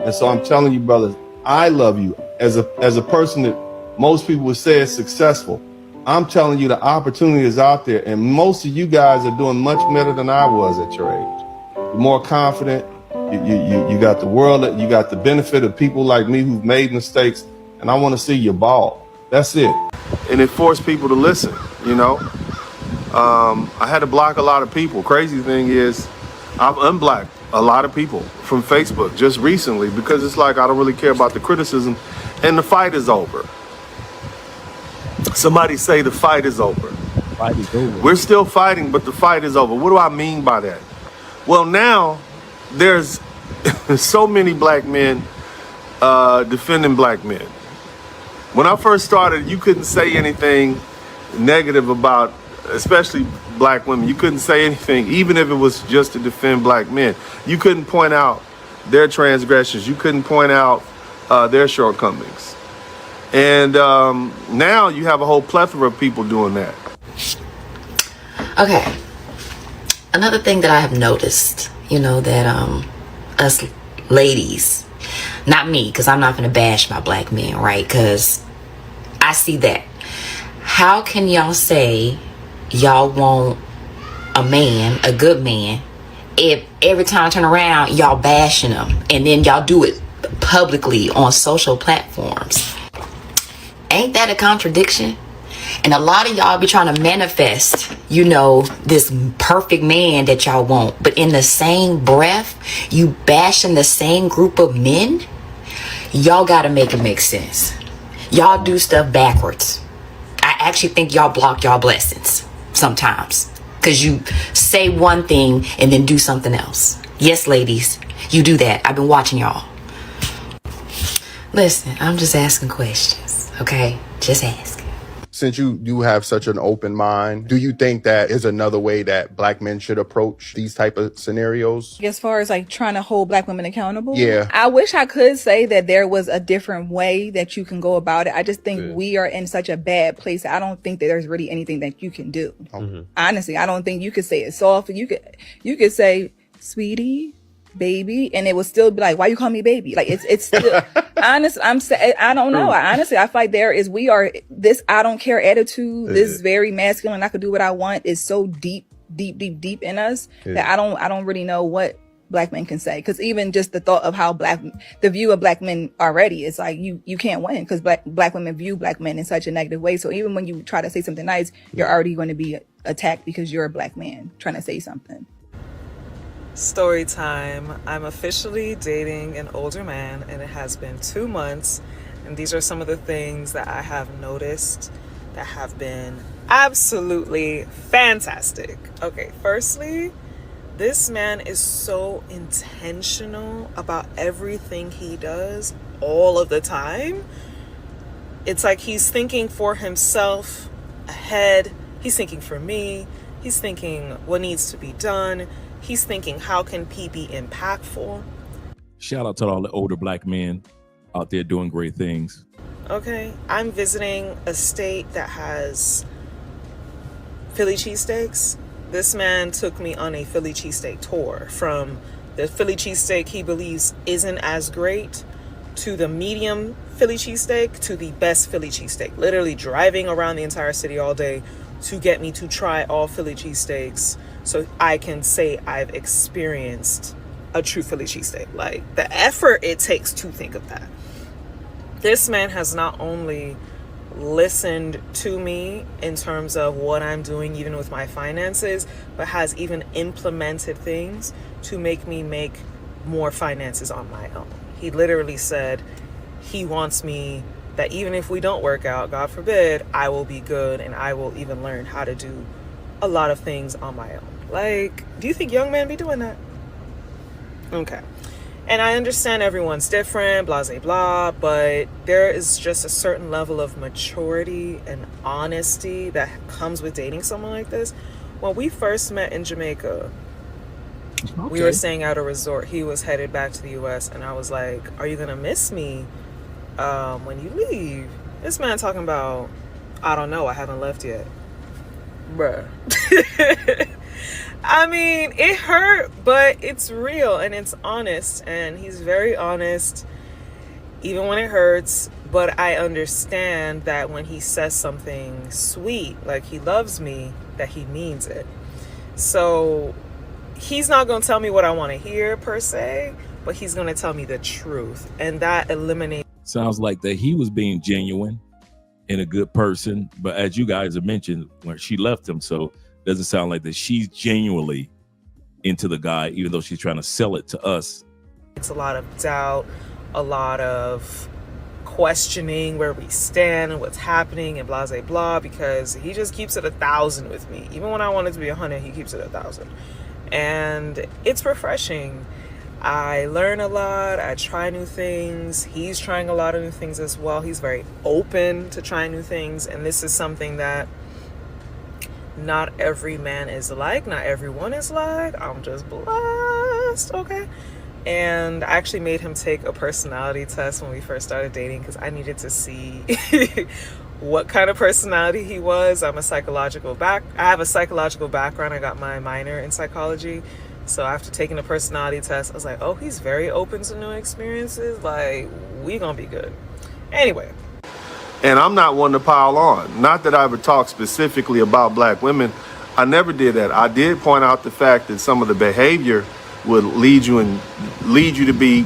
And so I'm telling you, brothers, I love you as a person that most people would say is successful. I'm telling you, the opportunity is out there. And most of you guys are doing much better than I was at your age. You're more confident. You got the world, you got the benefit of people like me who've made mistakes. And I want to see you ball. That's it. And it forced people to listen, you know. I had to block a lot of people. Crazy thing is, I've unblocked a lot of people from Facebook just recently because it's like I don't really care about the criticism and the fight is over. Somebody say the fight is over. Fight is over. We're still fighting, but the fight is over. What do I mean by that? Well, now there's so many black men defending black men. When I first started, you couldn't say anything negative about especially black women. You couldn't say anything, even if it was just to defend black men. You couldn't point out their transgressions. You couldn't point out their shortcomings. And now you have a whole plethora of people doing that. Okay. Another thing that I have noticed, you know, that us ladies, not me, because I'm not going to bash my black men, right? Because I see that. How can y'all say y'all want a man, a good man, if every time I turn around, y'all bashing them, and then y'all do it publicly on social platforms? Ain't that a contradiction? And a lot of y'all be trying to manifest, you know, this perfect man that y'all want, but in the same breath, you bashing the same group of men? Y'all gotta make it make sense. Y'all do stuff backwards. I actually think y'all block y'all blessings sometimes, because you say one thing and then do something else. Yes, ladies, you do that. I've been watching y'all. Listen, I'm just asking questions, okay? Just ask. Since you do have such an open mind, do you think that is another way that black men should approach these type of scenarios? As far as like trying to hold black women accountable, yeah, I wish I could say that there was a different way that you can go about it. I just think we are in such a bad place. I don't think that there's really anything that you can do. Honestly, I don't think you could say it soft. You could say, sweetie, baby, and it would still be like, why you call me baby? Like it's still honest. I don't know. I feel like we are this I don't care attitude, this very masculine, I could do what I want, is so deep in us that I don't really know what black men can say. Because even just the thought of how the view of black men already, it's like you can't win, because black women view black men in such a negative way. So even when you try to say something nice, you're already going to be attacked because you're a black man trying to say something. Story time. I'm officially dating an older man, and it has been 2 months, and these are some of the things that I have noticed that have been absolutely fantastic. Okay, firstly, this man is so intentional about everything he does all of the time. It's like he's thinking for himself ahead. He's thinking for me. He's thinking what needs to be done. He's thinking, how can P be impactful? Shout out to all the older black men out there doing great things. Okay, I'm visiting a state that has Philly cheesesteaks. This man took me on a Philly cheesesteak tour from the Philly cheesesteak he believes isn't as great, to the medium Philly cheesesteak, to the best Philly cheesesteak. Literally driving around the entire city all day to get me to try all Philly cheesesteaks so I can say I've experienced a true Philly cheesesteak. Like, the effort it takes to think of that. This man has not only listened to me in terms of what I'm doing, even with my finances, but has even implemented things to make me make more finances on my own. He literally said he wants me that even if we don't work out, God forbid, I will be good and I will even learn how to do a lot of things on my own. Like, do you think young men be doing that? Okay. And I understand everyone's different, blah, blah, blah, but there is just a certain level of maturity and honesty that comes with dating someone like this. When we first met in Jamaica, we were staying at a resort. He was headed back to the U.S. and I was like, are you going to miss me when you leave? This man talking about, I don't know, I haven't left yet. Bruh. I mean, it hurt, but it's real and it's honest. And he's very honest, even when it hurts. But I understand that when he says something sweet, like he loves me, that he means it. So he's not going to tell me what I want to hear per se, but he's going to tell me the truth. And that eliminates. Sounds like that he was being genuine and a good person. But as you guys have mentioned, when she left him, so doesn't sound like that she's genuinely into the guy, even though she's trying to sell it to us. It's a lot of doubt, a lot of questioning where we stand and what's happening and blah, blah, blah, because he just keeps it 1,000 with me. Even when I want it to be 100, he keeps it 1,000. And it's refreshing. I learn a lot. I try new things. He's trying a lot of new things as well. He's very open to trying new things. And this is something that not every man is like, not everyone is like. I'm just blessed, okay? And I actually made him take a personality test when we first started dating because I needed to see what kind of personality he was. I have a psychological background. I got my minor in psychology. So after taking the personality test, I was like, oh, he's very open to new experiences. Like, we gonna be good. Anyway. And I'm not one to pile on. Not that I ever talked specifically about black women. I never did that. I did point out the fact that some of the behavior would lead you to be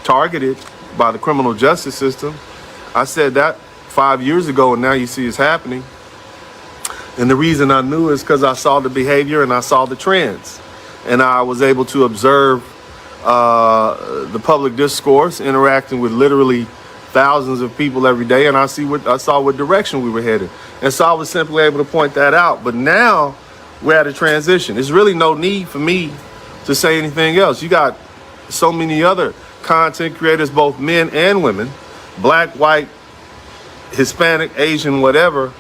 targeted by the criminal justice system. I said that 5 years ago, and now you see it's happening. And the reason I knew is because I saw the behavior and I saw the trends. And I was able to observe the public discourse, interacting with literally thousands of people every day, and I saw what direction we were headed. And so I was simply able to point that out. But now we're at a transition. There's really no need for me to say anything else. You got so many other content creators, both men and women, black, white, Hispanic, Asian, whatever,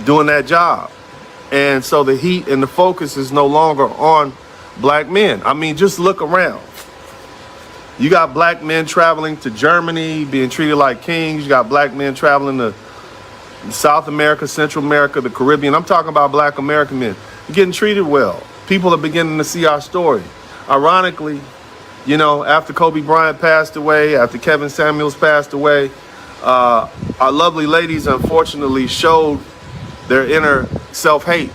doing that job. And so the heat and the focus is no longer on black men. I mean, just look around. You got black men traveling to Germany, being treated like kings. You got black men traveling to South America, Central America, the Caribbean. I'm talking about black American men. You're getting treated well. People are beginning to see our story. Ironically, you know, after Kobe Bryant passed away, after Kevin Samuels passed away, our lovely ladies unfortunately showed their inner self-hate,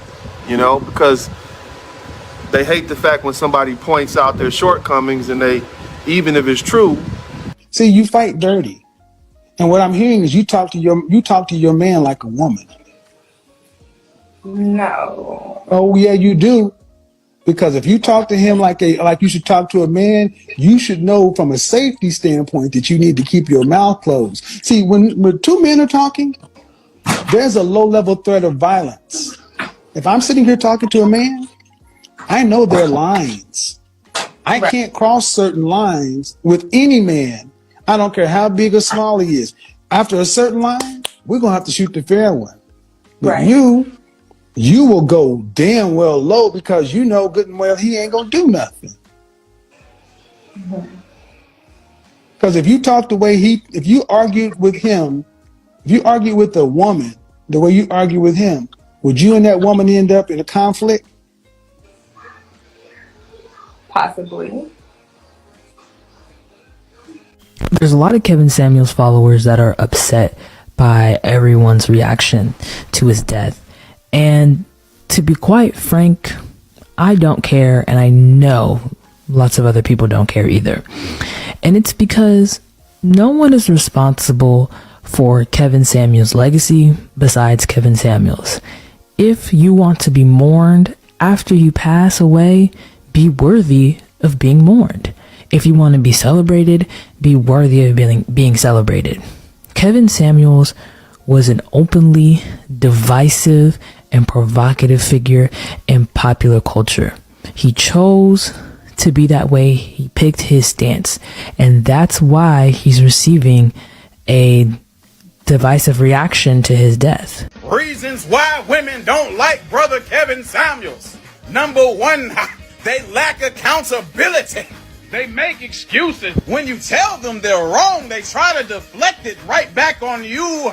you know, because they hate the fact when somebody points out their shortcomings and they, even if it's true. See, you fight dirty. And what I'm hearing is you talk to your man like a woman. No. Oh yeah, you do. Because if you talk to him like you should talk to a man, you should know from a safety standpoint that you need to keep your mouth closed. See, when two men are talking, there's a low-level threat of violence. If I'm sitting here talking to a man, I know there are lines. I can't cross certain lines with any man. I don't care how big or small he is. After a certain line, we're going to have to shoot the fair one. But you will go damn well low because you know good and well he ain't going to do nothing. Because if you talk the way if you argued with him, if you argue with a woman the way you argue with him, would you and that woman end up in a conflict? Possibly. There's a lot of Kevin Samuels followers that are upset by everyone's reaction to his death. And to be quite frank, I don't care, and I know lots of other people don't care either. And it's because no one is responsible for Kevin Samuels' legacy besides Kevin Samuels. If you want to be mourned after you pass away, be worthy of being mourned. If you want to be celebrated, be worthy of being celebrated. Kevin Samuels was an openly divisive and provocative figure in popular culture. He chose to be that way. He picked his stance, and that's why he's receiving a divisive reaction to his death. Reasons why women don't like Brother Kevin Samuels. Number one, they lack accountability. They make excuses. When you tell them they're wrong, they try to deflect it right back on you.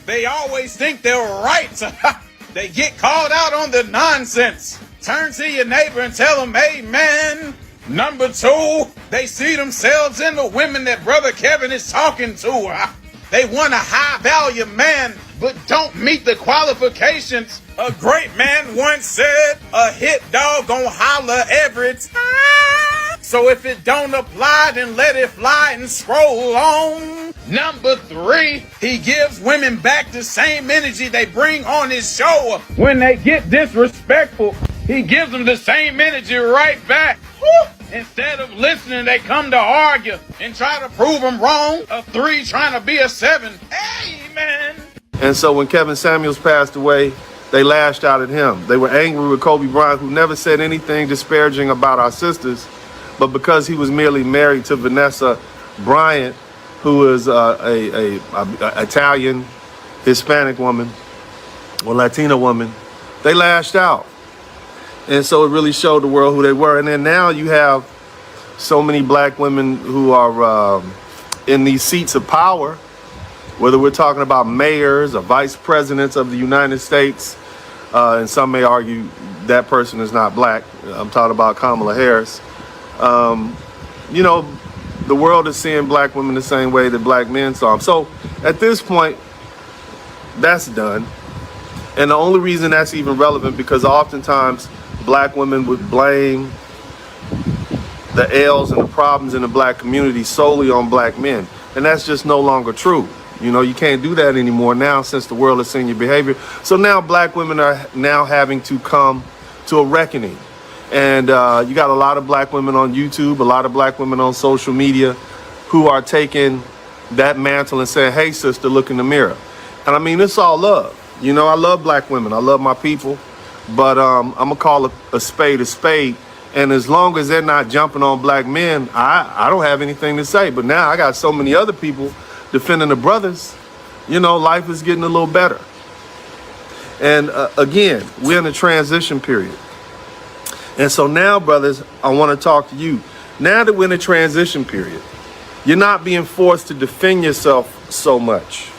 They always think they're right. They get called out on the nonsense. Turn to your neighbor and tell them, amen. Number two, they see themselves in the women that Brother Kevin is talking to. They want a high-value man, but don't meet the qualifications. A great man once said, a hit dog gon' holler every time. So if it don't apply, then let it fly and scroll on. Number three, he gives women back the same energy they bring on his show. When they get disrespectful, he gives them the same energy right back. Woo! Instead of listening, they come to argue and try to prove them wrong. A 3 trying to be a 7. Amen. And so when Kevin Samuels passed away, they lashed out at him. They were angry with Kobe Bryant, who never said anything disparaging about our sisters, but because he was merely married to Vanessa Bryant, who is a Italian, Hispanic woman, or Latina woman, they lashed out. And so it really showed the world who they were. And then now you have so many black women who are in these seats of power, whether we're talking about mayors or vice presidents of the United States, and some may argue that person is not black. I'm talking about Kamala Harris. You know, the world is seeing black women the same way that black men saw them. So at this point, that's done. And the only reason that's even relevant, because oftentimes black women would blame the ills and the problems in the black community solely on black men. And that's just no longer true. You know, you can't do that anymore now since the world is seeing your behavior. So now black women are now having to come to a reckoning. And you got a lot of black women on YouTube, a lot of black women on social media who are taking that mantle and saying, hey, sister, look in the mirror. And I mean, it's all love. You know, I love black women. I love my people. But I'm going to call a spade a spade. And as long as they're not jumping on black men, I don't have anything to say. But now I got so many other people defending the brothers. You know, life is getting a little better. And again, we're in a transition period. And so now, brothers, I want to talk to you. Now that we're in a transition period, you're not being forced to defend yourself so much.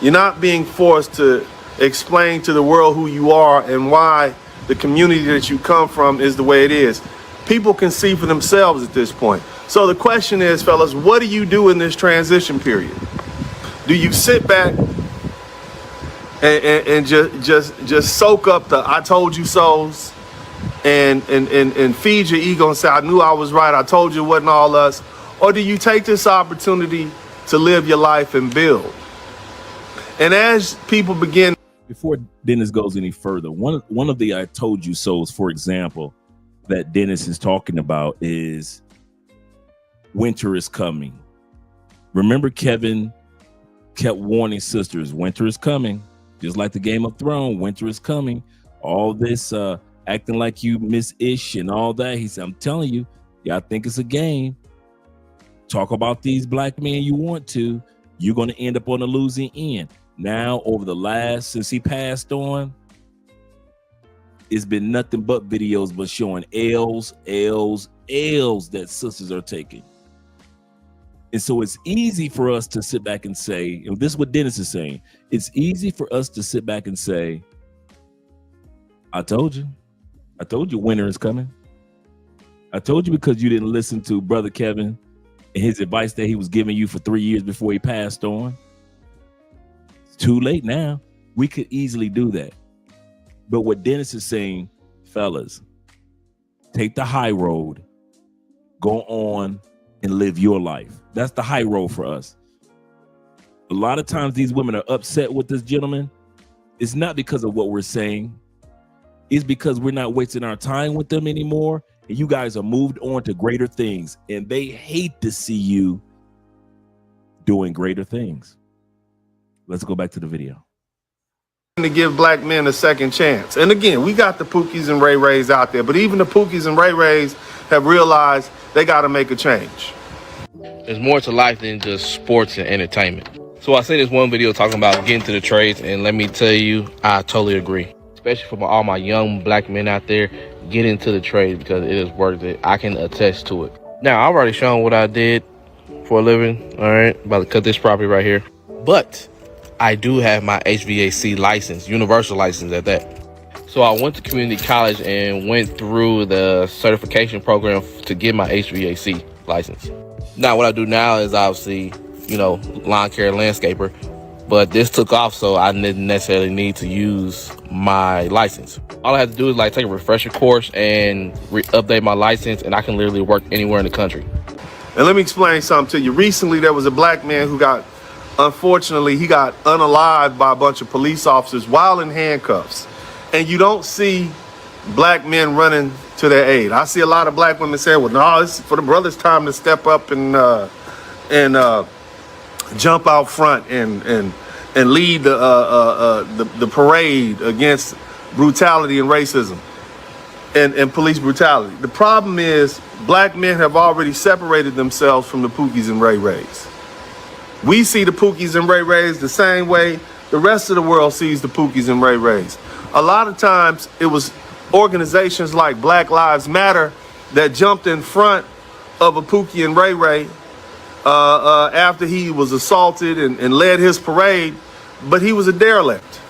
You're not being forced to explain to the world who you are and why the community that you come from is the way it is. People can see for themselves at this point. So the question is, fellas, what do you do in this transition period? Do you sit back and just soak up the I told you so's and feed your ego and say, I knew I was right, I told you it wasn't all us? Or do you take this opportunity to live your life and build? And as people begin, before Dennis goes any further, one of the I told you so's, for example, that Dennis is talking about is winter is coming. Remember, Kevin kept warning sisters, winter is coming. Just like the Game of Thrones, winter is coming. All this acting like you miss Ish and all that. He said, I'm telling you, y'all think it's a game. Talk about these black men you want to. You're going to end up on the losing end. Now, over the last, since he passed on, it's been nothing but videos but showing L's that sisters are taking. And so it's easy for us to sit back and say, and this is what Dennis is saying, it's easy for us to sit back and say, I told you winter is coming. I told you because you didn't listen to Brother Kevin and his advice that he was giving you for 3 years before he passed on. It's too late now. We could easily do that. But what Dennis is saying, fellas, take the high road, go on and live your life. That's the high road for us. A lot of times these women are upset with this gentleman. It's not because of what we're saying. It's because we're not wasting our time with them anymore. And you guys are moved on to greater things. And they hate to see you doing greater things. Let's go back to the video. To give black men a second chance. And again, we got the Pookies and Ray Rays out there, but even the Pookies and Ray Rays have realized they got to make a change. There's more to life than just sports and entertainment. So I seen this one video talking about getting to the trades, and let me tell you, I totally agree. Especially for all my young black men out there, get into the trade because it is worth it. I can attest to it. Now, I've already shown what I did for a living. All right, about to cut this property right here. But I do have my HVAC license, universal license at that. So I went to community college and went through the certification program to get my HVAC license. Now, what I do now is obviously, you know, lawn care landscaper, but this took off, so I didn't necessarily need to use my license. All I have to do is like take a refresher course and update my license, and I can literally work anywhere in the country. And let me explain something to you. Recently, there was a black man who got, unfortunately, he got unalived by a bunch of police officers while in handcuffs. And you don't see black men running to their aid. I see a lot of black women saying, well, no, it's for the brothers' time to step up and jump out front and lead the parade against brutality and racism and police brutality. The problem is black men have already separated themselves from the Pookies and Ray Rays. We see the Pookies and Ray Rays the same way the rest of the world sees the Pookies and Ray Rays. A lot of times it was organizations like Black Lives Matter that jumped in front of a Pookie and Ray Ray after he was assaulted and led his parade, but he was a derelict.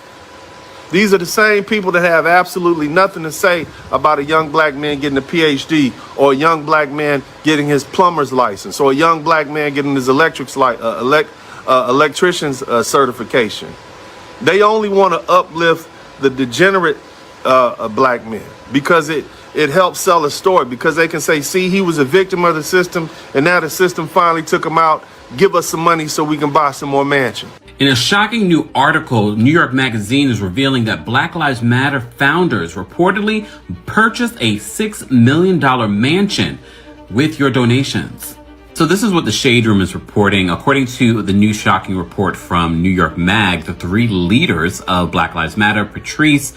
These are the same people that have absolutely nothing to say about a young black man getting a PhD, or a young black man getting his plumber's license, or a young black man getting his electrician's certification. They only want to uplift the degenerate black men because it helps sell a story, because they can say, see, he was a victim of the system and now the system finally took him out. Give us some money so we can buy some more mansion. In a shocking new article, New York Magazine is revealing that Black Lives Matter founders reportedly purchased a $6 million mansion with your donations. So this is what the Shade Room is reporting. According to the new shocking report from New York Mag, the three leaders of Black Lives Matter, Patrice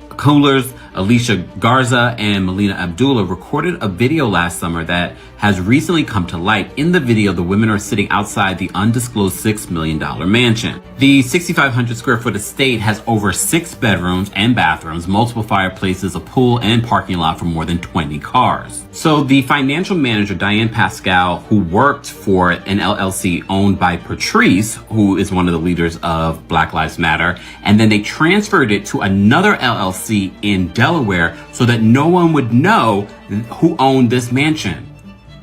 Cullors, Alicia Garza, and Melina Abdullah, recorded a video last summer that has recently come to light. In the video, the women are sitting outside the undisclosed $6 million mansion. The 6,500 square foot estate has over 6 bedrooms and bathrooms, multiple fireplaces, a pool, and parking lot for more than 20 cars. So the financial manager, Diane Pascal, who worked for an LLC owned by Patrice, who is one of the leaders of Black Lives Matter, and then they transferred it to another LLC in Delaware so that no one would know who owned this mansion.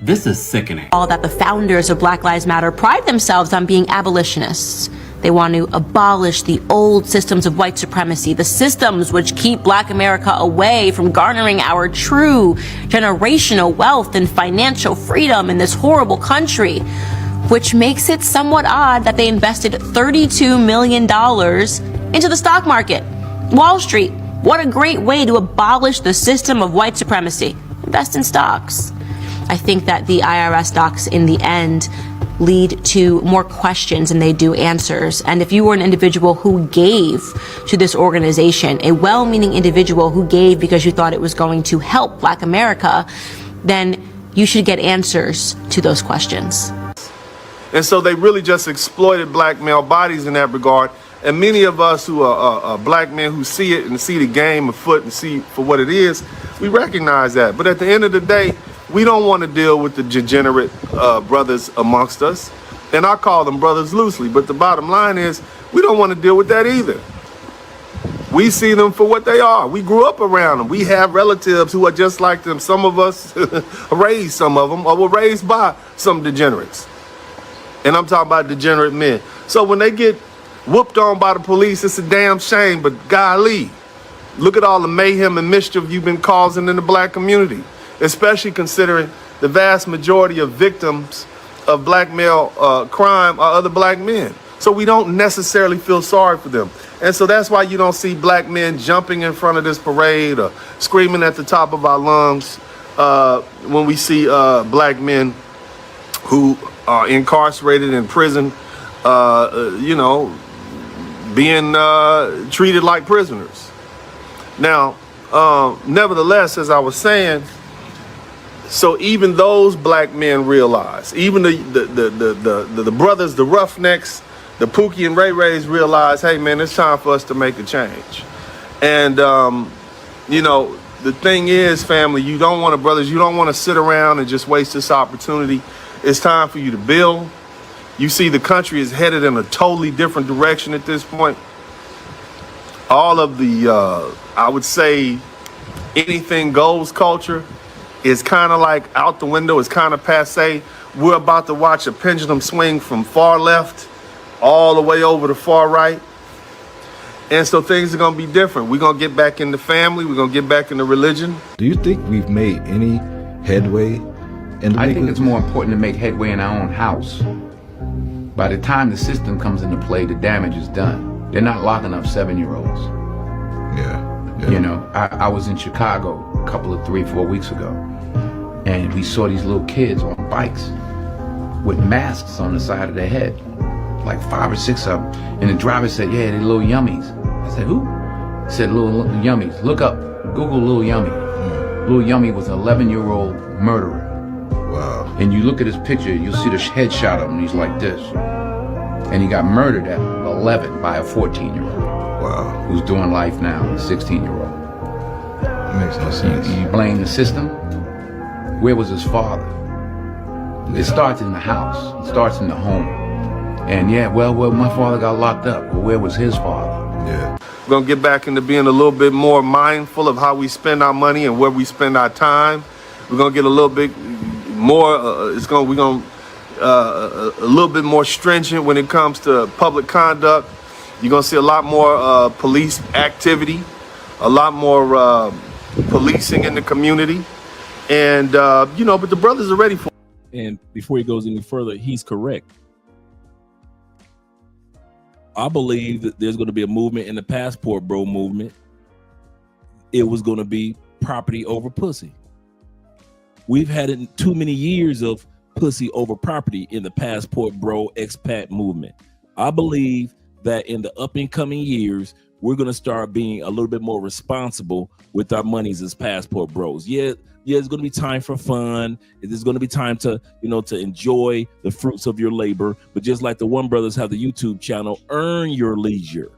This is sickening. All that the founders of Black Lives Matter pride themselves on being abolitionists. They want to abolish the old systems of white supremacy, the systems which keep Black America away from garnering our true generational wealth and financial freedom in this horrible country, which makes it somewhat odd that they invested $32 million into the stock market. Wall Street, what a great way to abolish the system of white supremacy. Invest in stocks. I think that the IRS stocks in the end lead to more questions than they do answers. And if you were an individual who gave to this organization, a well-meaning individual who gave because you thought it was going to help Black America, then you should get answers to those questions. And so they really just exploited black male bodies in that regard. And many of us who are black men who see it and see the game afoot and see for what it is, we recognize that. But at the end of the day, we don't want to deal with the degenerate brothers amongst us. And I call them brothers loosely. But the bottom line is we don't want to deal with that either. We see them for what they are. We grew up around them. We have relatives who are just like them. Some of us raised some of them or were raised by some degenerates. And I'm talking about degenerate men. So when they get whooped on by the police, it's a damn shame, but golly, look at all the mayhem and mischief you've been causing in the black community, especially considering the vast majority of victims of black male crime are other black men. So we don't necessarily feel sorry for them. And so that's why you don't see black men jumping in front of this parade or screaming at the top of our lungs when we see black men who are incarcerated in prison, being treated like prisoners. Now, nevertheless, as I was saying, so even those black men realize, even the brothers, the Roughnecks, the Pookie and Ray Rays realize, hey man, it's time for us to make a change. And the thing is, family, you don't want to sit around and just waste this opportunity. It's time for you to build. You see, the country is headed in a totally different direction at this point. All of the, I would say, anything goes culture is kind of like out the window. It's kind of passe. We're about to watch a pendulum swing from far left all the way over to far right. And so things are going to be different. We're going to get back into family. We're going to get back into religion. Do you think we've made any headway? I think it's more important to make headway in our own house. By the time the system comes into play, the damage is done. They're not locking up 7-year-olds. Yeah. You know, I was in Chicago a couple of 3-4 weeks ago, and we saw these little kids on bikes with masks on the side of their head, like 5 or 6 of them. And the driver said, yeah, they're little yummies. I said, who? He said, little yummies. Look up, Google Little Yummy. Little Yummy was an 11-year-old murderer. Wow. And you look at his picture, you'll see the headshot of him, he's like this. And he got murdered at 11 by a 14-year-old. Wow. Who's doing life now, a 16-year-old. That makes no sense. You blame the system? Where was his father? It starts in the house. It starts in the home. And yeah, well, my father got locked up. Well, where was his father? Yeah. We're going to get back into being a little bit more mindful of how we spend our money and where we spend our time. We're going to get a little bit more, a little bit more stringent when it comes to public conduct. You're going to see a lot more police activity, a lot more policing in the community. And, but the brothers are ready for it. And before he goes any further, he's correct. I believe that there's going to be a movement in the passport bro movement. It was going to be property over pussy. We've had too many years of pussy over property in the passport bro expat movement. I believe that in the up and coming years, we're going to start being a little bit more responsible with our monies as passport bros. Yeah, it's going to be time for fun. There's going to be time to, to enjoy the fruits of your labor. But just like the One Brothers have the YouTube channel, earn your leisure.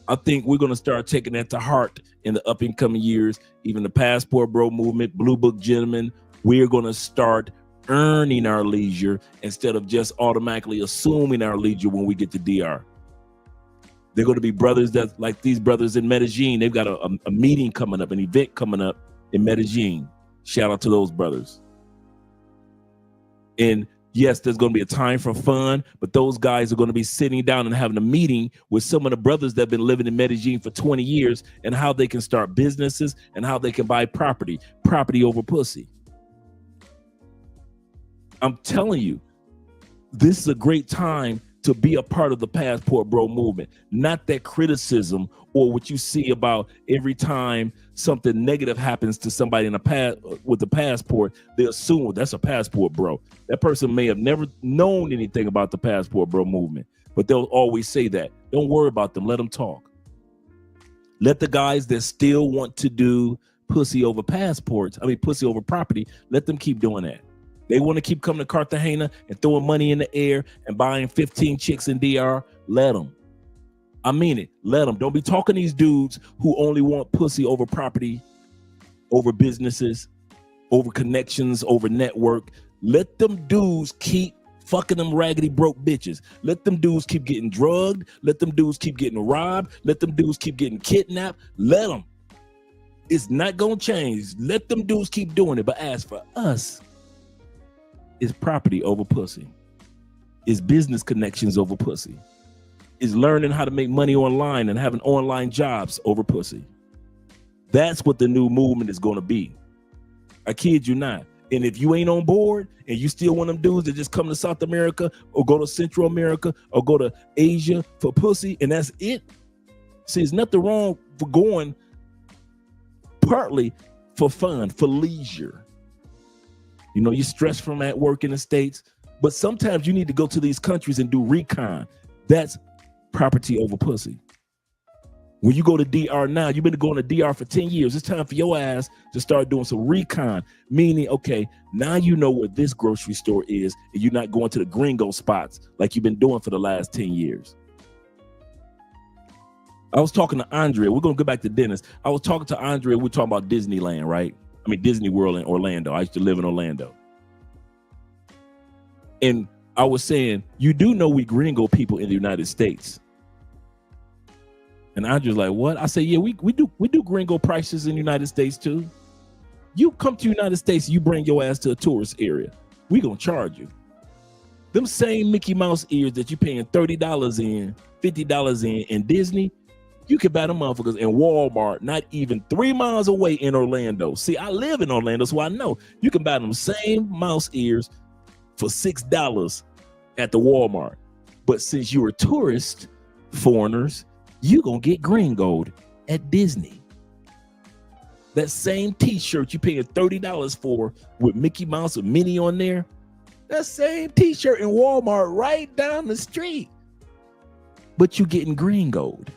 I think we're going to start taking that to heart in the up and coming years. Even the passport bro movement, Blue Book gentlemen, we're going to start earning our leisure instead of just automatically assuming our leisure when we get to DR. They're going to be brothers that, like these brothers in Medellin, they've got a meeting coming up, an event coming up in Medellin. Shout out to those brothers. And yes, there's going to be a time for fun, but those guys are going to be sitting down and having a meeting with some of the brothers that have been living in Medellin for 20 years and how they can start businesses and how they can buy property over pussy. I'm telling you, this is a great time to be a part of the passport bro movement. Not that criticism or what you see about every time something negative happens to somebody with the passport, they assume, well, that's a passport bro. That person may have never known anything about the passport bro movement, but they'll always say that. Don't worry about them. Let them talk. Let the guys that still want to do pussy over pussy over property, let them keep doing that. They want to keep coming to Cartagena and throwing money in the air and buying 15 chicks in DR. Let them. I mean it. Let them. Don't be talking to these dudes who only want pussy over property, over businesses, over connections, over network. Let them dudes keep fucking them raggedy broke bitches. Let them dudes keep getting drugged. Let them dudes keep getting robbed. Let them dudes keep getting kidnapped. Let them. It's not gonna change. Let them dudes keep doing it. But as for us, it's property over pussy. It's business connections over pussy. It's learning how to make money online and having online jobs over pussy. That's what the new movement is gonna be. I kid you not. And if you ain't on board and you still one of them dudes that just come to South America or go to Central America or go to Asia for pussy and that's it. See, there's nothing wrong for going partly for fun, for leisure. You know, you're stressed from at work in the States, but sometimes you need to go to these countries and do recon. That's property over pussy. When you go to DR now, you've been going to DR for 10 years. It's time for your ass to start doing some recon, meaning, okay, now you know where this grocery store is and you're not going to the gringo spots like you've been doing for the last 10 years. I was talking to Andrea. We're going to go back to Dennis. I was talking to Andrea. We're talking about Disneyland, right? I mean, Disney World in Orlando. I used to live in Orlando. And I was saying, you do know we gringo people in the United States. And Andrea's like, what? I say, yeah, we do gringo prices in the United States too. You come to the United States, you bring your ass to a tourist area. We gonna charge you. Them same Mickey Mouse ears that you paying $30 in, $50 in Disney, you can buy them motherfuckers in Walmart, not even 3 miles away in Orlando. See, I live in Orlando, so I know. You can buy them same mouse ears for $6 at the Walmart. But since you're a tourist, foreigners, you gonna get gringoed at Disney. That same t-shirt you paying $30 for with Mickey Mouse or Minnie on there, that same t-shirt in Walmart right down the street. But you getting gringoed.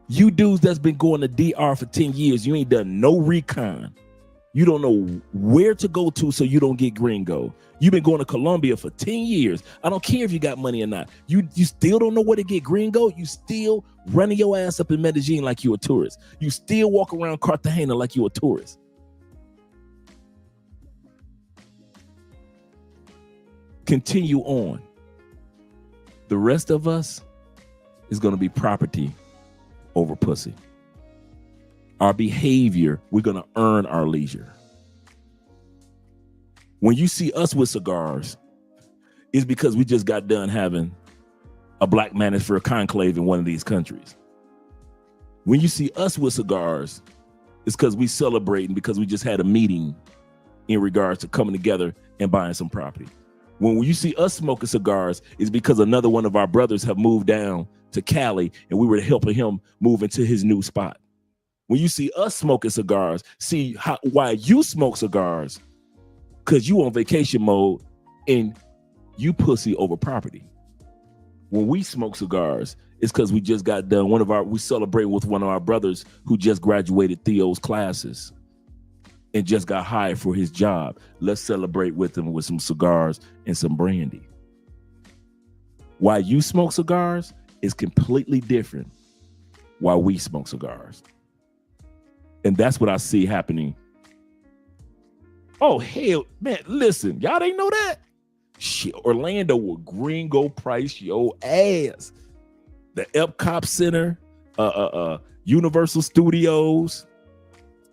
You dudes that's been going to DR for 10 years, you ain't done no recon. You don't know where to go to so you don't get gringo. You've been going to Colombia for 10 years. I don't care if you got money or not. You still don't know where to get gringo. You still running your ass up in Medellin like you a tourist. You still walk around Cartagena like you a tourist. Continue on. The rest of us is going to be property over pussy. Our behavior, we're going to earn our leisure. When you see us with cigars, it's because we just got done having a Black Manosphere conclave in one of these countries. When you see us with cigars, it's because we celebrating because we just had a meeting in regards to coming together and buying some property. When you see us smoking cigars, it's because another one of our brothers have moved down to Cali and we were helping him move into his new spot. When you see us smoking cigars, see why you smoke cigars, because you on vacation mode and you pussy over property. When we smoke cigars, it's because we just got done. We celebrate with one of our brothers who just graduated Theo's classes and just got hired for his job. Let's celebrate with him with some cigars and some brandy. Why you smoke cigars is completely different why we smoke cigars. And that's what I see happening. Oh, hell, man, listen, y'all didn't know that? Shit, Orlando will gringo price your ass. The Epcot Center, Universal Studios.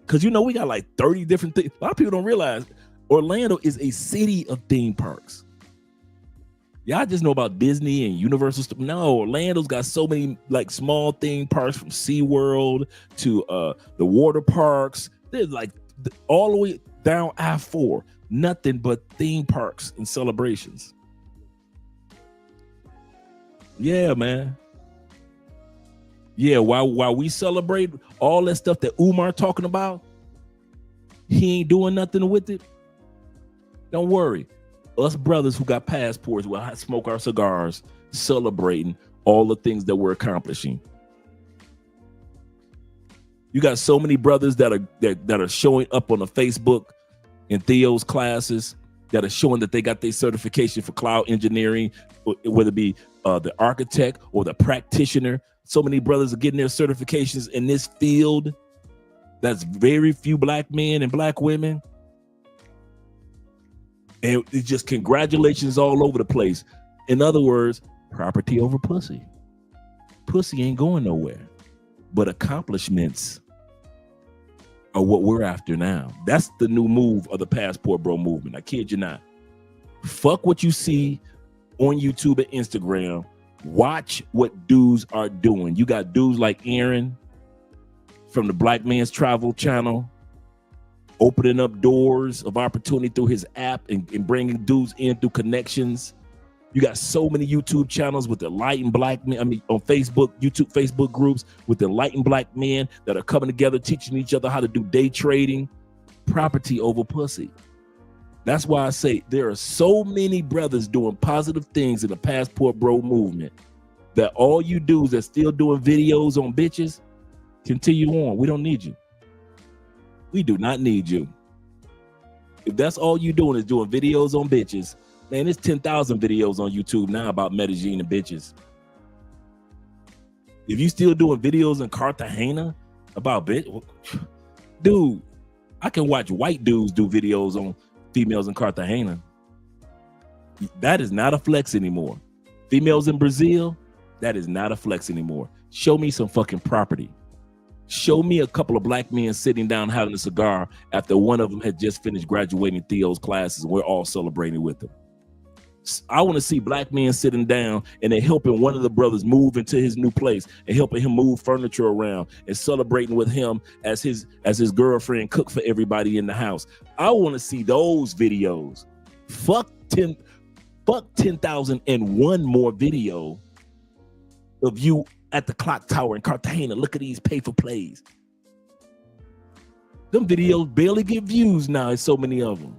Because, you know, we got like 30 different things. A lot of people don't realize Orlando is a city of theme parks. Y'all just know about Disney and Universal. No, Orlando's got so many like small theme parks from SeaWorld to the water parks. There's like all the way down I-4, nothing but theme parks and celebrations. Yeah, man. Yeah, while we celebrate all that stuff that Umar talking about, he ain't doing nothing with it. Don't worry. Us brothers who got passports will smoke our cigars, celebrating all the things that we're accomplishing. You got so many brothers that are showing up on the Facebook in Theo's classes that are showing that they got their certification for cloud engineering, whether it be the architect or the practitioner. So many brothers are getting their certifications in this field. That's very few Black men and Black women. And it's just congratulations all over the place. In other words, property over pussy. Pussy ain't going nowhere. But accomplishments are what we're after now. That's the new move of the Passport Bro movement. I kid you not. Fuck what you see on YouTube and Instagram. Watch what dudes are doing. You got dudes like Aaron from the Black Man's Travel channel opening up doors of opportunity through his app and bringing dudes in through connections. You got so many YouTube channels with the enlightened black men. I mean, on Facebook, YouTube, Facebook groups with the enlightened black men that are coming together, teaching each other how to do day trading, property over pussy. That's why I say there are so many brothers doing positive things in the Passport Bro movement that all you dudes that still doing videos on bitches, continue on. We don't need you. We do not need you. If that's all you doing is doing videos on bitches, man, there's 10,000 videos on YouTube now about Medellin and bitches. If you still doing videos in Cartagena about bitch, dude, I can watch white dudes do videos on females in Cartagena. That is not a flex anymore. Females in Brazil, that is not a flex anymore. Show me some fucking property. Show me a couple of black men sitting down having a cigar after one of them had just finished graduating Theo's classes and we're all celebrating with them. I want to see black men sitting down and they're helping one of the brothers move into his new place and helping him move furniture around and celebrating with him as his girlfriend cook for everybody in the house. I want to see those videos. Fuck 10,001 more video of you at the clock tower in Cartagena. Look at these pay for plays. Them videos barely get views now. There's so many of them.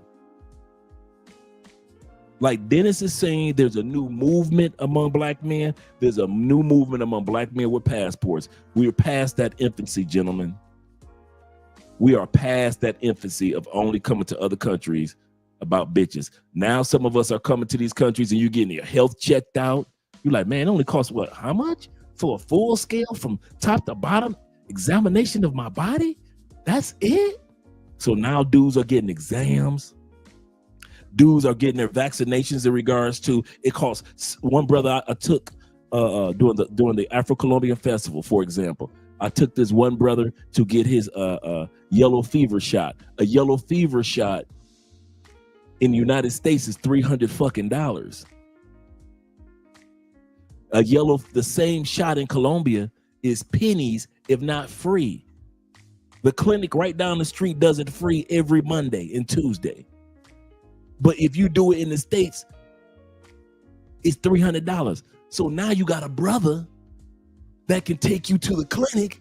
Like Dennis is saying, there's a new movement among black men. There's a new movement among black men with passports. We are past that infancy, gentlemen. We are past that infancy of only coming to other countries about bitches. Now some of us are coming to these countries and you're getting your health checked out. You're like, man, it only costs what? How much? For a full scale from top to bottom examination of my body? That's it? So now dudes are getting exams. Dudes are getting their vaccinations in regards to, it costs. One brother I took during the Afro-Colombian Festival, for example, I took this one brother to get his yellow fever shot. A yellow fever shot in the United States is $300 fucking dollars. The same shot in Colombia is pennies, if not free. The clinic right down the street does it free every Monday and Tuesday. But if you do it in the States, it's $300. So now you got a brother that can take you to the clinic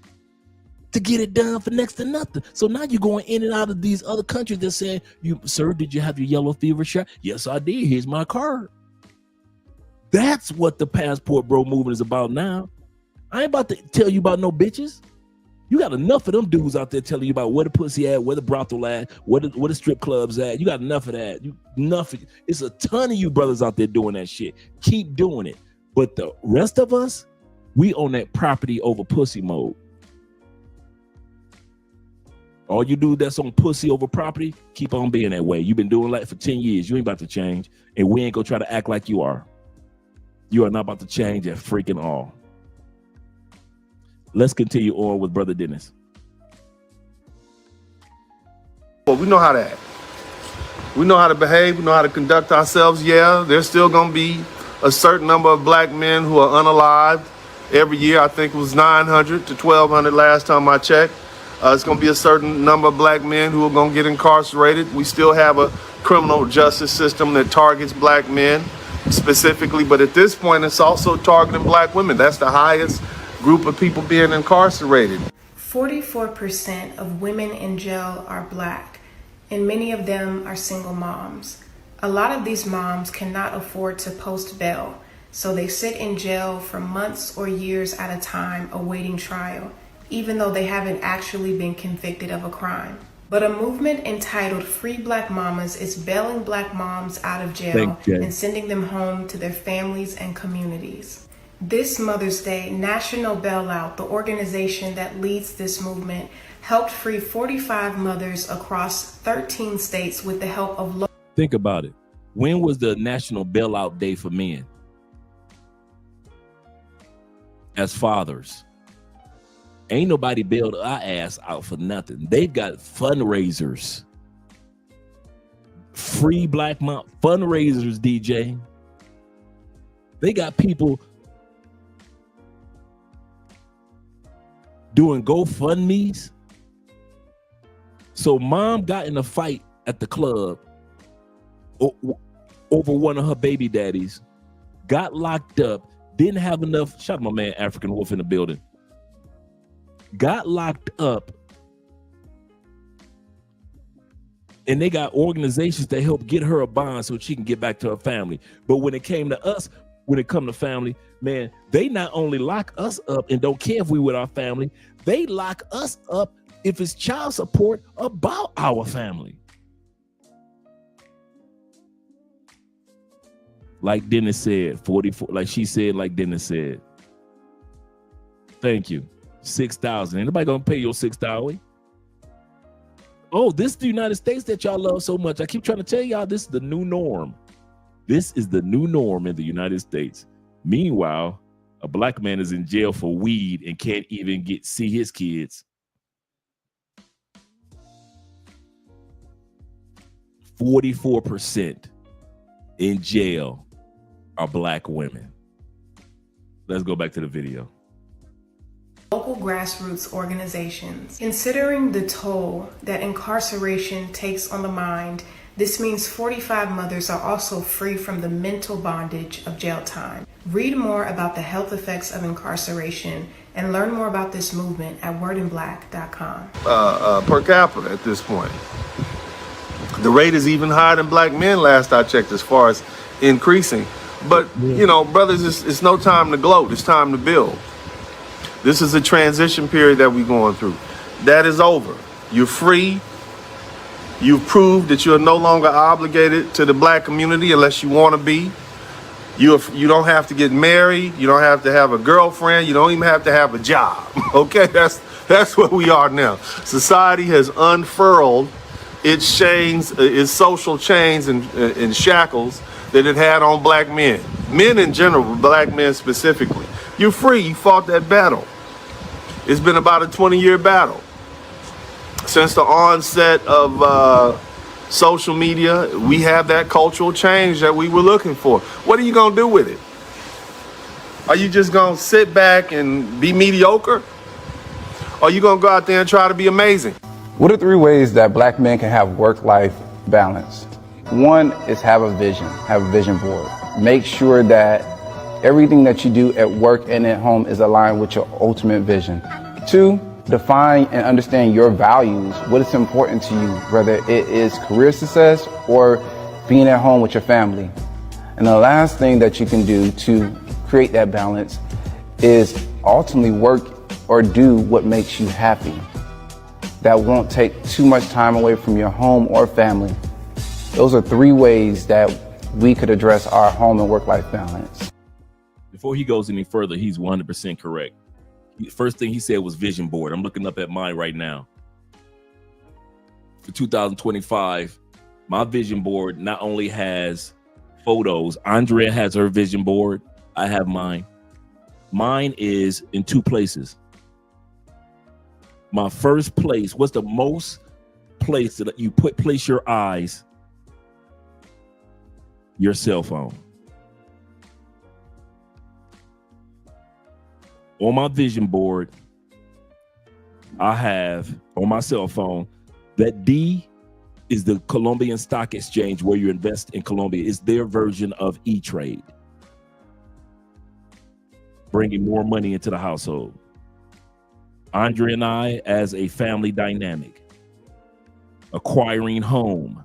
to get it done for next to nothing. So now you're going in and out of these other countries that saying, sir, did you have your yellow fever shot? Yes, I did. Here's my card. That's what the Passport Bro movement is about now. I ain't about to tell you about no bitches. You got enough of them dudes out there telling you about where the pussy at, where the brothel at, where the strip clubs at. You got enough of that. It's a ton of you brothers out there doing that shit. Keep doing it. But the rest of us, we on that property over pussy mode. All you do that's on pussy over property, keep on being that way. You've been doing that for 10 years. You ain't about to change. And we ain't gonna try to act like you are. You are not about to change at freaking all. Let's continue on with Brother Dennis. Well, we know how to act. We know how to behave. We know how to conduct ourselves. Yeah, there's still going to be a certain number of black men who are unalived. Every year, I think it was 900 to 1,200 last time I checked. It's going to be a certain number of black men who are going to get incarcerated. We still have a criminal justice system that targets black men specifically, but at this point, it's also targeting black women. That's the highest group of people being incarcerated. 44% of women in jail are black, and many of them are single moms. A lot of these moms cannot afford to post bail, so they sit in jail for months or years at a time awaiting trial, even though they haven't actually been convicted of a crime. But a movement entitled Free Black Mamas is bailing black moms out of jail and sending them home to their families and communities. This Mother's Day, National Bailout, the organization that leads this movement, helped free 45 mothers across 13 states with the help of Think about it. When was the National Bailout Day for men? As fathers. Ain't nobody bailed our ass out for nothing. They've got fundraisers. Free Black Mom fundraisers, DJ. They got people doing GoFundMes. So mom got in a fight at the club over one of her baby daddies, got locked up, didn't have enough. Shout out my man African Wolf in the building. Got locked up, and they got organizations that help get her a bond so she can get back to her family. But when it came to us, when it come to family, man, they not only lock us up and don't care if we with our family, they lock us up if it's child support about our family. Like Dennis said, 44, like she said, like Dennis said. Thank you. 6,000. Anybody gonna pay your 6,000? Oh, this is the United States that y'all love so much. I keep trying to tell y'all this is the new norm. This is the new norm in the United States. Meanwhile, a black man is in jail for weed and can't even see his kids. 44% in jail are black women. Let's go back to the video. Local grassroots organizations. Considering the toll that incarceration takes on the mind, this means 45 mothers are also free from the mental bondage of jail time. Read more about the health effects of incarceration and learn more about this movement at wordinblack.com. Per capita at this point. The rate is even higher than black men last I checked as far as increasing. But, you know, brothers, it's no time to gloat. It's time to build. This is a transition period that we're going through. That is over. You're free. You've proved that you're no longer obligated to the black community unless you want to be. You don't have to get married. You don't have to have a girlfriend. You don't even have to have a job. Okay, that's where we are now. Society has unfurled its chains, its social chains and shackles that it had on black men. Men in general, black men specifically. You're free. You fought that battle. It's been about a 20-year battle. Since the onset of social media, we have that cultural change that we were looking for. What are you going to do with it? Are you just going to sit back and be mediocre? Or are you going to go out there and try to be amazing? What are 3 ways that black men can have work-life balance? 1 is have a vision board. Make sure that everything that you do at work and at home is aligned with your ultimate vision. 2, define and understand your values, what is important to you, whether it is career success or being at home with your family. And the last thing that you can do to create that balance is ultimately work or do what makes you happy. That won't take too much time away from your home or family. Those are 3 ways that we could address our home and work-life balance. Before he goes any further, he's 100% correct. The first thing he said was vision board. I'm looking up at mine right now. For 2025, my vision board not only has photos. Andrea has her vision board. I have mine. Mine is in 2 places. My first place, what's the most place that you place your eyes? Your cell phone. On my vision board, I have on my cell phone that D is the Colombian Stock Exchange where you invest in Colombia. It's their version of E-Trade, bringing more money into the household. Andre and I, as a family dynamic, acquiring home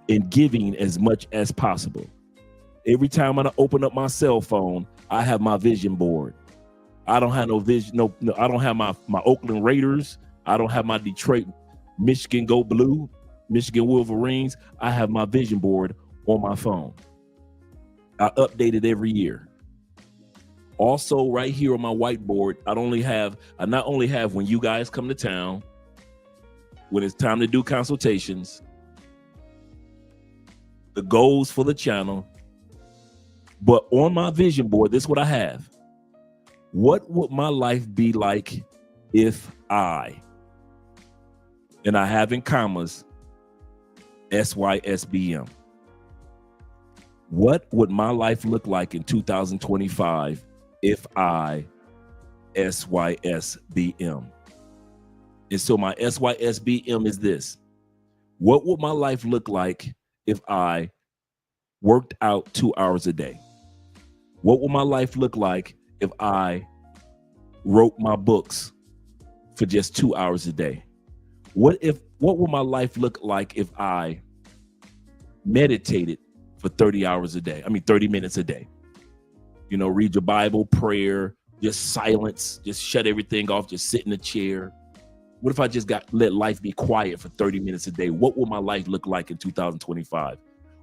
and giving as much as possible. Every time I open up my cell phone, I have my vision board. I don't have no vision. No, I don't have my Oakland Raiders. I don't have my Detroit, Michigan Go Blue, Michigan Wolverines. I have my vision board on my phone. I update it every year. Also, right here on my whiteboard, I not only have when you guys come to town, when it's time to do consultations, the goals for the channel. But on my vision board, this is what I have. What would my life be like if I, and I have in commas, SYSBM. What would my life look like in 2025 if I, SYSBM? And so my SYSBM is this. What would my life look like if I worked out 2 hours a day? What would my life look like if I wrote my books for just 2 hours a day? What would my life look like if I meditated for 30 minutes a day? You know, read your Bible, prayer, just silence, just shut everything off, just sit in a chair. What if I just let life be quiet for 30 minutes a day? What would my life look like in 2025?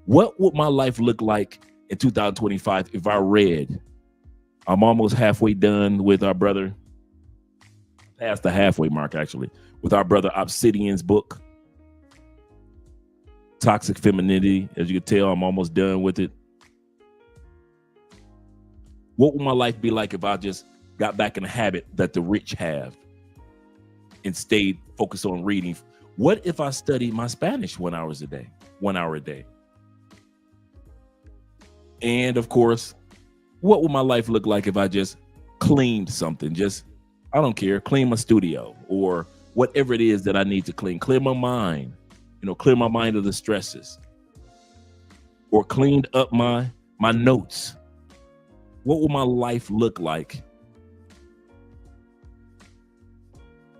What would my life look like in 2025 if I read? I'm almost halfway done with our brother, past the halfway mark actually, with our brother Obsidian's book, Toxic Femininity. As you can tell, I'm almost done with it. What would my life be like if I just got back in the habit that the rich have and stayed focused on reading? What if I studied my Spanish 1 hour a day? And of course, what would my life look like if I just cleaned something? I don't care, clean my studio or whatever it is that I need to clean. Clear my mind, clear my mind of the stresses. Or cleaned up my notes. What would my life look like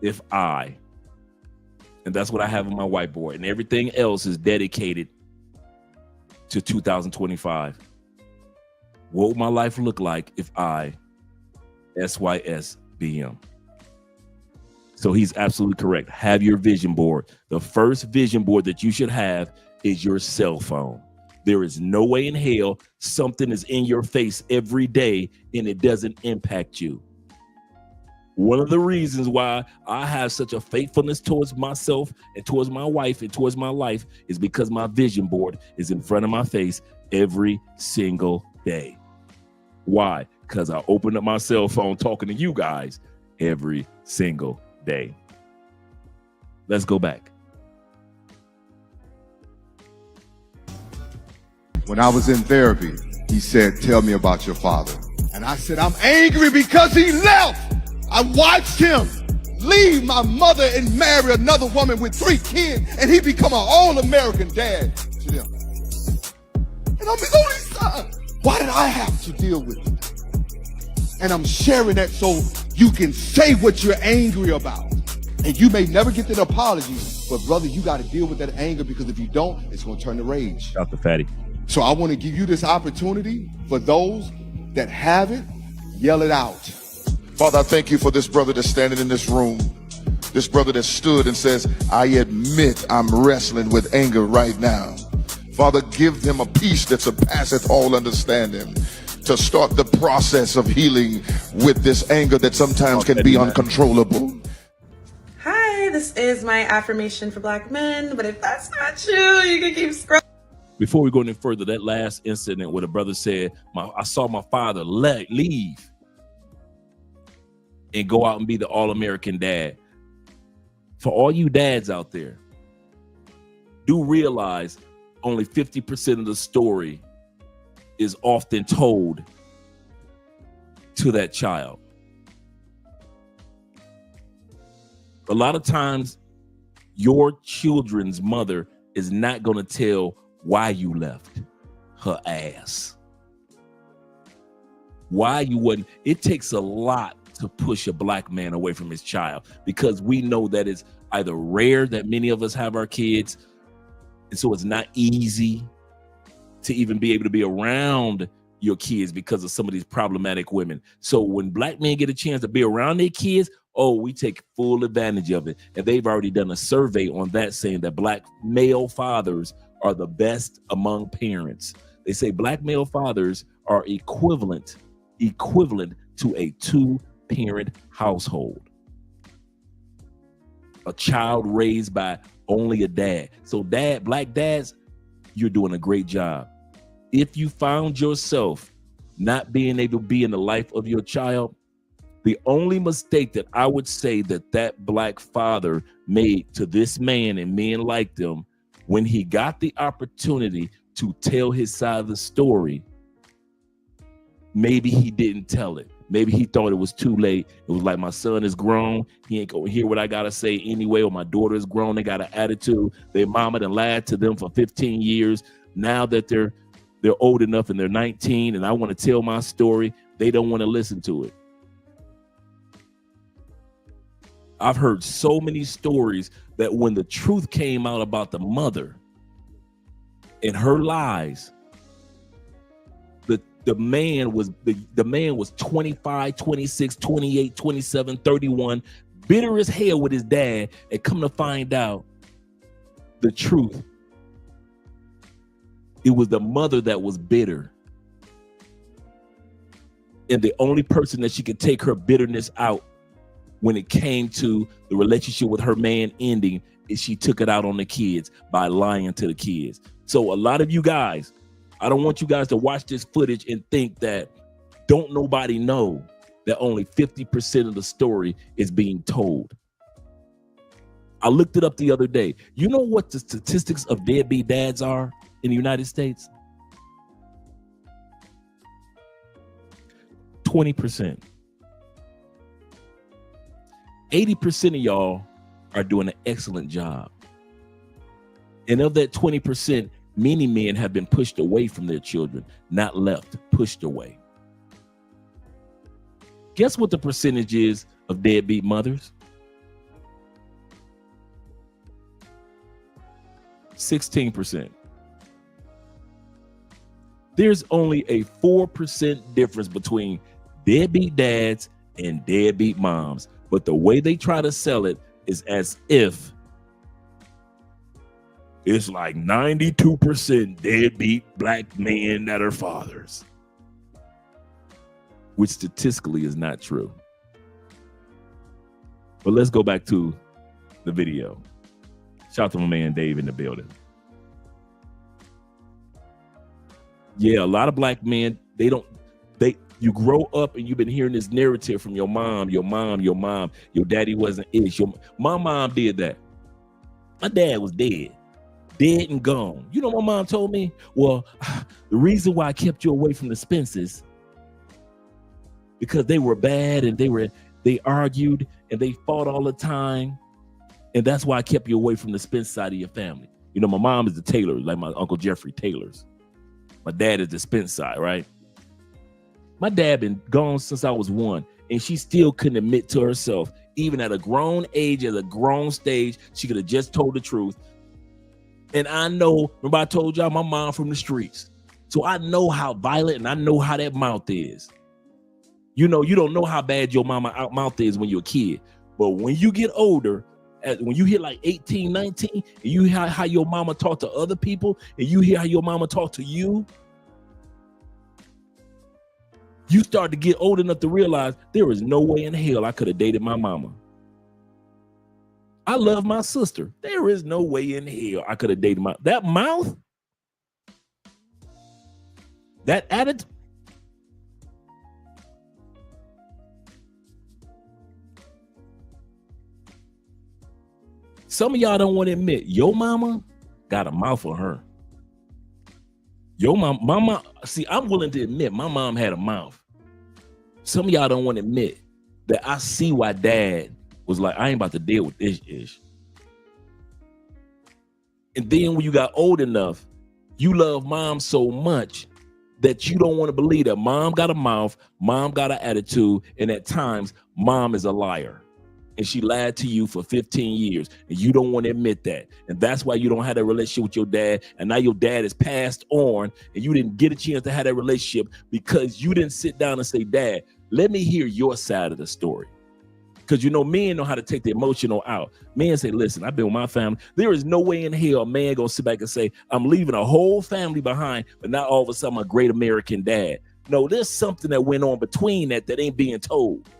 if I, and that's what I have on my whiteboard, and everything else is dedicated to 2025. What would my life look like if I, SYSBM? So he's absolutely correct. Have your vision board. The first vision board that you should have is your cell phone. There is no way in hell something is in your face every day and it doesn't impact you. One of the reasons why I have such a faithfulness towards myself and towards my wife and towards my life is because my vision board is in front of my face every single day. Why? Because I open up my cell phone talking to you guys every single day. Let's go back. When I was in therapy, he said, "Tell me about your father." And I said, "I'm angry because he left. I watched him leave my mother and marry another woman with 3 kids, and he become an all-American dad to them. And I'm his only son. Why did I have to deal with it?" And I'm sharing that so you can say what you're angry about. And you may never get that apology, but brother, you got to deal with that anger, because if you don't, it's going to turn to rage. Shout to Fatty. So I want to give you this opportunity. For those that have it, yell it out. Father, I thank you for this brother that's standing in this room. This brother that stood and says, "I admit I'm wrestling with anger right now." Father, give them a peace that surpasseth all understanding to start the process of healing with this anger that sometimes can be uncontrollable. Hi, this is my affirmation for Black men, but if that's not you, you can keep scrolling. Before we go any further, that last incident where the brother said, I saw my father leave and go out and be the all-American dad. For all you dads out there, do realize only 50% of the story is often told to that child. A lot of times, your children's mother is not going to tell why you left her ass. Why you wouldn't. It takes a lot to push a Black man away from his child, because we know that it's either rare that many of us have our kids, and so it's not easy to even be able to be around your kids because of some of these problematic women. So when Black men get a chance to be around their kids, we take full advantage of it. And they've already done a survey on that, saying that Black male fathers are the best among parents. They say Black male fathers are equivalent to a 2-parent household. A child raised by only a dad. So Black dads, you're doing a great job. If you found yourself not being able to be in the life of your child, the only mistake that I would say that black father made to this man and men like them, when he got the opportunity to tell his side of the story, maybe he didn't tell it. Maybe he thought it was too late. It was like, my son is grown. He ain't gonna hear what I gotta say anyway, or my daughter is grown. They got an attitude. Their mama done lied to them for 15 years. Now that they're old enough and they're 19 and I want to tell my story, they don't want to listen to it. I've heard so many stories that when the truth came out about the mother and her lies, the man was 25, 26, 28, 27, 31, bitter as hell with his dad, and come to find out the truth, it was the mother that was bitter. And the only person that she could take her bitterness out when it came to the relationship with her man ending is she took it out on the kids by lying to the kids. So a lot of you guys, I don't want you guys to watch this footage and think that don't nobody know that only 50% of the story is being told. I looked it up the other day. You know what the statistics of deadbeat dads are in the United States? 20%. 80% of y'all are doing an excellent job. And of that 20%, many men have been pushed away from their children, not left, pushed away. Guess what the percentage is of deadbeat mothers? 16%. There's only a 4% difference between deadbeat dads and deadbeat moms. But the way they try to sell it is as if it's like 92% deadbeat black men that are fathers, which statistically is not true. But let's go back to the video. Shout out to my man Dave in the building. Yeah, a lot of black men, you grow up and you've been hearing this narrative from your mom, your daddy wasn't ish. My mom did that. My dad was dead and gone. You know what my mom told me? Well, the reason why I kept you away from the Spencers, because they were bad and they argued and they fought all the time. And that's why I kept you away from the Spence side of your family. You know, my mom is the Taylor, like my Uncle Jeffrey Taylor's. My dad is the Spence side, right? My dad been gone since I was 1, and she still couldn't admit to herself, even at a grown age, at a grown stage, she could have just told the truth. And I know, remember I told y'all my mom from the streets. So I know how violent and I know how that mouth is. You know, you don't know how bad your mouth is when you're a kid. But when you get older, when you hit like 18, 19, and you hear how your mama talk to other people, and you hear how your mama talk to you, you start to get old enough to realize there is no way in hell I could have dated my mama. I love my sister. There is no way in hell I could have dated that mouth, that attitude. Some of y'all don't want to admit your mama got a mouth on her. Your mama, see, I'm willing to admit my mom had a mouth. Some of y'all don't want to admit that I see why dad was like, I ain't about to deal with this ish. And then when you got old enough, you love mom so much that you don't want to believe that mom got a mouth, mom got an attitude, and at times mom is a liar. And she lied to you for 15 years, and you don't want to admit that. And that's why you don't have that relationship with your dad. And now your dad is passed on, and you didn't get a chance to have that relationship because you didn't sit down and say, Dad, let me hear your side of the story. Because you know, men know how to take the emotional out. Men say, listen, I've been with my family. There is no way in hell a man gonna sit back and say, I'm leaving a whole family behind, but not all of a sudden I'm a great American dad. No, there's something that went on between that ain't being told.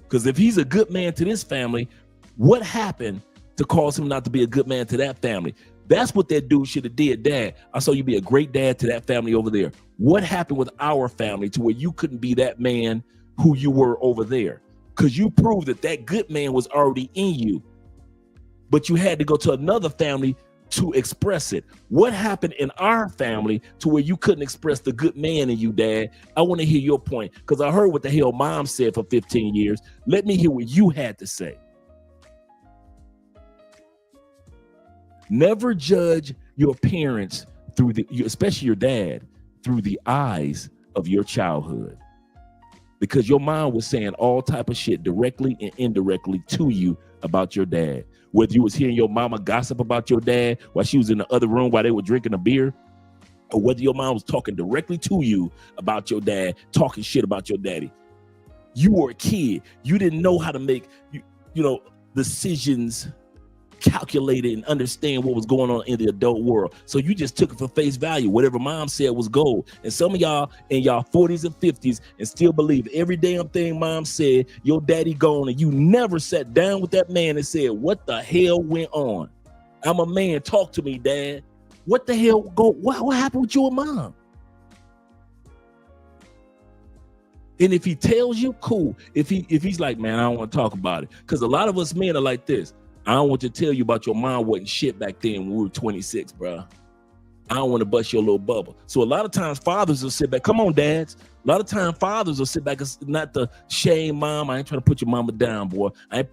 Because if he's a good man to this family, what happened to cause him not to be a good man to that family? That's what that dude should have did. Dad, I saw you be a great dad to that family over there. What happened with our family to where you couldn't be that man who you were over there? Because you proved that that good man was already in you, but you had to go to another family to express it. What happened in our family to where you couldn't express the good man in you, Dad? I want to hear your point, because I heard what the hell Mom said for 15 years. Let me hear what you had to say. Never judge your parents through especially your dad, through the eyes of your childhood, because your mom was saying all type of shit directly and indirectly to you about your dad. Whether you was hearing your mama gossip about your dad while she was in the other room while they were drinking a beer, or whether your mom was talking directly to you about your dad, talking shit about your daddy. You were a kid. You didn't know how to make, decisions, calculate it, and understand what was going on in the adult world. So you just took it for face value. Whatever Mom said was gold. And some of y'all in y'all 40s and 50s and still believe every damn thing Mom said. Your daddy gone, and you never sat down with that man and said, what the hell went on? I'm a man. Talk to me, Dad. What the hell what happened with you and Mom? And if he tells you, cool. If he's like, man, I don't want to talk about it. Because a lot of us men are like this. I don't want to tell you about your mom wasn't shit back then when we were 26, bro. I don't want to bust your little bubble. So a lot of times fathers will sit back. Come on, dads. A lot of times fathers will sit back, not to shame mom. I ain't trying to put your mama down, boy.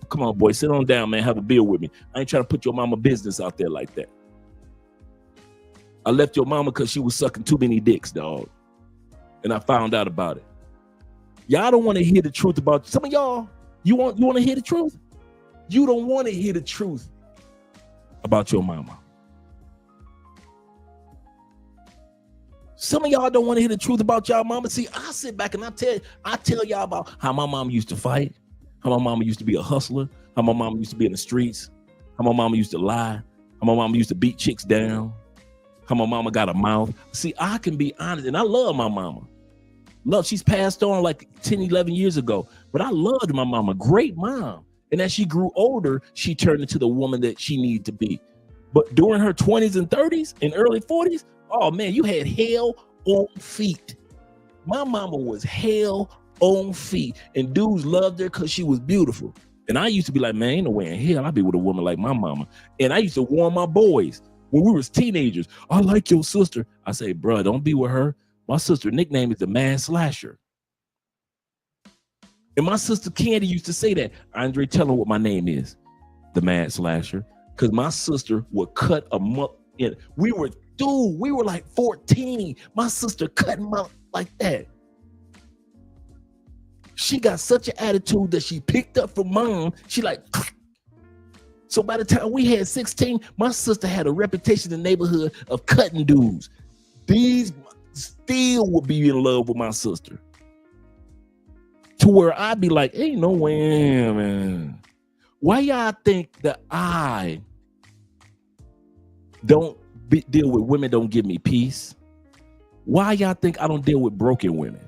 Come on, boy. Sit on down, man. Have a beer with me. I ain't trying to put your mama business out there like that. I left your mama because she was sucking too many dicks, dog. And I found out about it. Y'all don't want to hear the truth about some of y'all. You want to hear the truth? You don't want to hear the truth about your mama. Some of y'all don't want to hear the truth about y'all mama. See, I sit back and I tell y'all about how my mama used to fight, how my mama used to be a hustler, how my mama used to be in the streets, how my mama used to lie, how my mama used to beat chicks down, how my mama got a mouth. See, I can be honest, and I love my mama. She's passed on like 10, 11 years ago, but I loved my mama. Great mom. And as she grew older, she turned into the woman that she needed to be. But during her 20s and 30s and early 40s, oh man, you had hell on feet. My mama was hell on feet, and dudes loved her because she was beautiful. And I used to be like, man, ain't no way in hell I'd be with a woman like my mama. And I used to warn my boys when we was teenagers, I like your sister. I say, bro, don't be with her. My sister's nickname is the Mad Slasher. And my sister Candy used to say that. Andre, tell her what my name is, the Mad Slasher, because my sister would cut them up. We were like 14. My sister cut them up like that. She got such an attitude that she picked up from mom. She like, so by the time we had 16, my sister had a reputation in the neighborhood of cutting dudes. These still would be in love with my sister. To where I'd be like, ain't no way, man. Why y'all think that I don't deal with women don't give me peace? Why y'all think I don't deal with broken women?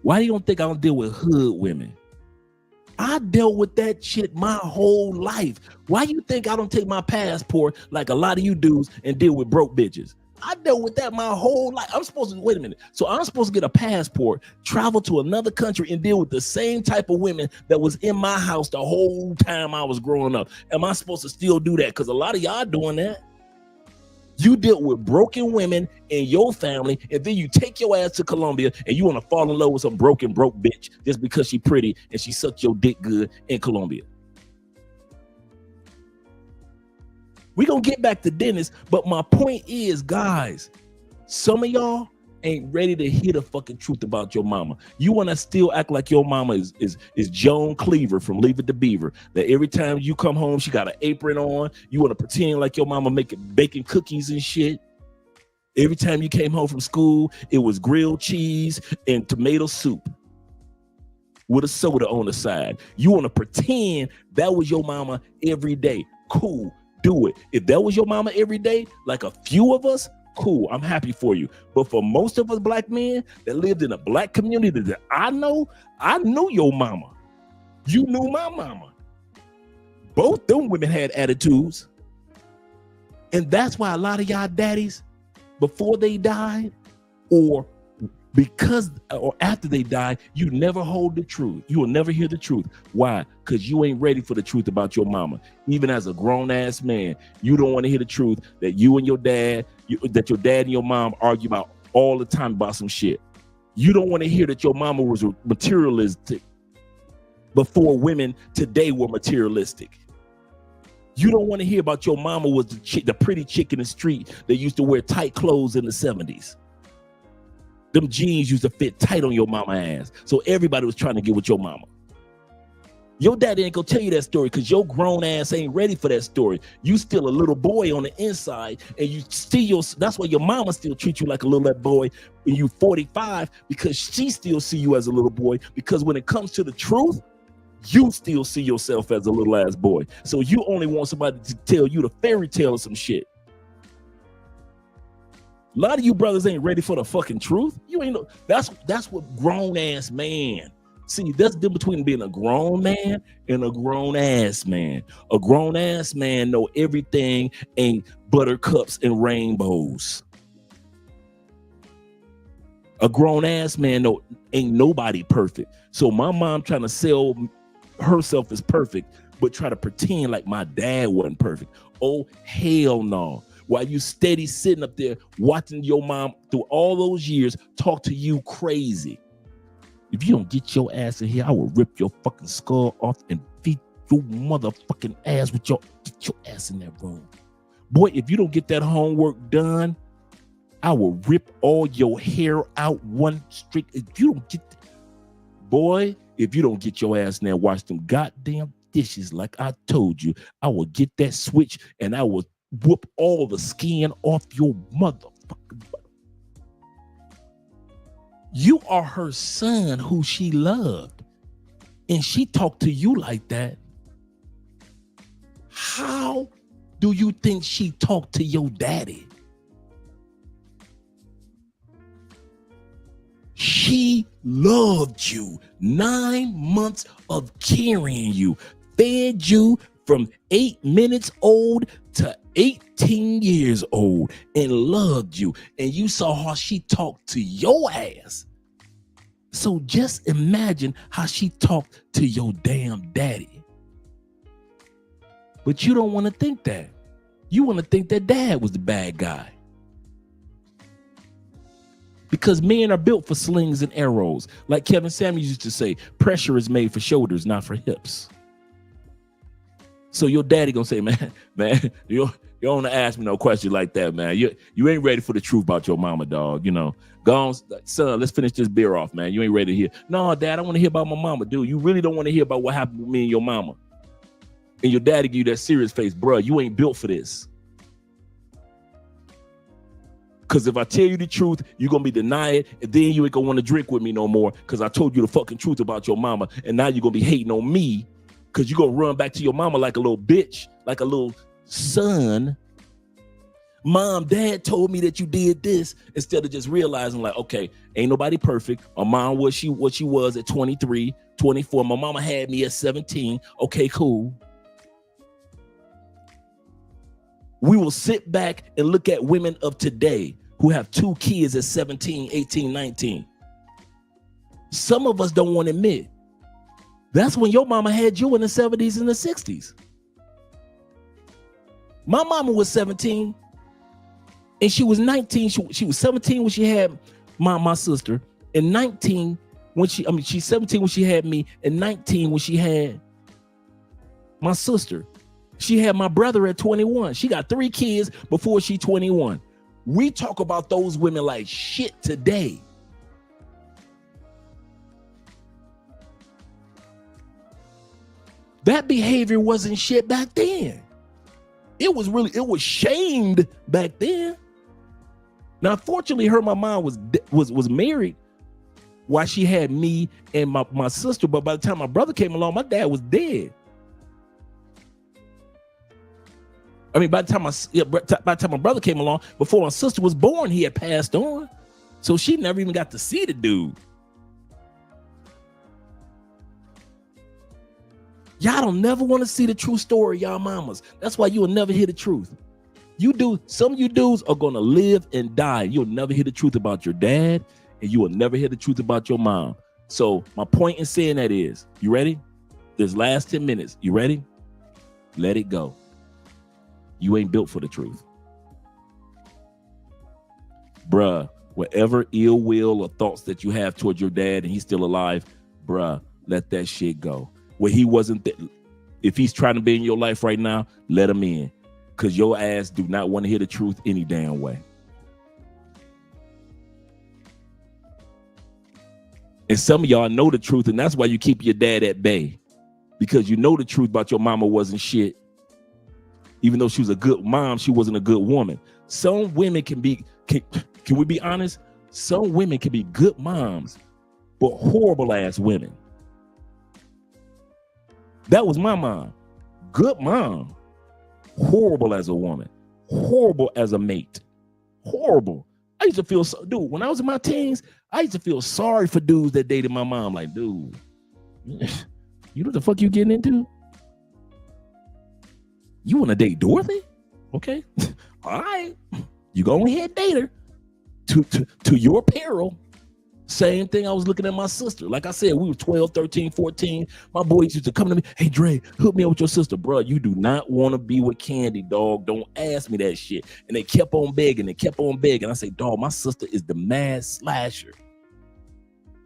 Why you don't think I don't deal with hood women? I dealt with that shit my whole life. Why you think I don't take my passport like a lot of you dudes and deal with broke bitches? I dealt with that my whole life. Wait a minute. So I'm supposed to get a passport, travel to another country, and deal with the same type of women that was in my house the whole time I was growing up. Am I supposed to still do that? Because a lot of y'all doing that. You dealt with broken women in your family, and then you take your ass to Colombia and you want to fall in love with some broke bitch just because she pretty and she sucked your dick good in Colombia. We're going to get back to Dennis, but my point is, guys, some of y'all ain't ready to hear the fucking truth about your mama. You want to still act like your mama is Joan Cleaver from Leave It to Beaver, that every time you come home, she got an apron on. You want to pretend like your mama baking cookies and shit. Every time you came home from school, it was grilled cheese and tomato soup with a soda on the side. You want to pretend that was your mama every day. Cool. Do it. If that was your mama every day, like a few of us, cool, I'm happy for you. But for most of us black men that lived in a black community that I knew your mama. You knew my mama. Both them women had attitudes. And that's why a lot of y'all daddies, before they died, or because or after they die, you never hold the truth. You will never hear the truth. Why? Because you ain't ready for the truth about your mama. Even as a grown-ass man, you don't want to hear the truth that you and your dad, that your dad and your mom argue about all the time about some shit. You don't want to hear that your mama was materialistic before women today were materialistic. You don't want to hear about your mama was the pretty chick in the street that used to wear tight clothes in the 70s. Them jeans used to fit tight on your mama ass. So everybody was trying to get with your mama. Your daddy ain't gonna tell you that story because your grown ass ain't ready for that story. You still a little boy on the inside, and you still, that's why your mama still treat you like a little boy when you 45, because she still see you as a little boy. Because when it comes to the truth, you still see yourself as a little ass boy. So you only want somebody to tell you the fairy tale or some shit. A lot of you brothers ain't ready for the fucking truth. You ain't know. That's what grown ass man. See, that's the difference between being a grown man and a grown ass man. A grown ass man know everything ain't buttercups and rainbows. A grown ass man know ain't nobody perfect. So my mom trying to sell herself as perfect, but try to pretend like my dad wasn't perfect. Oh, hell no. While you steady sitting up there watching your mom through all those years talk to you crazy. If you don't get your ass in here, I will rip your fucking skull off and beat your motherfucking ass with get your ass in that room. Boy, if you don't get that homework done, I will rip all your hair out one streak. If you don't get, boy, if you don't get your ass in there, wash them goddamn dishes like I told you, I will get that switch and I will whoop all the skin off your motherfucking butt. You are her son who she loved, and she talked to you like that. How do you think she talked to your daddy? She loved you. 9 months of carrying you, fed you from 8 minutes old to 18 years old, and loved you. And you saw how she talked to your ass. So just imagine how she talked to your damn daddy. But you don't want to think that. You want to think that dad was the bad guy. Because men are built for slings and arrows. Like Kevin Samuels used to say, pressure is made for shoulders, not for hips. So your daddy gonna say, man, you don't want to ask me no question like that, man. You ain't ready for the truth about your mama, dog. You know, go on, son, let's finish this beer off, man. You ain't ready to hear. No, dad, I want to hear about my mama, dude. You really don't want to hear about what happened with me and your mama. And your daddy give you that serious face, bro. You ain't built for this. Because if I tell you the truth, you're going to be denied, and then you ain't going to want to drink with me no more because I told you the fucking truth about your mama, and now you're going to be hating on me because you're going to run back to your mama like a little bitch, like a little son. Mom, dad told me that you did this, instead of just realizing like, okay, ain't nobody perfect. My mom was what she was at 23, 24. My mama had me at 17. Okay, cool. We will sit back and look at women of today who have 2 kids at 17, 18, 19. Some of us don't want to admit. That's when your mama had you in the 70s and the 60s. My mama was 17 and she was 19. She was 17 when she had my sister, and 19 when she's 17 when she had me, and 19 when she had my sister. She had my brother at 21. She got 3 kids before she 21. We talk about those women like shit today. That behavior wasn't shit back then. It was shamed back then. Now, fortunately, my mom was married while she had me and my sister. But by the time my brother came along, my dad was dead. I mean, by the time my brother came along, before my sister was born, he had passed on. So she never even got to see the dude. Y'all don't never want to see the true story of y'all mamas. That's why you will never hear the truth. Some of you dudes are gonna live and die. You'll never hear the truth about your dad, and you will never hear the truth about your mom. So my point in saying that is, you ready? This last 10 minutes, you ready? Let it go. You ain't built for the truth. Bruh, whatever ill will or thoughts that you have towards your dad and he's still alive, bruh, let that shit go. Where he wasn't, if he's trying to be in your life right now, let him in. Because your ass do not want to hear the truth any damn way. And some of y'all know the truth, and that's why you keep your dad at bay. Because you know the truth about your mama wasn't shit. Even though she was a good mom, she wasn't a good woman. Some women can we be honest? Some women can be good moms, but horrible ass women. That was my mom. Good mom. Horrible as a woman. Horrible as a mate. Horrible. I used to feel dude, when I was in my teens, I used to feel sorry for dudes that dated my mom. Like, dude, you know what the fuck you getting into? You want to date Dorothy? Okay. All right. You go ahead and date her. To your peril. Same thing I was looking at my sister. Like I said, we were 12, 13, 14. My boys used to come to me, hey, Dre, hook me up with your sister. Bro, you do not want to be with Candy, dog. Don't ask me that shit. And they kept on begging. I say, dog, my sister is the mad slasher.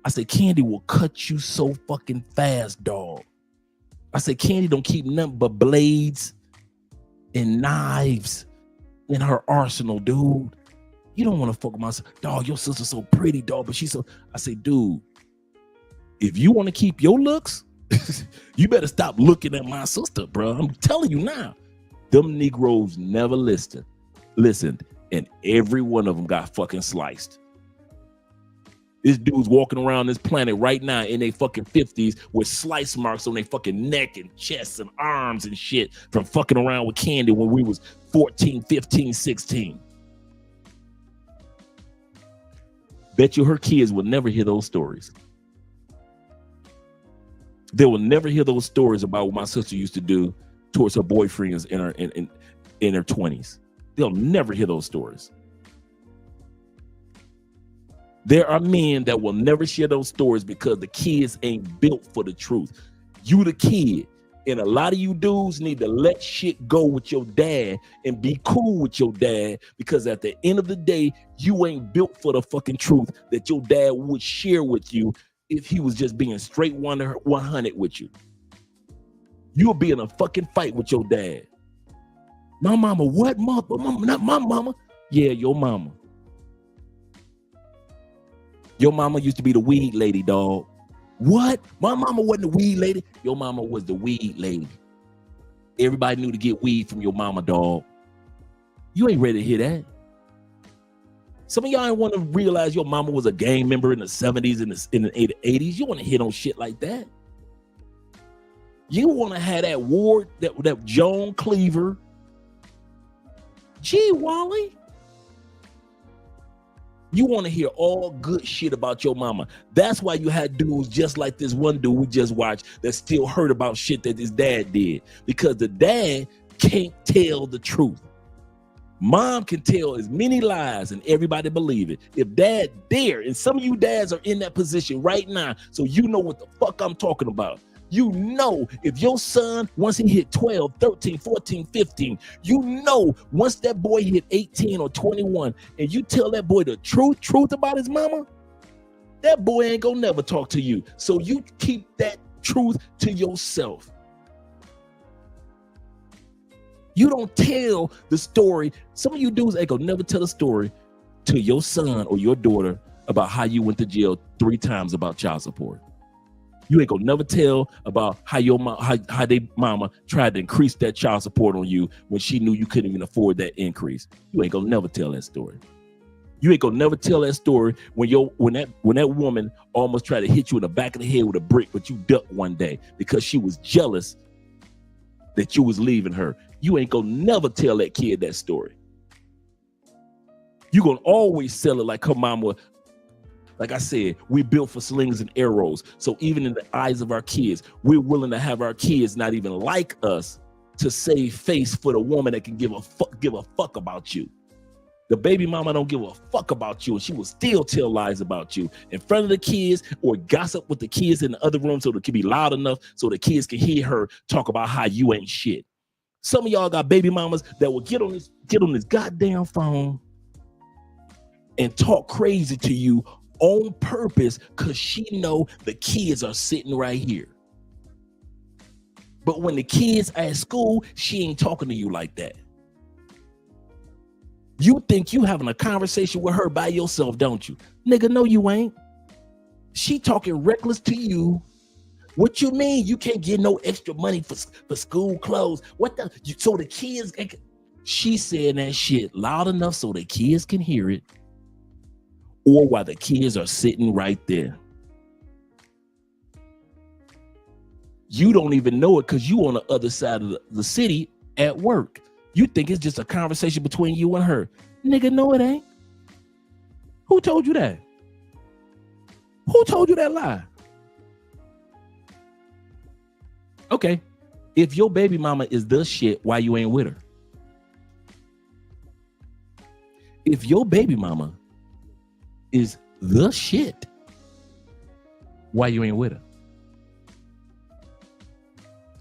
I say, Candy will cut you so fucking fast, dog. I say, Candy don't keep nothing but blades and knives in her arsenal, dude. You don't want to fuck with my sister. Dog, your sister's so pretty, dog, but she's so... I say, dude, if you want to keep your looks, you better stop looking at my sister, bro. I'm telling you now. Them Negroes never listened, and every one of them got fucking sliced. This dude's walking around this planet right now in their fucking 50s with slice marks on their fucking neck and chest and arms and shit from fucking around with Candy when we was 14, 15, 16. Bet you her kids will never hear those stories. They will never hear those stories about what my sister used to do towards her boyfriends in her 20s. They'll never hear those stories. There are men that will never share those stories because the kids ain't built for the truth. You the kid. And a lot of you dudes need to let shit go with your dad and be cool with your dad, because at the end of the day, you ain't built for the fucking truth that your dad would share with you if he was just being straight 100 with you. You'll be in a fucking fight with your dad. My mama, what? Mama, not my mama. Yeah, your mama. Your mama used to be the weed lady, dog. What? My mama wasn't the weed lady. Your mama was the weed lady. Everybody knew to get weed from your mama, dog. You ain't ready to hear that. Some of y'all ain't want to realize your mama was a gang member in the 70s and in the 80s. You want to hit on shit like that. You want to have that Ward, that Joan Cleaver. Gee, Wally. You want to hear all good shit about your mama. That's why you had dudes just like this one dude we just watched that still heard about shit that his dad did. Because the dad can't tell the truth. Mom can tell as many lies and everybody believe it. If dad dare, and some of you dads are in that position right now, so you know what the fuck I'm talking about. You know, if your son, once he hit 12, 13, 14, 15, you know, once that boy hit 18 or 21, and you tell that boy the truth about his mama, that boy ain't gonna never talk to you. So you keep that truth to yourself. You don't tell the story. Some of you dudes ain't gonna never tell a story to your son or your daughter about how you went to jail 3 times about child support. You ain't gonna never tell about how your mom, how they mama tried to increase that child support on you when she knew you couldn't even afford that increase. You ain't gonna never tell that story. You ain't gonna never tell that story when that woman almost tried to hit you in the back of the head with a brick, but you ducked one day because she was jealous that you was leaving her. You ain't gonna never tell that kid that story. You gonna always sell it like her mama. Like I said, we built for slings and arrows. So even in the eyes of our kids, we're willing to have our kids not even like us to save face for the woman that can give a fuck about you. The baby mama don't give a fuck about you, and she will still tell lies about you in front of the kids or gossip with the kids in the other room so it can be loud enough so the kids can hear her talk about how you ain't shit. Some of y'all got baby mamas that will get on this goddamn phone and talk crazy to you on purpose because she know the kids are sitting right here. But when the kids at school, she ain't talking to you like that. You think you having a conversation with her by yourself, don't you? Nigga, no, you ain't. She talking reckless to you. What you mean you can't get no extra money for school clothes? What the? So the kids, she said that shit loud enough so the kids can hear it, or while the kids are sitting right there. You don't even know it because you on the other side of the city at work. You think it's just a conversation between you and her. Nigga, no, it ain't. Who told you that? Who told you that lie? Okay, if your baby mama is the shit, why you ain't with her? If your baby mama is the shit, why you ain't with her?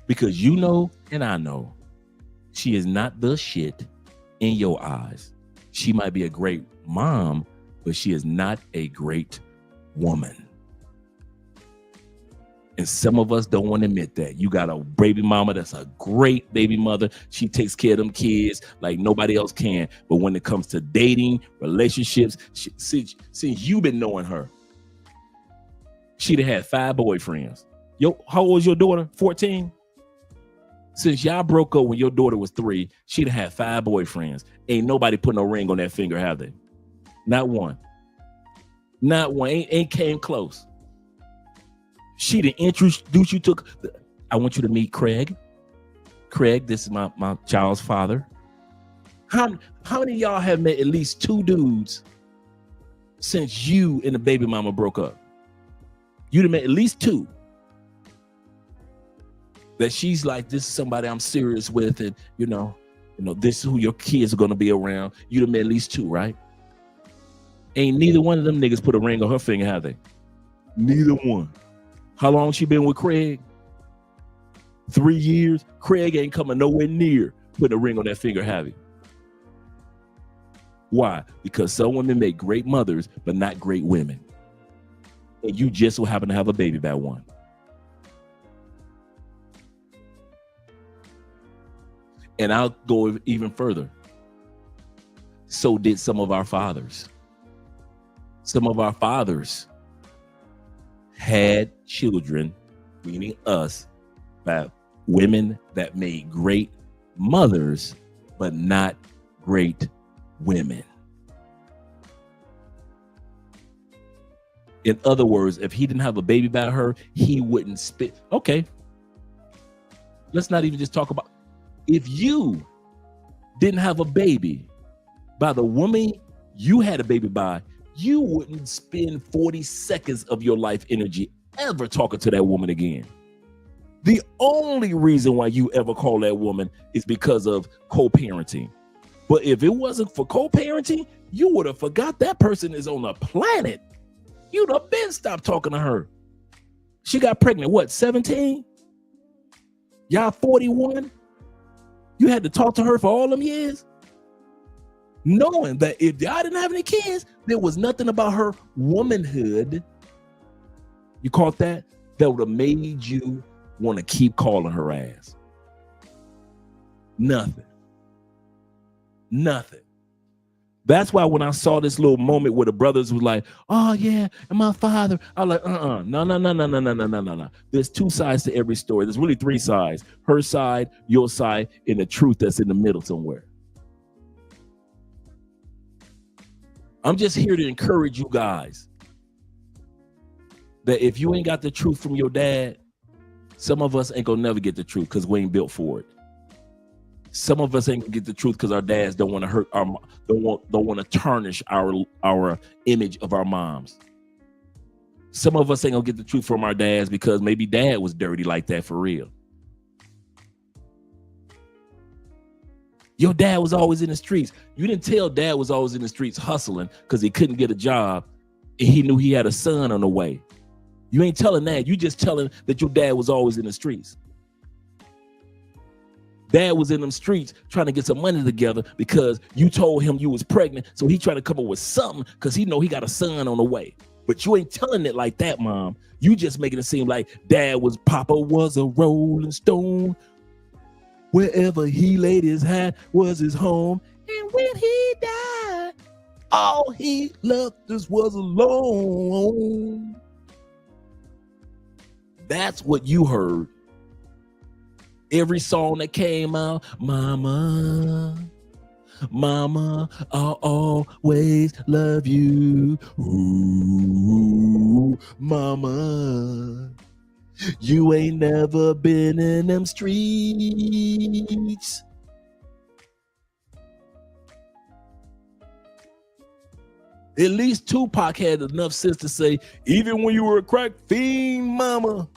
Because you know and I know she is not the shit in your eyes. She might be a great mom, but she is not a great woman. And some of us don't want to admit that. You got a baby mama that's a great baby mother. She takes care of them kids like nobody else can. But when it comes to dating, relationships, since you've been knowing her, she'd have had 5 boyfriends. How old was your daughter? 14? Since y'all broke up when your daughter was 3, she'd have had 5 boyfriends. Ain't nobody put no ring on that finger, have they? Not one. Not one. Ain't came close. She didn't introduce you to. I want you to meet Craig. Craig, this is my child's father. How many of y'all have met at least 2 dudes since you and the baby mama broke up? You'd have met at least 2. That she's like, this is somebody I'm serious with, and you know, this is who your kids are gonna be around. You'd have met at least 2, right? Ain't neither one of them niggas put a ring on her finger, have they? Neither one. How long she been with Craig? 3 years. Craig ain't coming nowhere near putting a ring on that finger, have he? Why? Because some women make great mothers, but not great women. And you just so happen to have a baby by one. And I'll go even further. So did some of our fathers. Some of our fathers had children, meaning us, by women that made great mothers, but not great women. In other words, if he didn't have a baby by her, he wouldn't spit. Okay. Let's not even just talk about, if you didn't have a baby by the woman you had a baby by, you wouldn't spend 40 seconds of your life energy ever talking to that woman again. The only reason why you ever call that woman is because of co-parenting. But if it wasn't for co-parenting, you would have forgot that person is on the planet. You'd have been stopped talking to her. She got pregnant, what, 17? Y'all 41? You had to talk to her for all them years? Knowing that if y'all didn't have any kids, there was nothing about her womanhood, you caught that would have made you want to keep calling her ass. Nothing. That's why when I saw this little moment where the brothers was like, oh yeah, and my father, I was like, no. There's 2 sides to every story. There's really 3 sides. Her side, your side, and the truth that's in the middle somewhere. I'm just here to encourage you guys that if you ain't got the truth from your dad, some of us ain't gonna never get the truth because we ain't built for it. Some of us ain't gonna get the truth because our dads don't want to hurt our, don't want to tarnish our image of our moms. Some of us ain't gonna get the truth from our dads because maybe dad was dirty like that for real. Your dad was always in the streets. You didn't tell dad was always in the streets hustling because he couldn't get a job and he knew he had a son on the way. You ain't telling that. You just telling that your dad was always in the streets. Dad was in them streets trying to get some money together because you told him you was pregnant, so he trying to come up with something because he know he got a son on the way. But you ain't telling it like that, Mom. You just making it seem like Papa was a rolling stone. Wherever he laid his hat was his home. And when he died, all he left us was alone. That's what you heard. Every song that came out, Mama, Mama, I'll always love you. Ooh, Mama, you ain't never been in them streets. At least Tupac had enough sense to say, even when you were a crack fiend, Mama.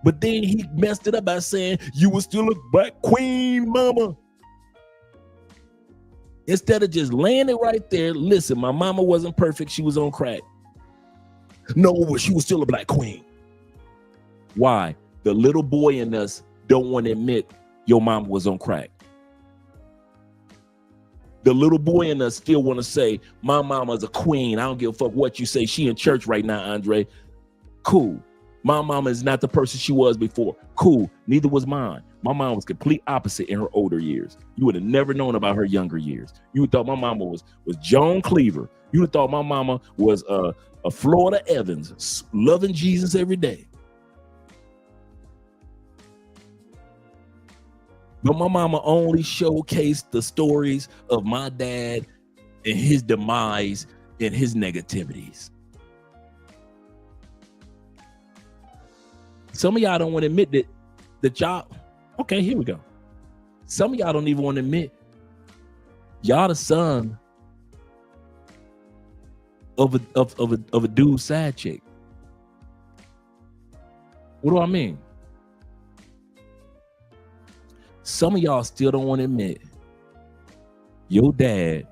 But then he messed it up by saying, you were still a black queen, Mama. Instead of just laying it right there, listen, my mama wasn't perfect. She was on crack. No, but she was still a black queen. Why? The little boy in us don't want to admit your mama was on crack. The little boy in us still want to say, my mama's a queen. I don't give a fuck what you say. She in church right now, Andre. Cool. My mama is not the person she was before. Cool. Neither was mine. My mom was complete opposite in her older years. You would have never known about her younger years. You would thought my mama was Joan Cleaver. You would have thought my mama was a Florida Evans, loving Jesus every day. But my mama only showcased the stories of my dad and his demise and his negativities. Some of y'all don't want to admit that y'all, okay, here we go. Some of y'all don't even want to admit y'all the son of a dude's side chick. What do I mean? Some of y'all still don't want to admit your dad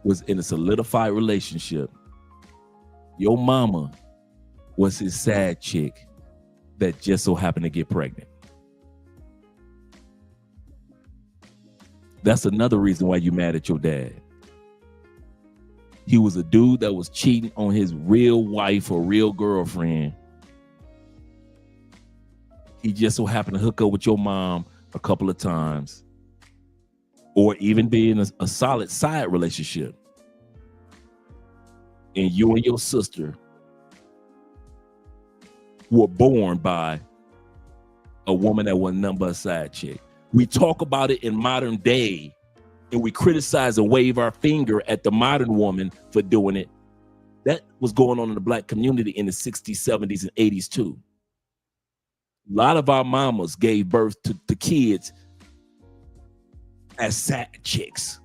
was in a solidified relationship. Your mama was his side chick that just so happened to get pregnant. That's another reason why you mad at your dad. He was a dude that was cheating on his real wife or real girlfriend. He just so happened to hook up with your mom a couple of times, or even be in a solid side relationship. And you and your sister were born by a woman that was nothing but a side chick. We talk about it in modern day, and we criticize and wave our finger at the modern woman for doing it. That was going on in the black community in the 60s, 70s, and 80s too. A lot of our mamas gave birth to kids as side chicks.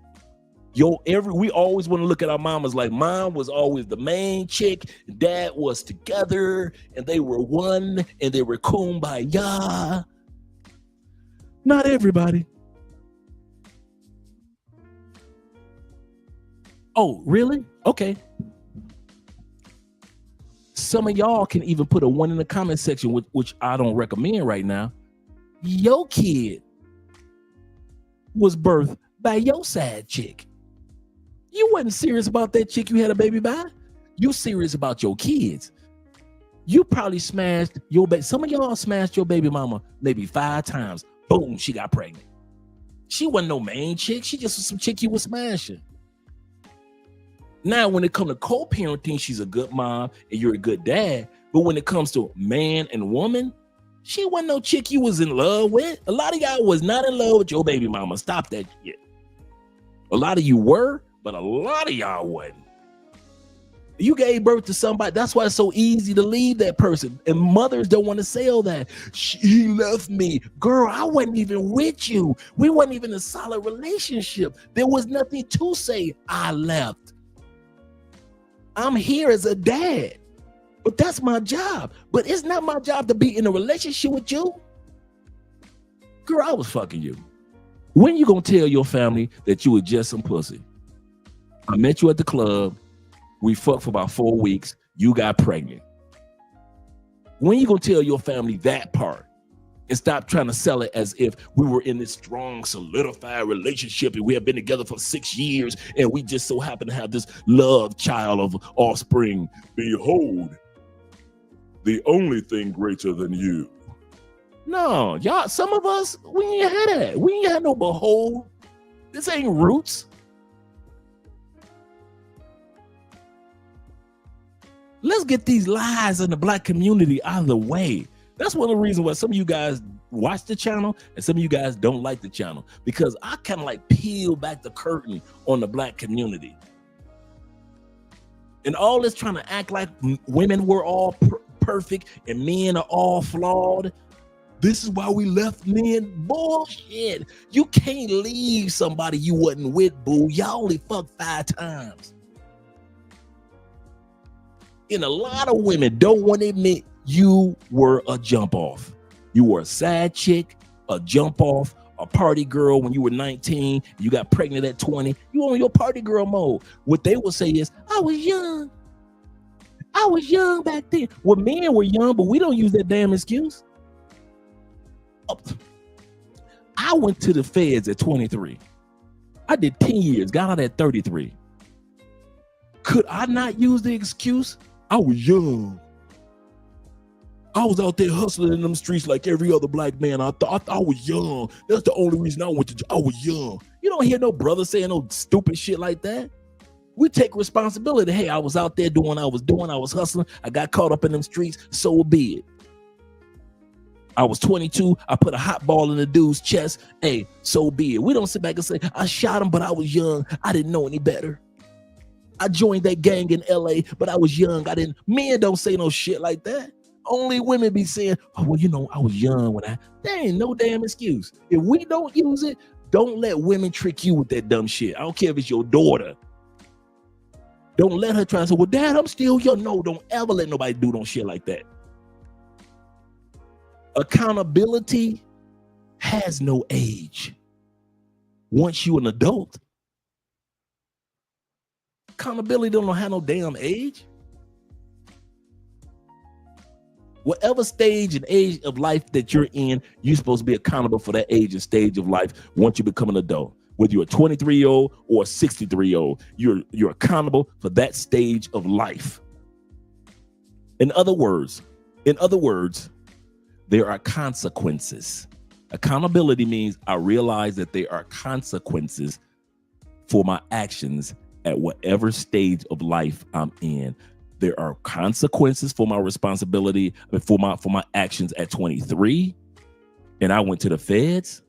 We always want to look at our mamas like mom was always the main chick, dad was together, and they were one, and they were kumbaya. Not everybody. Oh, really? Okay. Some of y'all can even put a 1 in the comment section, which I don't recommend right now. Your kid was birthed by your side chick. You wasn't serious about that chick you had a baby by. You serious about your kids. You probably smashed your baby. Some of y'all smashed your baby mama maybe 5 times. Boom, she got pregnant. She wasn't no main chick. She just was some chick you was smashing. Now, when it comes to co-parenting, she's a good mom and you're a good dad. But when it comes to man and woman, she wasn't no chick you was in love with. A lot of y'all was not in love with your baby mama. Stop that shit. A lot of you were, but a lot of y'all wasn't. You gave birth to somebody. That's why it's so easy to leave that person. And mothers don't want to say all that. He left me. Girl, I wasn't even with you. We wasn't even in a solid relationship. There was nothing to say I left. I'm here as a dad, but that's my job. But it's not my job to be in a relationship with you. Girl, I was fucking you. When you gonna tell your family that you were just some pussy? I met you at the club. We fucked for about 4 weeks. You got pregnant. When you gonna tell your family that part and stop trying to sell it as if we were in this strong, solidified relationship and we have been together for 6 years and we just so happen to have this love child of offspring? Behold, the only thing greater than you. No, y'all, some of us, we ain't had that. We ain't had no behold. This ain't Roots. Let's get these lies in the black community out of the way. That's one of the reasons why some of you guys watch the channel and some of you guys don't like the channel, because I kind of like peel back the curtain on the black community. And all this trying to act like women were all perfect and men are all flawed. This is why we left men. Bullshit. You can't leave somebody you wasn't with, boo. Y'all only fucked 5 times. And a lot of women don't want to admit you were a jump off. You were a side chick, a jump off, a party girl when you were 19. You got pregnant at 20. You on your party girl mode. What they will say is, I was young. I was young back then. Well, men were young, but we don't use that damn excuse. I went to the feds at 23. I did 10 years, got out at 33. Could I not use the excuse? I was young. I was out there hustling in them streets like every other black man. I thought I was young. That's the only reason I went to jail. I was young. You don't hear no brother saying no stupid shit like that. We take responsibility. Hey, I was out there doing what I was doing. I was hustling. I got caught up in them streets. So be it. I was 22. I put a hot ball in the dude's chest. Hey, so be it. We don't sit back and say, I shot him, but I was young. I didn't know any better. I joined that gang in LA, but I was young. Men don't say no shit like that. Only women be saying, oh, well, you know, I was young when there ain't no damn excuse. If we don't use it, don't let women trick you with that dumb shit. I don't care if it's your daughter. Don't let her try to say, well, Dad, I'm still young. No, don't ever let nobody do no shit like that. Accountability has no age. Once you're an adult, accountability don't have no damn age. Whatever stage and age of life that you're in, you're supposed to be accountable for that age and stage of life once you become an adult. Whether you're a 23-year-old or a 63-year-old, you're accountable for that stage of life. In other words, there are consequences. Accountability means I realize that there are consequences for my actions at whatever stage of life I'm in. There are consequences for my responsibility, for my actions at 23, and I went to the feds.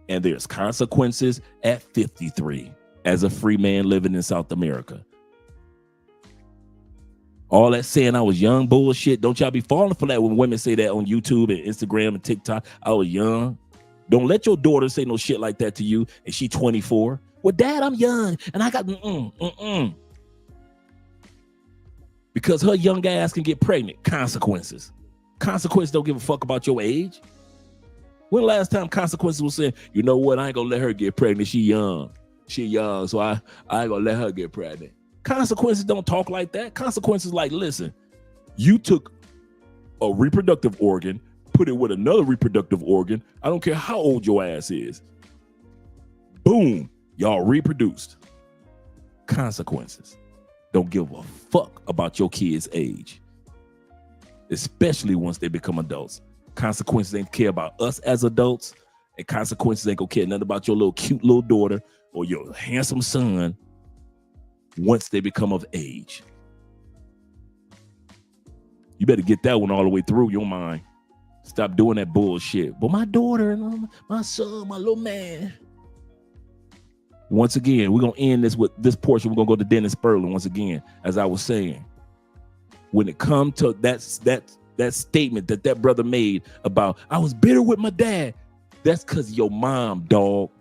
And there's consequences at 53 as a free man living in South America. All that saying I was young bullshit. Don't y'all be falling for that when women say that on YouTube and Instagram and TikTok. I was young. Don't let your daughter say no shit like that to you and she 24. Well, Dad, I'm young and I got Because her young ass can get pregnant. Consequences. Consequences don't give a fuck about your age. When the last time consequences was saying, you know what, I ain't gonna let her get pregnant. She young, so I ain't gonna let her get pregnant. Consequences don't talk like that. Consequences like, listen, you took a reproductive organ, put it with another reproductive organ. I don't care how old your ass is. Boom, y'all reproduced. Consequences. Don't give a fuck about your kid's age, especially once they become adults. Consequences ain't care about us as adults, and consequences ain't gonna care nothing about your little cute little daughter or your handsome son once they become of age. You better get that one all the way through your mind. Stop doing that bullshit. But my daughter and my son, my little man. Once again, we're gonna end this with this portion. We're gonna go to Dennis Spurling once again, as I was saying. When it comes to that statement that brother made about, I was bitter with my dad. That's because your mom, dog.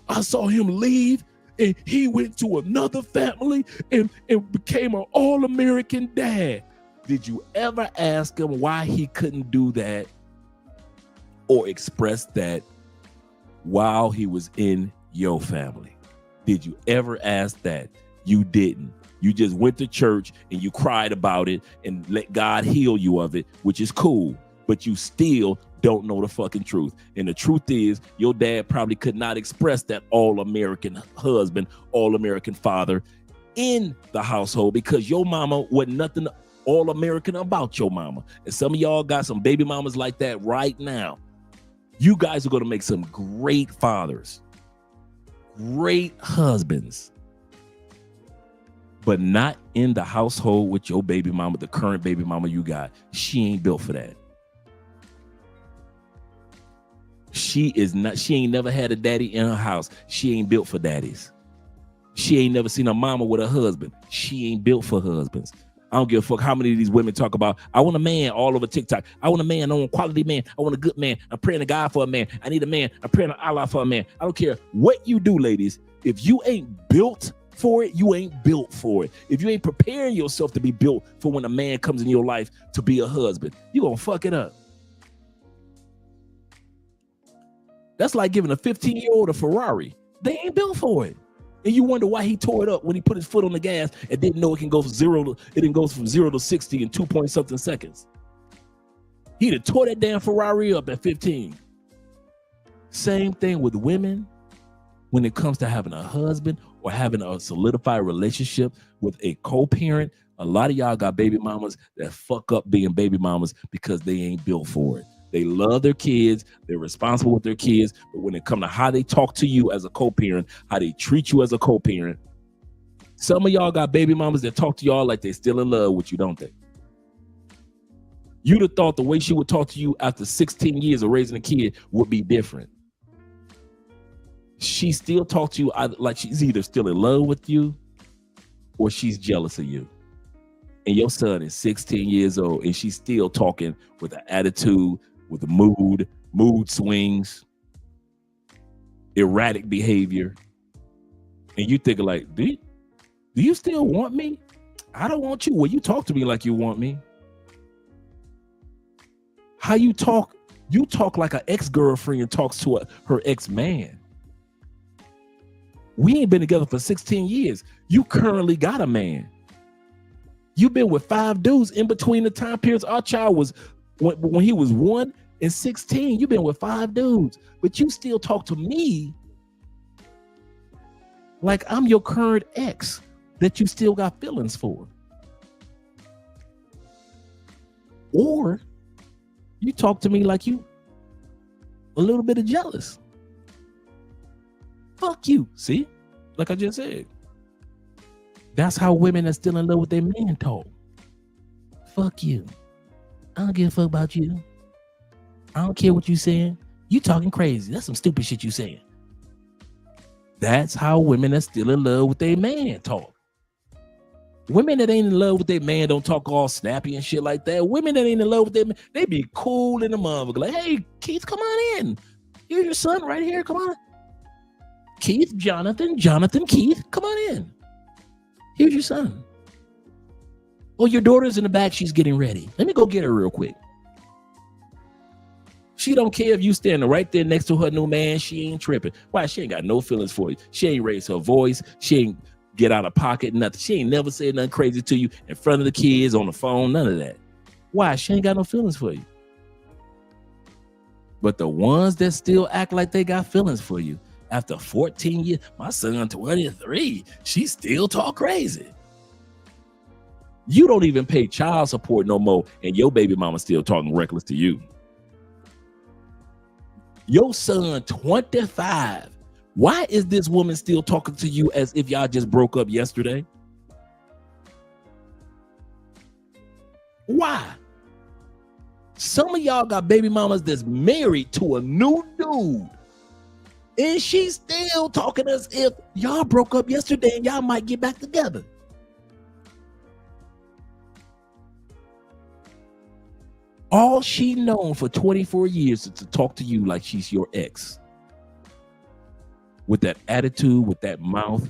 I saw him leave and he went to another family and became an all-American dad. Did you ever ask him why he couldn't do that or express that while he was in your family? Did you ever ask that? You didn't. You just went to church and you cried about it and let God heal you of it, which is cool, but you still don't know the fucking truth. And the truth is, your dad probably could not express that all-American husband, all-American father in the household because your mama wasn't nothing all-American about your mama. And some of y'all got some baby mamas like that right now. You guys are going to make some great fathers, great husbands, but not in the household with your baby mama, the current baby mama you got. She ain't built for that. She ain't never had a daddy in her house. She ain't built for daddies. She ain't never seen a mama with a husband. She ain't built for husbands. I don't give a fuck how many of these women talk about, I want a man all over TikTok. I want a man, I want a quality man. I want a good man. I'm praying to God for a man. I need a man. I'm praying to Allah for a man. I don't care what you do, ladies. If you ain't built for it, you ain't built for it. If you ain't preparing yourself to be built for when a man comes in your life to be a husband, you gonna fuck it up. That's like giving a 15-year-old a Ferrari. They ain't built for it. And you wonder why he tore it up when he put his foot on the gas and didn't know it can go from 0 to 60 in 2-point-something seconds. He'd have tore that damn Ferrari up at 15. Same thing with women when it comes to having a husband or having a solidified relationship with a co-parent. A lot of y'all got baby mamas that fuck up being baby mamas because they ain't built for it. They love their kids. They're responsible with their kids. But when it comes to how they talk to you as a co-parent, how they treat you as a co-parent, some of y'all got baby mamas that talk to y'all like they're still in love with you, don't they? You'd have thought the way she would talk to you after 16 years of raising a kid would be different. She still talks to you like she's either still in love with you or she's jealous of you. And your son is 16 years old and she's still talking with an attitude, with a mood swings, erratic behavior. And you think like, do you still want me? I don't want you. Well, you talk to me like you want me. How you talk like an ex-girlfriend talks to her ex-man. We ain't been together for 16 years. You currently got a man. You've been with 5 dudes in between the time periods. Our child was, when he was 1 and 16, you've been with 5 dudes, but you still talk to me like I'm your current ex that you still got feelings for. Or you talk to me like you a little bit of jealous. Fuck you. See, like I just said. That's how women that still in love with their man talk. Fuck you. I don't give a fuck about you. I don't care what you saying. You talking crazy. That's some stupid shit you saying. That's how women that still in love with their man talk. Women that ain't in love with their man don't talk all snappy and shit like that. Women that ain't in love with their man, they be cool in the motherfucker. Like, hey, Keith, come on in. Here's your son right here. Come on. Keith, Jonathan, Keith, come on in. Here's your son. Oh, your daughter's in the back. She's getting ready. Let me go get her real quick. She don't care if you standing right there next to her new man. She ain't tripping. Why? She ain't got no feelings for you. She ain't raised her voice. She ain't get out of pocket, nothing. She ain't never said nothing crazy to you in front of the kids, on the phone, none of that. Why? She ain't got no feelings for you. But the ones that still act like they got feelings for you, after 14 years, my son 23, she still talk crazy. You don't even pay child support no more, and your baby mama still talking reckless to you. Your son 25. Why is this woman still talking to you as if y'all just broke up yesterday? Why? Some of y'all got baby mamas that's married to a new dude. And she's still talking as if y'all broke up yesterday and y'all might get back together. All she known for 24 years is to talk to you like she's your ex. With that attitude, with that mouth.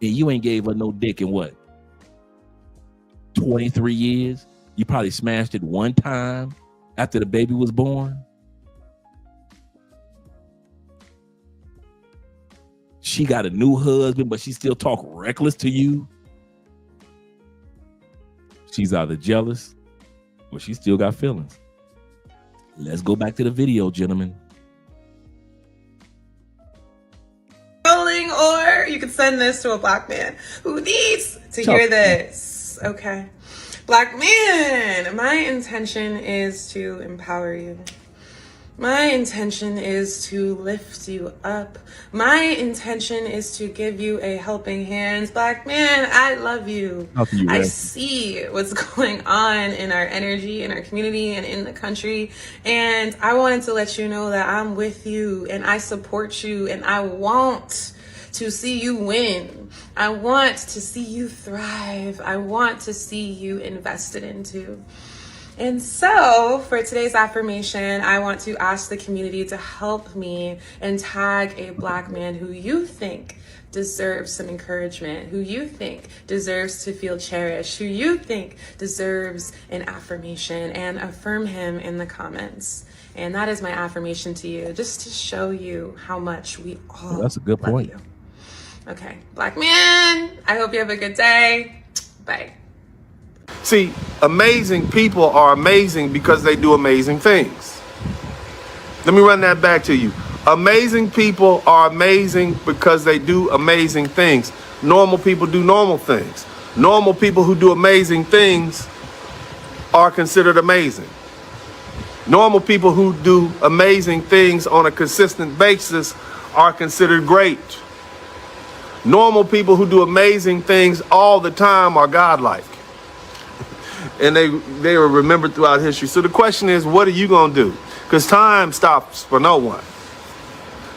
And you ain't gave her no dick in what? 23 years? You probably smashed it one time after the baby was born. she got a new husband, but she still talk reckless to you, she's either jealous or she still got feelings. Let's go back to the video, gentlemen. Spurling, or you could send this to a black man who needs to hear this. Okay. Black man, my intention is to empower you. My intention is to lift you up. My intention is to give you a helping hand. Black man, I love you. I see what's going on in our energy, in our community, and in the country. And I wanted to let you know that I'm with you and I support you and I want to see you win. I want to see you thrive. I want to see you invested into. And so for today's affirmation, I want to ask the community to help me and tag a black man who you think deserves some encouragement, who you think deserves to feel cherished, who you think deserves an affirmation, and affirm him in the comments. And that is my affirmation to you, just to show you how much we all That's a good point. you. Okay, black man, I hope you have a good day. Bye. See, amazing people are amazing because they do amazing things. Let me run that back to you. Amazing people are amazing because they do amazing things. Normal people do normal things. Normal people who do amazing things are considered amazing. Normal people who do amazing things on a consistent basis are considered great. Normal people who do amazing things all the time are godlike. And they are remembered throughout history. So the question is, what are you going to do? Because time stops for no one.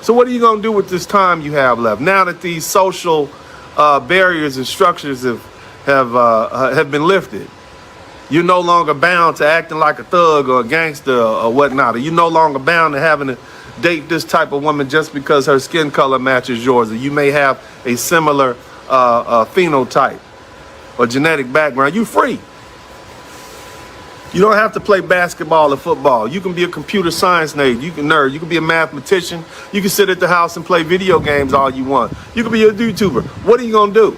So what are you going to do with this time you have left? Now that these social barriers and structures have been lifted, you're no longer bound to acting like a thug or a gangster or whatnot. Or you're no longer bound to having to date this type of woman just because her skin color matches yours, or you may have a similar phenotype or genetic background. You're free. You don't have to play basketball or football. You can be a computer science nerd. You can be a mathematician. You can sit at the house and play video games all you want. You can be a YouTuber. What are you going to do?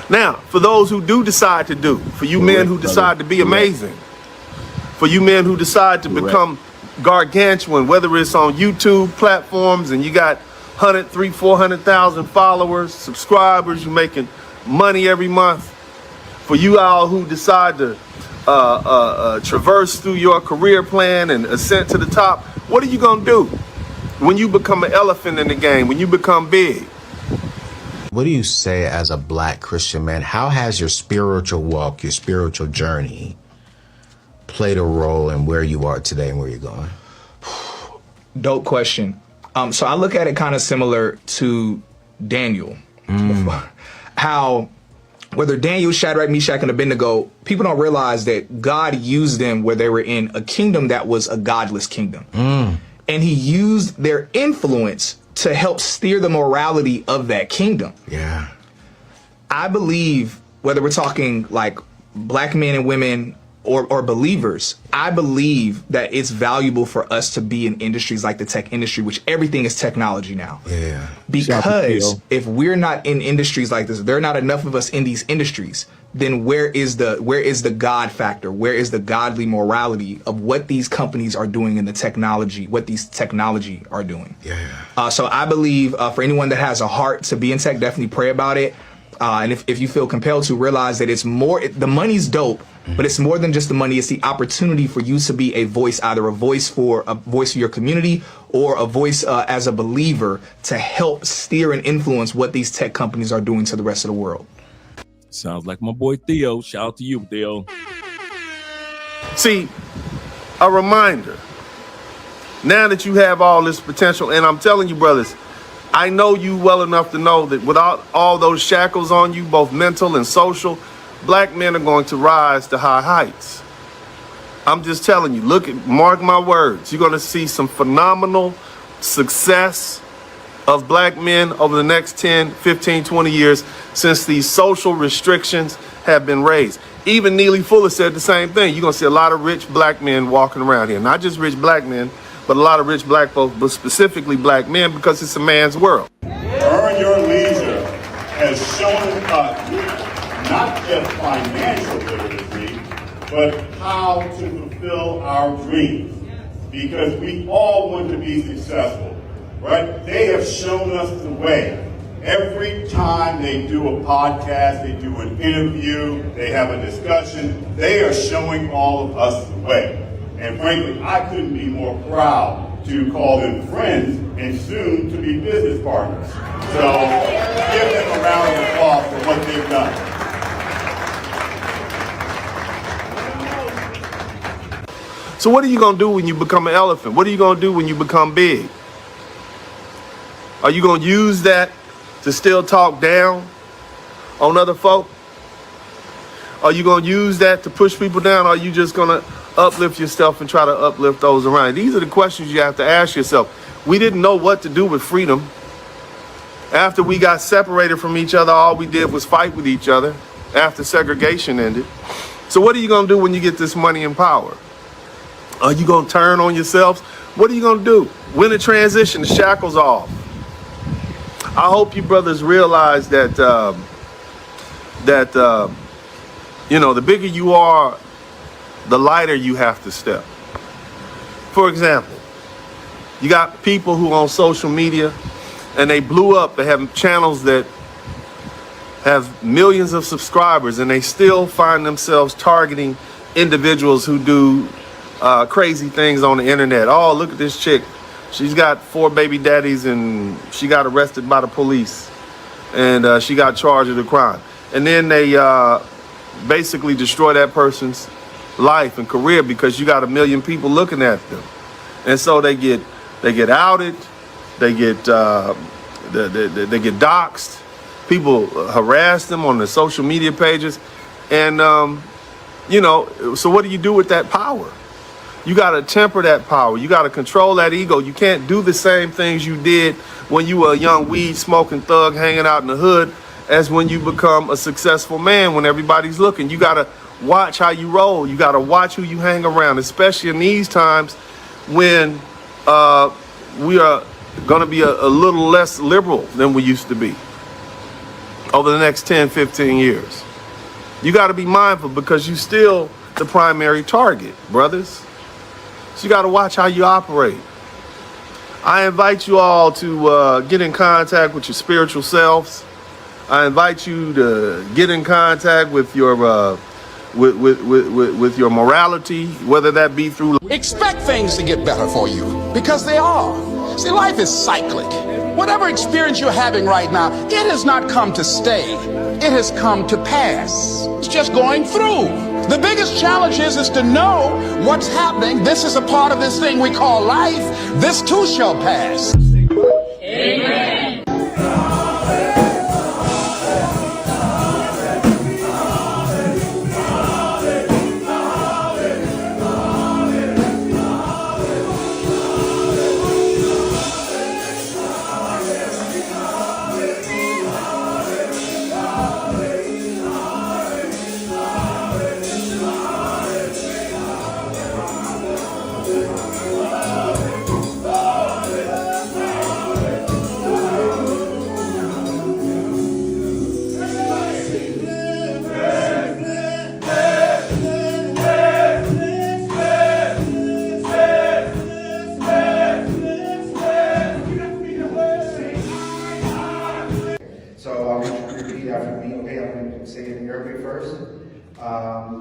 Now, for those who do decide to do, for you men who decide to be amazing, for you men who decide to become gargantuan, whether it's on YouTube platforms and you got 100, 300, 400,000 followers, subscribers, you're making money every month. For you all who decide to traverse through your career plan and ascent to the top, what are you going to do when you become an elephant in the game, when you become big? What do you say as a black Christian man? How has your spiritual walk, your spiritual journey played a role in where you are today and where you're going? Dope question. So I look at it kind of similar to Daniel. How whether Daniel, Shadrach, Meshach, and Abednego, people don't realize that God used them where they were in a kingdom that was a godless kingdom. And he used their influence to help steer the morality of that kingdom. Yeah. I believe, whether we're talking like black men and women or believers, I believe that it's valuable for us to be in industries like the tech industry, which everything is technology now. Yeah. Because if we're not in industries like this, there are not enough of us in these industries, then where is the God factor? Where is the godly morality of what these companies are doing in the technology, what these technology are doing? Yeah. So I believe for anyone that has a heart to be in tech, definitely pray about it. And if you feel compelled to, realize that it's more, the money's dope, but it's more than just the money. It's the opportunity for you to be a voice, either a voice for your community or a voice as a believer to help steer and influence what these tech companies are doing to the rest of the world. Sounds like my boy Theo. Shout out to you, Theo. See, a reminder, now that you have all this potential, and I'm telling you, brothers, I know you well enough to know that without all those shackles on you, both mental and social, black men are going to rise to high heights. I'm just telling you, mark my words, you're going to see some phenomenal success of black men over the next 10, 15, 20 years since these social restrictions have been raised. Even Neely Fuller said the same thing. You're going to see a lot of rich black men walking around here. Not just rich black men, but a lot of rich black folks, but specifically black men, because it's a man's world. Earn Your Leisure has shown us not just financial literacy, but how to fulfill our dreams. Because we all want to be successful, right? They have shown us the way. Every time they do a podcast, they do an interview, they have a discussion, they are showing all of us the way. And frankly, I couldn't be more proud to call them friends and soon to be business partners. So give them a round of applause for what they've done. So what are you going to do when you become an elephant? What are you going to do when you become big? Are you going to use that to still talk down on other folk? Are you going to use that to push people down? Or are you just going to uplift yourself and try to uplift those around? These are the questions you have to ask yourself. We didn't know what to do with freedom. After we got separated from each other, all we did was fight with each other after segregation ended. So what are you going to do when you get this money and power? Are you going to turn on yourselves? What are you going to do? When the transition, the shackles off. I hope you brothers realize that, you know, the bigger you are, the lighter you have to step. For example, you got people who on social media and they blew up. They have channels that have millions of subscribers and they still find themselves targeting individuals who do crazy things on the internet. Oh, look at this chick. She's got 4 baby daddies and she got arrested by the police and she got charged with a crime. And then they basically destroy that person's life and career because you got 1 million people looking at them. And so they get outed, they get doxxed, people harass them on the social media pages. And you know, so what do you do with that power? You got to temper that power. You got to control that ego. You can't do the same things you did when you were a young weed smoking thug hanging out in the hood as when you become a successful man when everybody's looking. You got to watch how you roll. You got to watch who you hang around, especially in these times when we are going to be a little less liberal than we used to be over the next 10, 15 years. You got to be mindful because you're still the primary target, brothers. So you got to watch how you operate. I invite you all to get in contact with your spiritual selves. I invite you to get in contact with your with your morality, whether that be through. Expect things to get better for you because they are. See, life is cyclic. Whatever experience you're having right now, it has not come to stay. It has come to pass. It's just going through. The biggest challenge is to know what's happening. This is a part of this thing we call life. This too shall pass. Amen.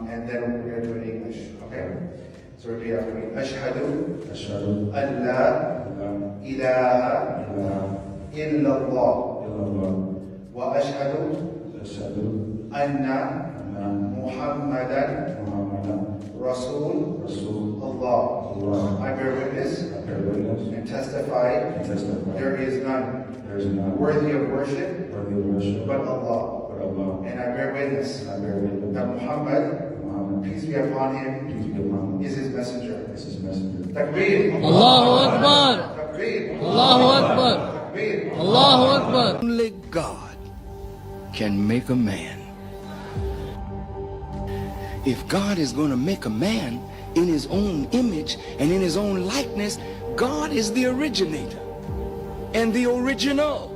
And then we're going to do it in English, okay? So repeat after me. Ashhadu an la ilaha illallah wa ashhadu anna Muhammadan Rasul Allah. I bear witness and testify there is none worthy of worship but Allah. And I bear witness that Muhammad, peace be upon him, is his messenger. Takbir. Allahu Akbar. Takbir. Allahu Akbar. Takbir. Allahu Akbar. Only God can make a man. If God is going to make a man in his own image and in his own likeness, God is the originator and the original.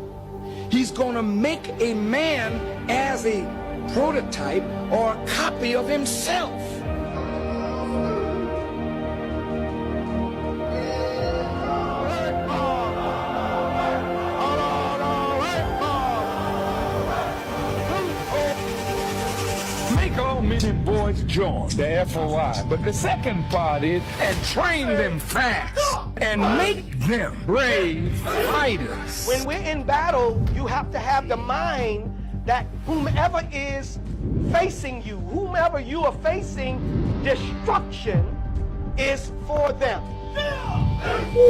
He's going to make a man as a prototype or a copy of himself. Make all men and boys join the FOI, but the second part is, and train them fast and make them brave fighters. When we're in battle, you have to have the mind that whomever is facing you, whomever you are facing, destruction is for them.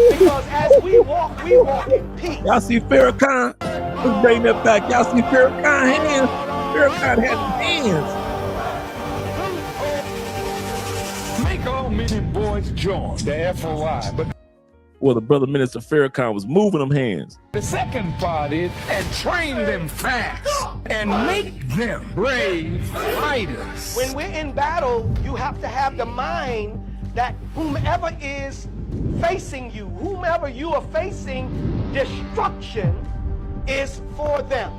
Because as we walk in peace. Y'all see Farrakhan? Let's bring that back. Y'all see Farrakhan hands? Farrakhan had hands. Make all men and boys join the FOI, but well, the brother Minister Farrakhan was moving them hands. the second part is, and train them fast and make them brave fighters. When we're in battle, you have to have the mind that whomever is facing you, whomever you are facing, destruction is for them.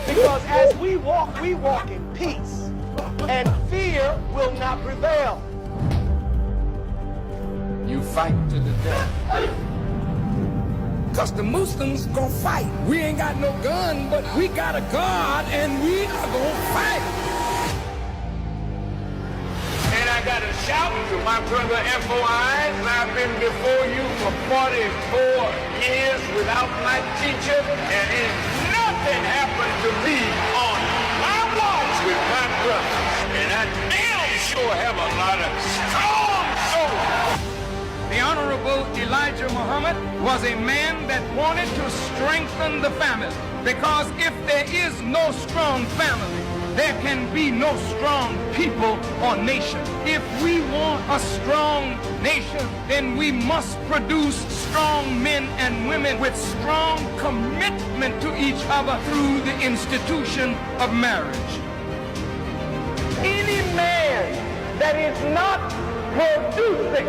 Because as we walk in peace, and fear will not prevail. You fight to the death. Cause the Muslims gonna fight. We ain't got no gun, but we got a God and we are gonna fight. And I gotta shout to my brother FOIs. I've been before you for 44 years without my teacher, and nothing happened to me on my watch with my brother. And I damn sure have a lot of strong souls. The Honorable Elijah Muhammad was a man that wanted to strengthen the family, because if there is no strong family, there can be no strong people or nation. If we want a strong nation, then we must produce strong men and women with strong commitment to each other through the institution of marriage. Any man that is not producing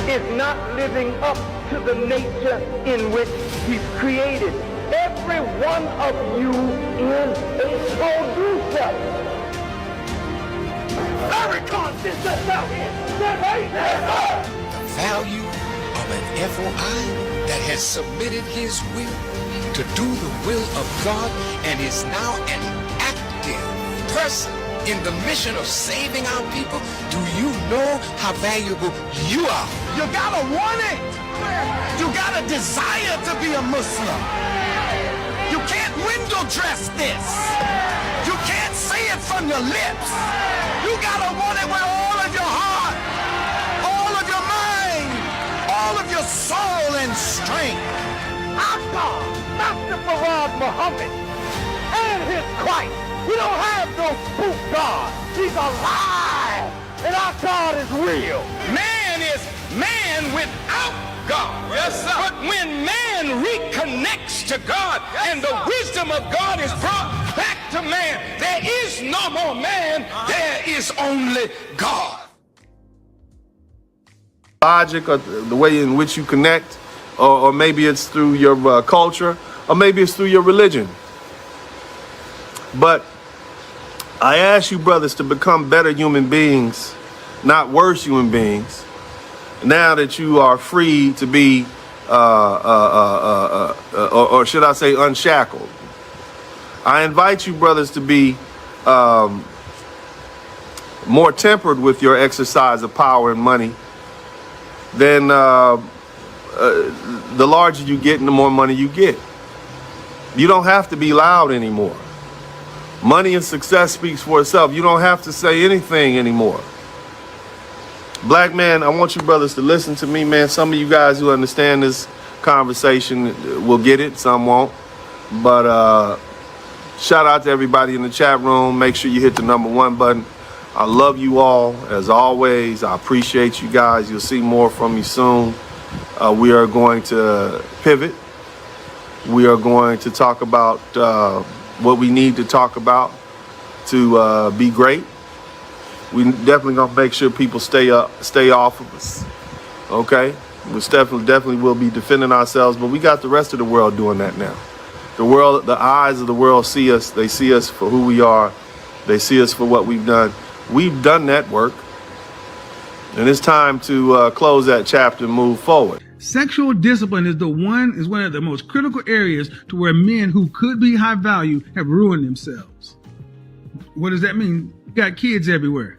is not living up to the nature in which he's created. Every one of you is a producer. Every conscience that's out here, The value of an FOI that has submitted his will to do the will of God and is now an active person in the mission of saving our people. Do you know how valuable you are? You gotta want it. You gotta desire to be a Muslim. You can't window dress this. You can't say it from your lips. You gotta want it with all of your heart, all of your mind, all of your soul and strength. Our God, Dr. Farad Muhammad, and his Christ. We don't have no spook God. He's alive, and our God is real. Man is man without God. Yes, sir. But when man reconnects to God, and the wisdom of God is brought back to man, there is no more man, there is only God. Logic, or the way in which you connect, or maybe it's through your culture, or maybe it's through your religion. But I ask you, brothers, to become better human beings, not worse human beings, now that you are free to be, or should I say, unshackled. I invite you, brothers, to be more tempered with your exercise of power and money. Then the larger you get and the more money you get. You don't have to be loud anymore. Money and success speaks for itself. You don't have to say anything anymore. Black man, I want you brothers to listen to me, man. Some of you guys who understand this conversation will get it, some won't. But shout out to everybody in the chat room. Make sure you hit the #1 button. I love you all, as always. I appreciate you guys. You'll see more from me soon. We are going to pivot. We are going to talk about what we need to talk about to be great. We definitely gonna make sure people stay off of us. Okay? We definitely will be defending ourselves, but we got the rest of the world doing that now. The world, the eyes of the world see us. They see us for who we are. They see us for what we've done. We've done that work. And it's time to close that chapter and move forward. Sexual discipline is one of the most critical areas to where men who could be high value have ruined themselves. What does that mean? You got kids everywhere.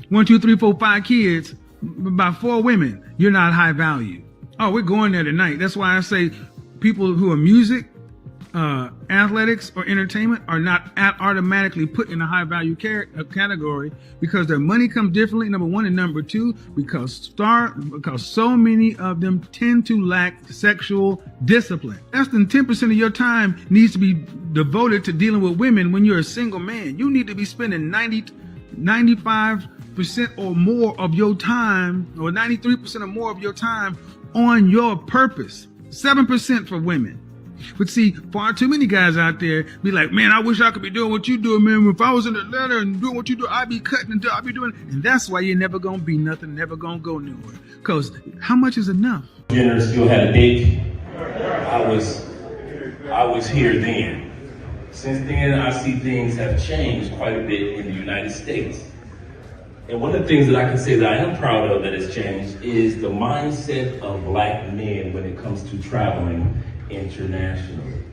1, 2, 3, 4, 5 kids by 4 women. You're not high value. Oh, we're going there tonight. That's why I say people who are music, athletics, or entertainment are not automatically put in a high value category because their money comes differently, number one, and number two, because so many of them tend to lack sexual discipline. Less than 10% of your time needs to be devoted to dealing with women when you're a single man. You need to be spending 95% or more of your time, or 93% or more of your time on your purpose. 7% for women. But see, far too many guys out there be like, man, I wish I could be doing what you do, man. If I was in Atlanta and doing what you do, I'd be cutting and I'd be doing. And that's why you're never going to be nothing, never going to go nowhere. Because how much is enough? Jenner still had a date. I was here then. Since then, I see things have changed quite a bit in the United States. And one of the things that I can say that I am proud of that has changed is the mindset of black men when it comes to traveling internationally.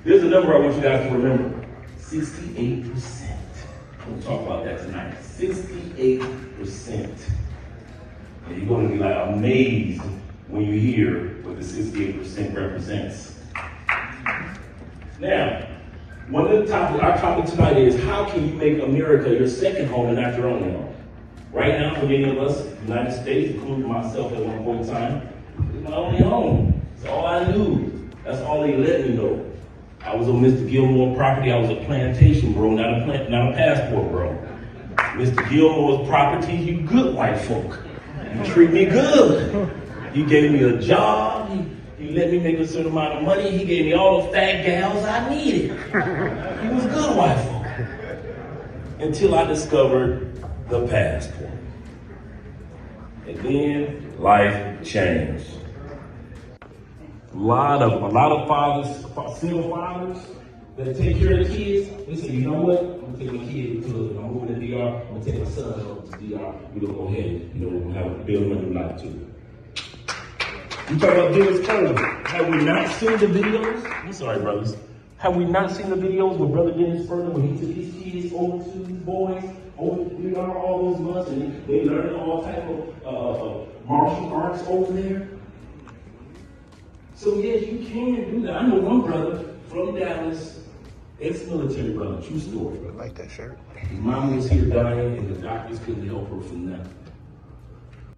There's a number I want you guys to remember. 68%. We'll talk about that tonight. 68%. And you're going to be like amazed when you hear what the 68% represents. Now, one of our topic tonight is how can you make America your second home and not your only home? Right now, for many of us, the United States, including myself at one point in time, is my only home. That's all I knew. That's all they let me know. I was on Mr. Gilmore property. I was a plantation bro, not a passport bro. Mr. Gilmore's property, you good white folk. You treat me good. You gave me a job. He let me make a certain amount of money. He gave me all the fat gals I needed. He was good white folk. Until I discovered the passport. And then life changed. A lot of fathers, single fathers that take care of the kids, they say, you know what? I'm gonna take my kid to, I'm moving to DR, I'm gonna take my son to DR, we're gonna go ahead, we're gonna have a build a new life too. You talk about Dennis Spurling. Have we not seen the videos? I'm sorry, brothers. Have we not seen the videos with Brother Dennis Spurling when he took his kids over to these boys, over to DR all those months, and they learned all type of martial arts over there? So yes, you can do that. I know one brother from Dallas, ex-military brother, true story. I like that shirt. His mom was here dying, and the doctors couldn't help her from that.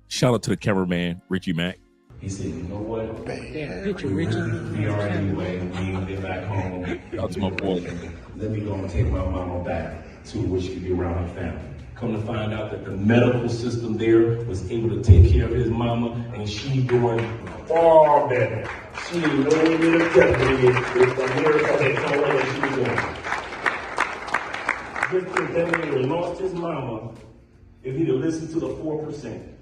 Shout out to the cameraman, Richie Mack. He said, you know what? Richie. We are anyway. We ain't been back home. Out to my boy. Let me go and take my mama back to where she could be around her family. Come to find out that the medical system there was able to take care of his mama, and she doing far better. She didn't know any of the jeopardy with the miracle that told her that she was doing. Just think that man would have lost his mama if he'd have listened to the 4%.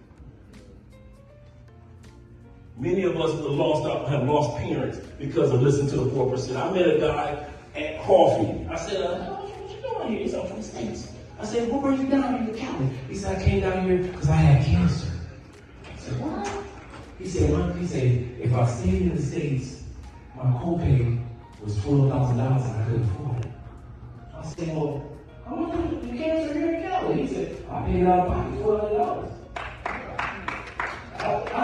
Many of us would have lost parents because of listening to the 4%. I met a guy at coffee. I said, what you doing here? He said, I'm from the States. I said, what brought you down here to Cali? He said, I came down here because I had cancer. I said, what? He said, if I stayed in the States, my copay was $12,000 and I couldn't afford it. I said, well, how much is the cancer here in Cali? He said, I paid out of pocket $400. I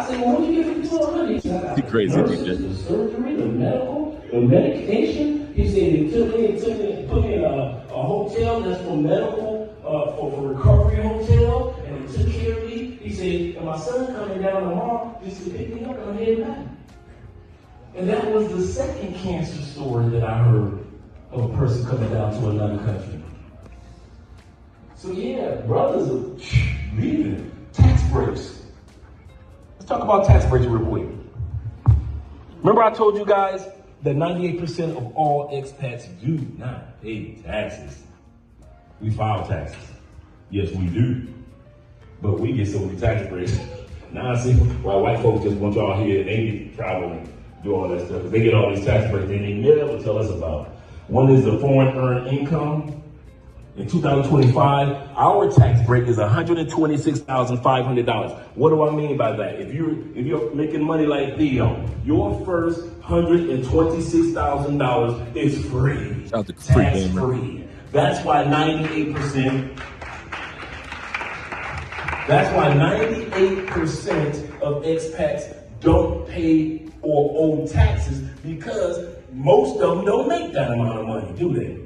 said, well, what do you get for $1,200? He said, I got crazy, the surgery, the medical, the medication. He said, they put me in a hotel that's for medical, for recovery hotel, and they took care of me. He said, and my son coming down tomorrow just to pick me up and I'm heading back. And that was the second cancer story that I heard of a person coming down to another country. So yeah, brothers are leaving. Tax breaks. Let's talk about tax breaks real quick. Remember I told you guys that 98% of all expats do not pay taxes. We file taxes. Yes, we do. But we get so many tax breaks. Now I see why white folks just want y'all here and they get to travel and do all that stuff. Because they get all these tax breaks and they never tell us about. One is the foreign earned income. In 2025, our tax break is $126,500. What do I mean by that? If you're making money like Theo, your first $126,000 is free. Tax free. That's why 98%. That's why 98% of expats don't pay or owe taxes, because most of them don't make that amount of money, do they?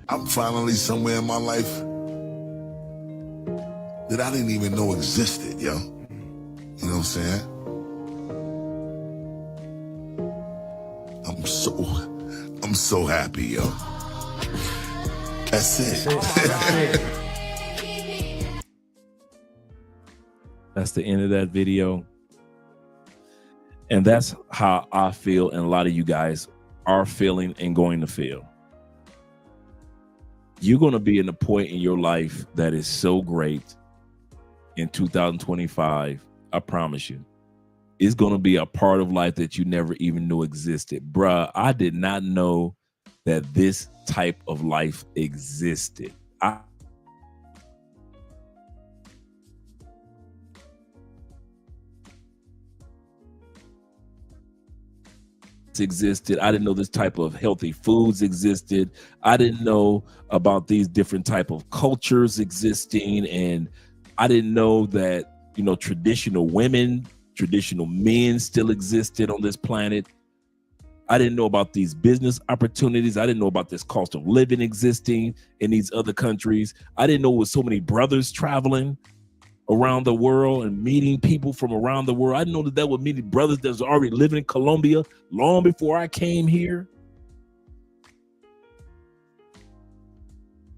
I'm finally somewhere in my life that I didn't even know existed, yo. You know what I'm saying? I'm so happy, yo. That's it. That's the end of that video. And that's how I feel, and a lot of you guys are feeling and going to feel. You're going to be in a point in your life that is so great in 2025. I promise you. It's going to be a part of life that you never even knew existed. Bruh, I did not know that this type of life existed. Existed. I didn't know this type of healthy foods existed. I didn't know about these different type of cultures existing, and I didn't know that, you know, traditional women, traditional men still existed on this planet. I didn't know about these business opportunities. I didn't know about this cost of living existing in these other countries. I didn't know there was so many brothers traveling around the world and meeting people from around the world. I didn't know that would meet brothers that was already living in Colombia long before I came here.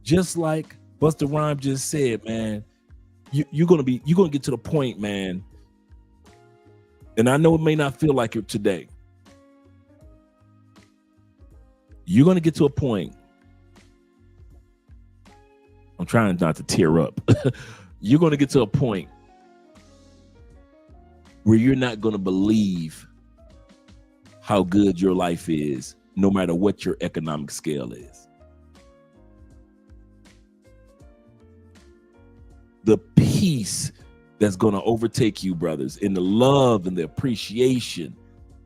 Just like Busta Rhymes just said, man, you're gonna get to the point, man. And I know it may not feel like it today. You're gonna get to a point. I'm trying not to tear up. You're going to get to a point where you're not going to believe how good your life is, no matter what your economic scale is. The peace that's going to overtake you, brothers, and the love and the appreciation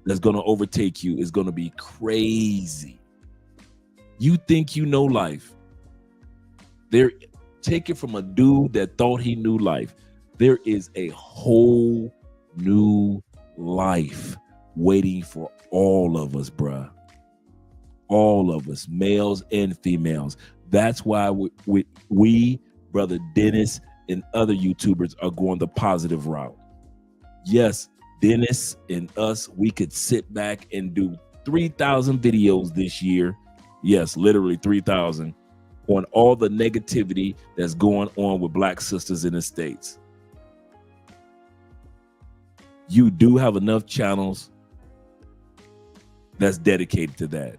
that's going to overtake you is going to be crazy. You think you know life. Take it from a dude that thought he knew life. There is a whole new life waiting for all of us, bruh. All of us, males and females. That's why we, Brother Dennis, and other YouTubers are going the positive route. Yes, Dennis and us, we could sit back and do 3,000 videos this year. Yes, literally 3,000. On all the negativity that's going on with Black sisters in the States. You do have enough channels that's dedicated to that.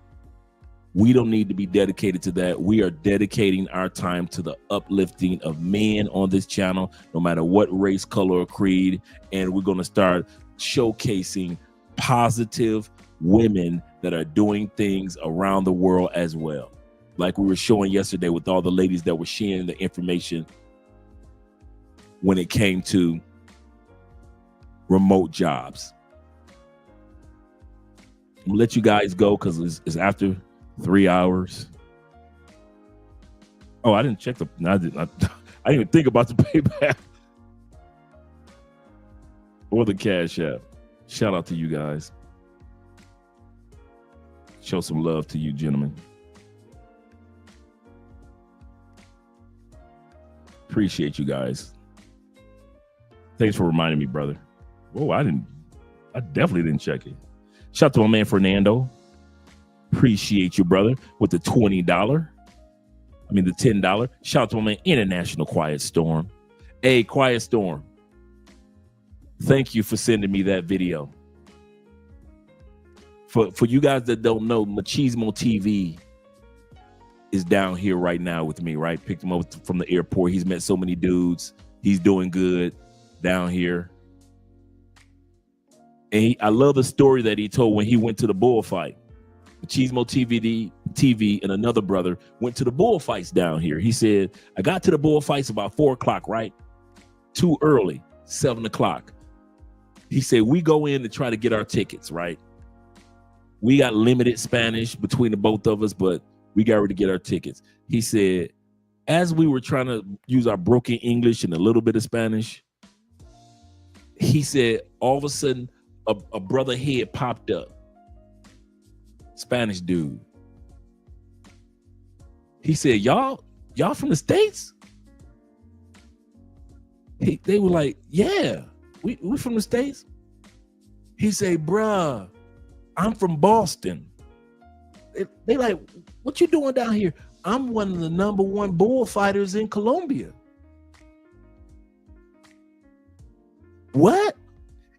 We don't need to be dedicated to that. We are dedicating our time to the uplifting of men on this channel, no matter what race, color, or creed. And we're going to start showcasing positive women that are doing things around the world as well. Like we were showing yesterday with all the ladies that were sharing the information when it came to remote jobs. I'm gonna let you guys go because it's after 3 hours. Oh, I didn't check I didn't even think about the payback or the Cash App. Shout out to you guys. Show some love to you, gentlemen. Appreciate you guys. Thanks for reminding me, brother. Whoa, I definitely didn't check it. Shout out to my man Fernando. Appreciate you, brother, with the $20. The $10. Shout out to my man International Quiet Storm. Hey, Quiet Storm. Thank you for sending me that video. For you guys that don't know, Machismo TV is down here right now with me, right? Picked him up from the airport. He's met so many dudes. He's doing good down here. And I love the story that he told when he went to the bullfight. Machismo TV and another brother went to the bullfights down here. He said, I got to the bullfights about 4 o'clock, right? Too early, 7 o'clock. He said, we go in to try to get our tickets, right? We got limited Spanish between the both of us, but we got ready to get our tickets. He said, as we were trying to use our broken English and a little bit of Spanish, he said, all of a sudden, a brother head popped up. Spanish dude. He said, y'all from the States? They were like, yeah, we from the States. He said, bruh, I'm from Boston. They like, what you doing down here? I'm one of the #1 bullfighters in Colombia. What?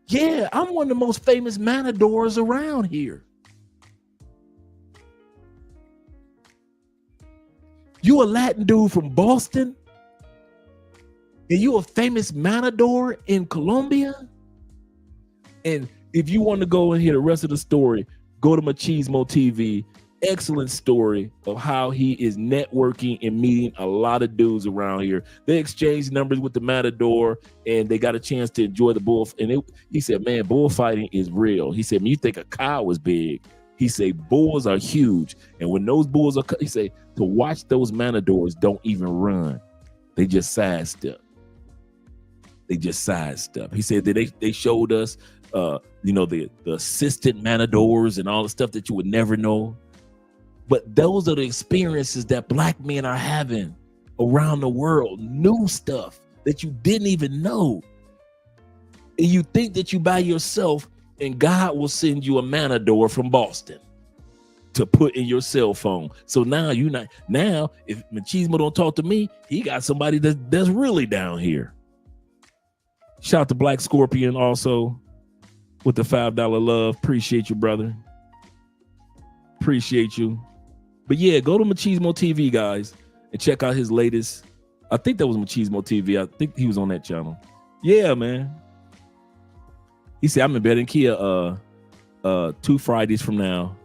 Yeah, I'm one of the most famous matadors around here. You a Latin dude from Boston? And you a famous matador in Colombia? And if you want to go and hear the rest of the story, go to Machismo TV. Excellent story of how he is networking and meeting a lot of dudes around here. They exchanged numbers with the matador and they got a chance to enjoy the bull. And he said, man, bullfighting is real. He said, when you think a cow is big, he said, bulls are huge. And when those bulls are, he said, to watch those matadors don't even run. They just sidestep. He said that they showed us, the assistant matadors and all the stuff that you would never know. But those are the experiences that black men are having around the world. New stuff that you didn't even know. And you think that you by yourself and God will send you a matador from Boston to put in your cell phone. So now if Machismo don't talk to me, he got somebody that's really down here. Shout out to Black Scorpion also with the $5 love. Appreciate you, brother. Appreciate you. But yeah, go to Machismo TV, guys, and check out his latest. I think that was Machismo TV. I think he was on that channel. Yeah, man. He said, I'm in Barranquilla 2 Fridays from now,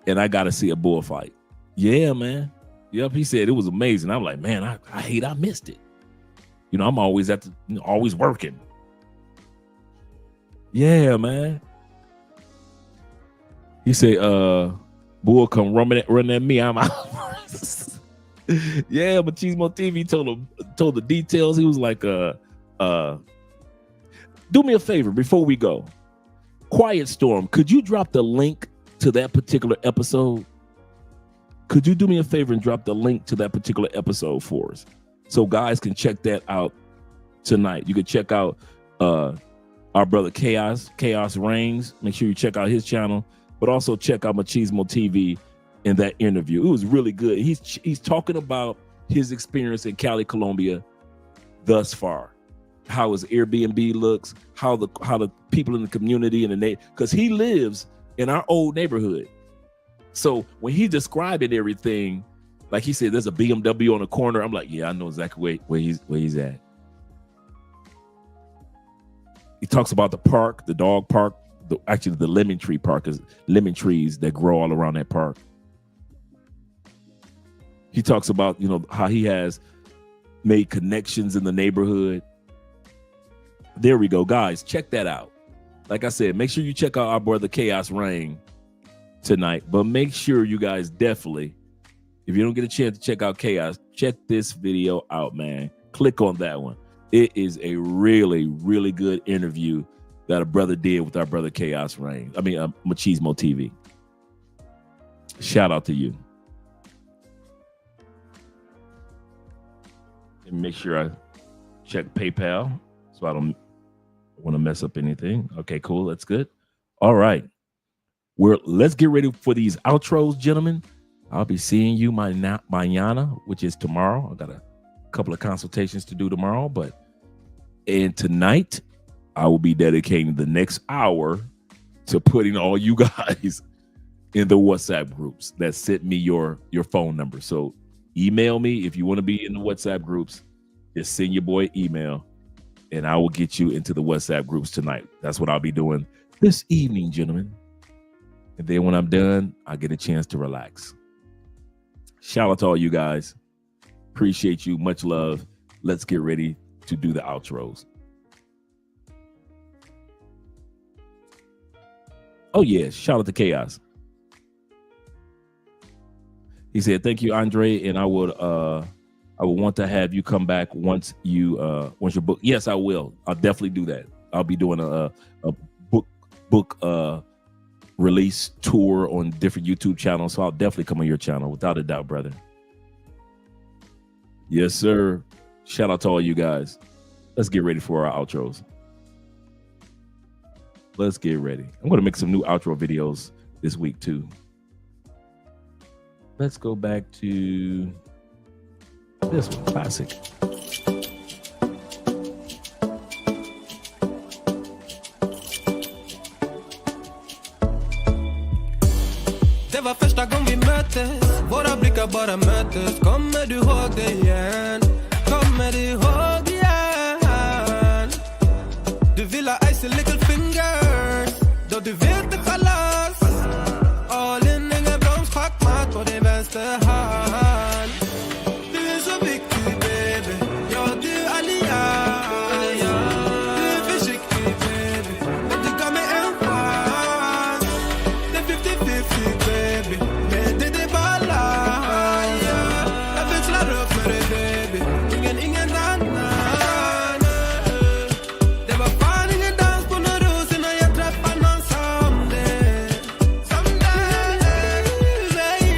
and I got to see a bullfight. Yeah, man. Yep, he said it was amazing. I'm like, man, I hate I missed it. I'm always always working. Yeah, man. He said, bull come running at me, I'm out. Yeah, Machismo TV told the details. He was like, do me a favor before we go. Quiet Storm, could you drop the link to that particular episode? Could you do me a favor and drop the link to that particular episode for us so guys can check that out tonight? You can check out our brother Chaos Reigns. Make sure you check out his channel, but also check out Machismo TV in that interview. It was really good. He's talking about his experience in Cali, Colombia thus far, how his Airbnb looks, how the people in the community and because he lives in our old neighborhood. So when he described everything, like he said, there's a BMW on the corner. I'm like, yeah, I know exactly where he's at. He talks about the park, the dog park, actually the lemon tree park, is lemon trees that grow all around that park. He talks about, how he has made connections in the neighborhood. There we go, guys. Check that out. Like I said, make sure you check out our brother Chaos Reign tonight. But make sure you guys definitely, if you don't get a chance to check out Chaos, check this video out, man. Click on that one. It is a really, really good interview that a brother did with our brother Chaos Reign. Machismo TV. Shout out to you. And make sure I check PayPal so I don't want to mess up anything. Okay, cool. That's good. All right. Let's get ready for these outros, gentlemen. I'll be seeing you mañana, which is tomorrow. I got a couple of consultations to do tomorrow, and tonight I will be dedicating the next hour to putting all you guys in the WhatsApp groups that sent me your phone number. So email me if you want to be in the WhatsApp groups. Just send your boy email and I will get you into the WhatsApp groups tonight. That's what I'll be doing this evening, gentlemen. And then when I'm done, I get a chance to relax. Shout out to all you guys. Appreciate you. Much love. Let's get ready to do the outros. Oh, yeah. Shout out to Chaos. He said, thank you, Andre. And I would want to have you come back once your book. Yes, I will. I'll definitely do that. I'll be doing a book release tour on different YouTube channels. So I'll definitely come on your channel without a doubt, brother. Yes, sir. Shout out to all you guys. Let's get ready for our outros. Let's get ready. I'm going to make some new outro videos this week too. Let's go back to this one, classic. Det var första gången vi möttes. Våra blickar bara möttes. Kommer du ihåg det igen? Kommer du ihåg igen? Du vill ha ice little fingers. Då du vet det chalas. All in, ingen broms, schackmatt på din vänster hand. Du är så viktig baby. Ja, du allians. Du är försiktig baby. Men du gav mig en chans. Det är 50-50 baby. Men det är balans. Jag växlar upp med dig baby. Ingen annan. Det var fan ingen dans på någon ros innan jag träffade någon som det. Som det, baby.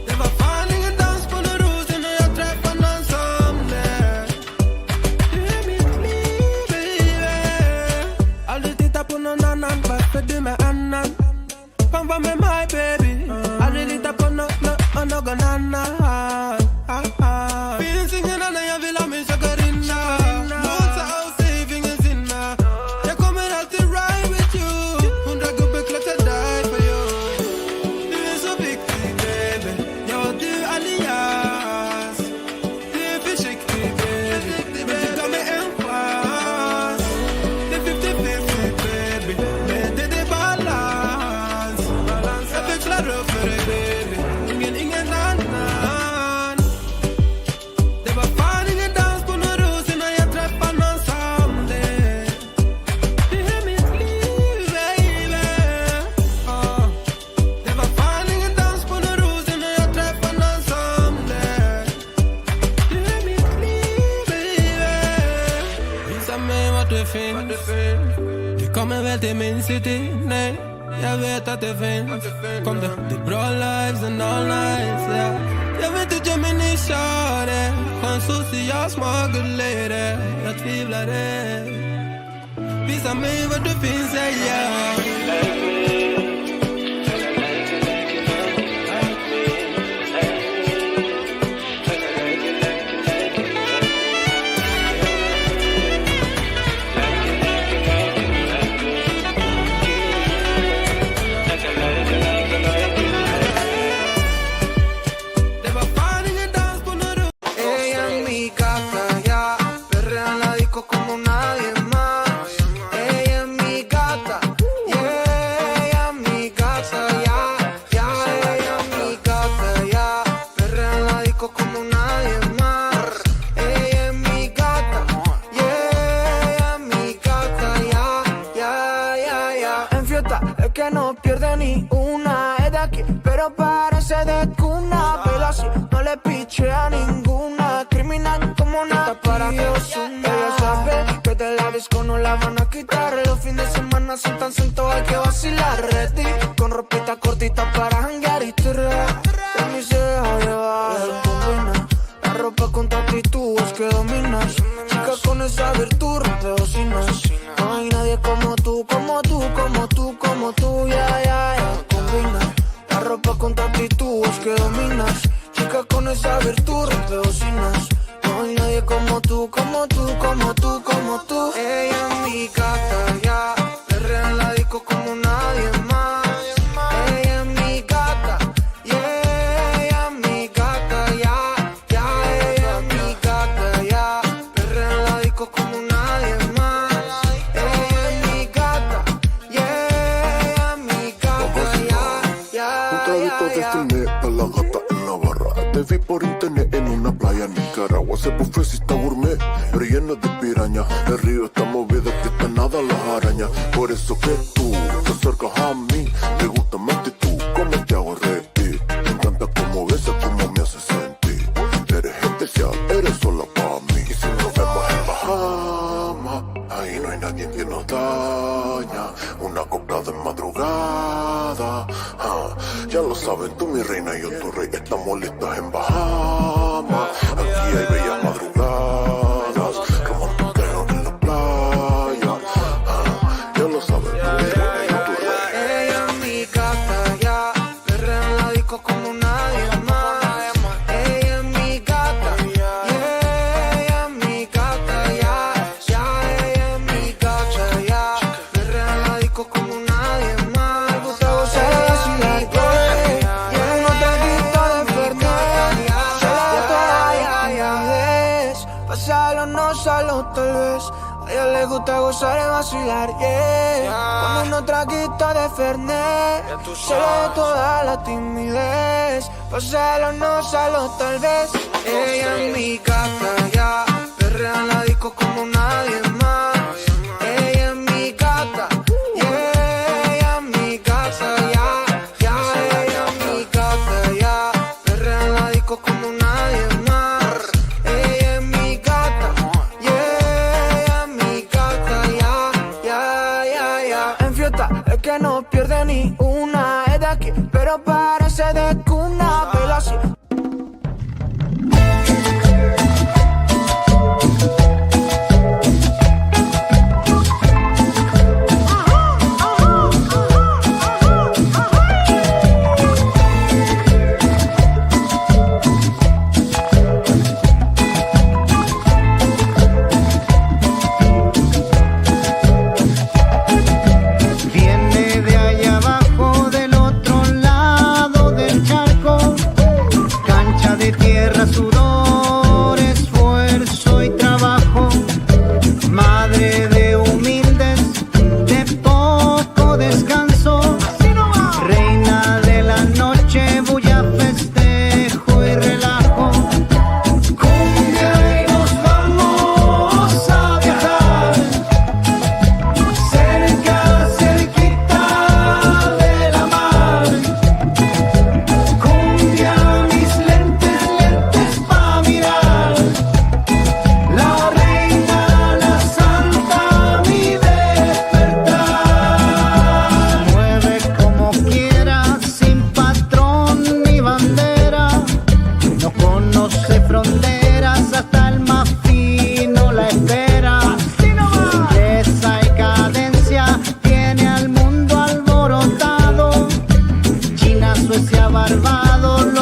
Det var fan ingen dans på någon ros innan jag träffade någon som det. Du är mitt liv, baby. Aldrig titta på någon annan, varför du med annan? Fan var med mig baby. Aldrig lita på någon annan. Finns ingen annan jag vill ha min Sakarina. Låta oss se ingen sinna. Jag kommer alltid ride with you. 100 gubbar klart die for you. Du är så viktig baby. Ja, du allians. Du är försiktig baby. Men du gav mig en chans. Det är 50-50 baby. Men det är balans. Jag växlar upp med dig baby. Ingen annan. Det var fan ingen dans på någon ros innan jag träffade någon som det. Du är mitt liv baby. Det var fan ingen dans på någon ros innan jag träffade någon som det. Du är mitt liv baby. Visa mig vart du finns. Du kommer väl till min city? Nej, jag vet att det finns. Kom då, det är bra lives and all nights, yeah. Jag vet att jag min kör det. Skön social smuggle lady. Jag tvivlar det. Visa mig vart du finns, yeah. Det var fan ingen dans på någon ros. Ella es mi gata, ya, perrea en la disco como nadie más. Ella es mi gata, yeah, ella es mi gata, ya, ya, ella es mi gata, ya, perrea en la disco como nadie más. Ella es mi gata, yeah, ella es mi gata, ya, ya, ya, ya. En fiesta es que no pierde ni una, es de aquí, pero parece de cuna. Pero así no le piche a ninguna. Criminal como una para ella sabe que de la disco no la van a quitar. Los fines de semana son tan sentos, hay que vacilar. Ready, con ropita cortita para janguear y tirar. De mí se deja llevar, combina la ropa con tu actitud, es que dominas. Chica con esa virtud, rompe bocinas. No hay nadie como tú, como tú, como tú, como tú, ya, ya, ya. Combina la ropa con tu actitud, es que dominas. Chica con esa virtud, rompe bocinas. No hay nadie como tú, como tú, como tú, como tú. Ella es mi gata, ya, perrea en la disco como nadie más. Ella es mi definé a la gata en la barra. Te vi por internet en una playa en Nicaragua. Ese buffet sí está gourmet, pero lleno de piraña. El río está movido, que está nada las arañas. Por eso que tú te acercas a mí. Te gusta más que tú, como te hago reír. Me encanta cómo besas, cómo me haces sentir. Eres especial, eres sola para mí. Y si nos vemos en Bahamas, ahí no hay nadie que nos daña. Una copla de madrugada, ya lo sabes, tú mi reina y yo tu rey. Estamos listas en Bahamas. Aquí hay bellas madrugadas, romanteo en la playa. Ya lo sabes, tú mi reina y yo tu rey. Ella es mi gata, ya, perrea en la disco como nadie más. Ella es mi gata, yeah, ella es mi gata, ya, ella es mi gata, ya, perrea en la disco como nadie más. Me gusta gozar así la tiene unos traguitos de Fernet, pasarlo, no solo tal vez. A ella le gusta gozar y vacilar, yeah. Con unos traguitos de Fernet, se le ve toda la timidez. Pasarlo, no solo tal vez. Ella es mi gata, ya, perrea en la disco como nadie más. Ella es mi gata, yeah, ella es mi gata, ya, ella es mi gata, ya, perrea en la disco como nadie más. Ella es mi gata, yeah, ella es mi gata, ya. En fiesta es que no pierde ni una, es de aquí, pero parece de cuna, velo así. Viene de allá abajo, del otro lado del charco, cancha de tierra, sudor, esfuerzo y trabajo, madre de humildes, de poco descanso, reina de la noche, bulla, festejo y relajo. Cumbia y nos vamos a viajar, cerca, cerquita de la mar. Cumbia, mis lentes pa' mirar. La reina, la santa, mi despertar. Mueve como quiera, sin patrón ni bandera. No conoce fronteras, hasta el más fino la espera. Belleza y cadencia tiene al mundo alborotado. China, Suecia, Barbados,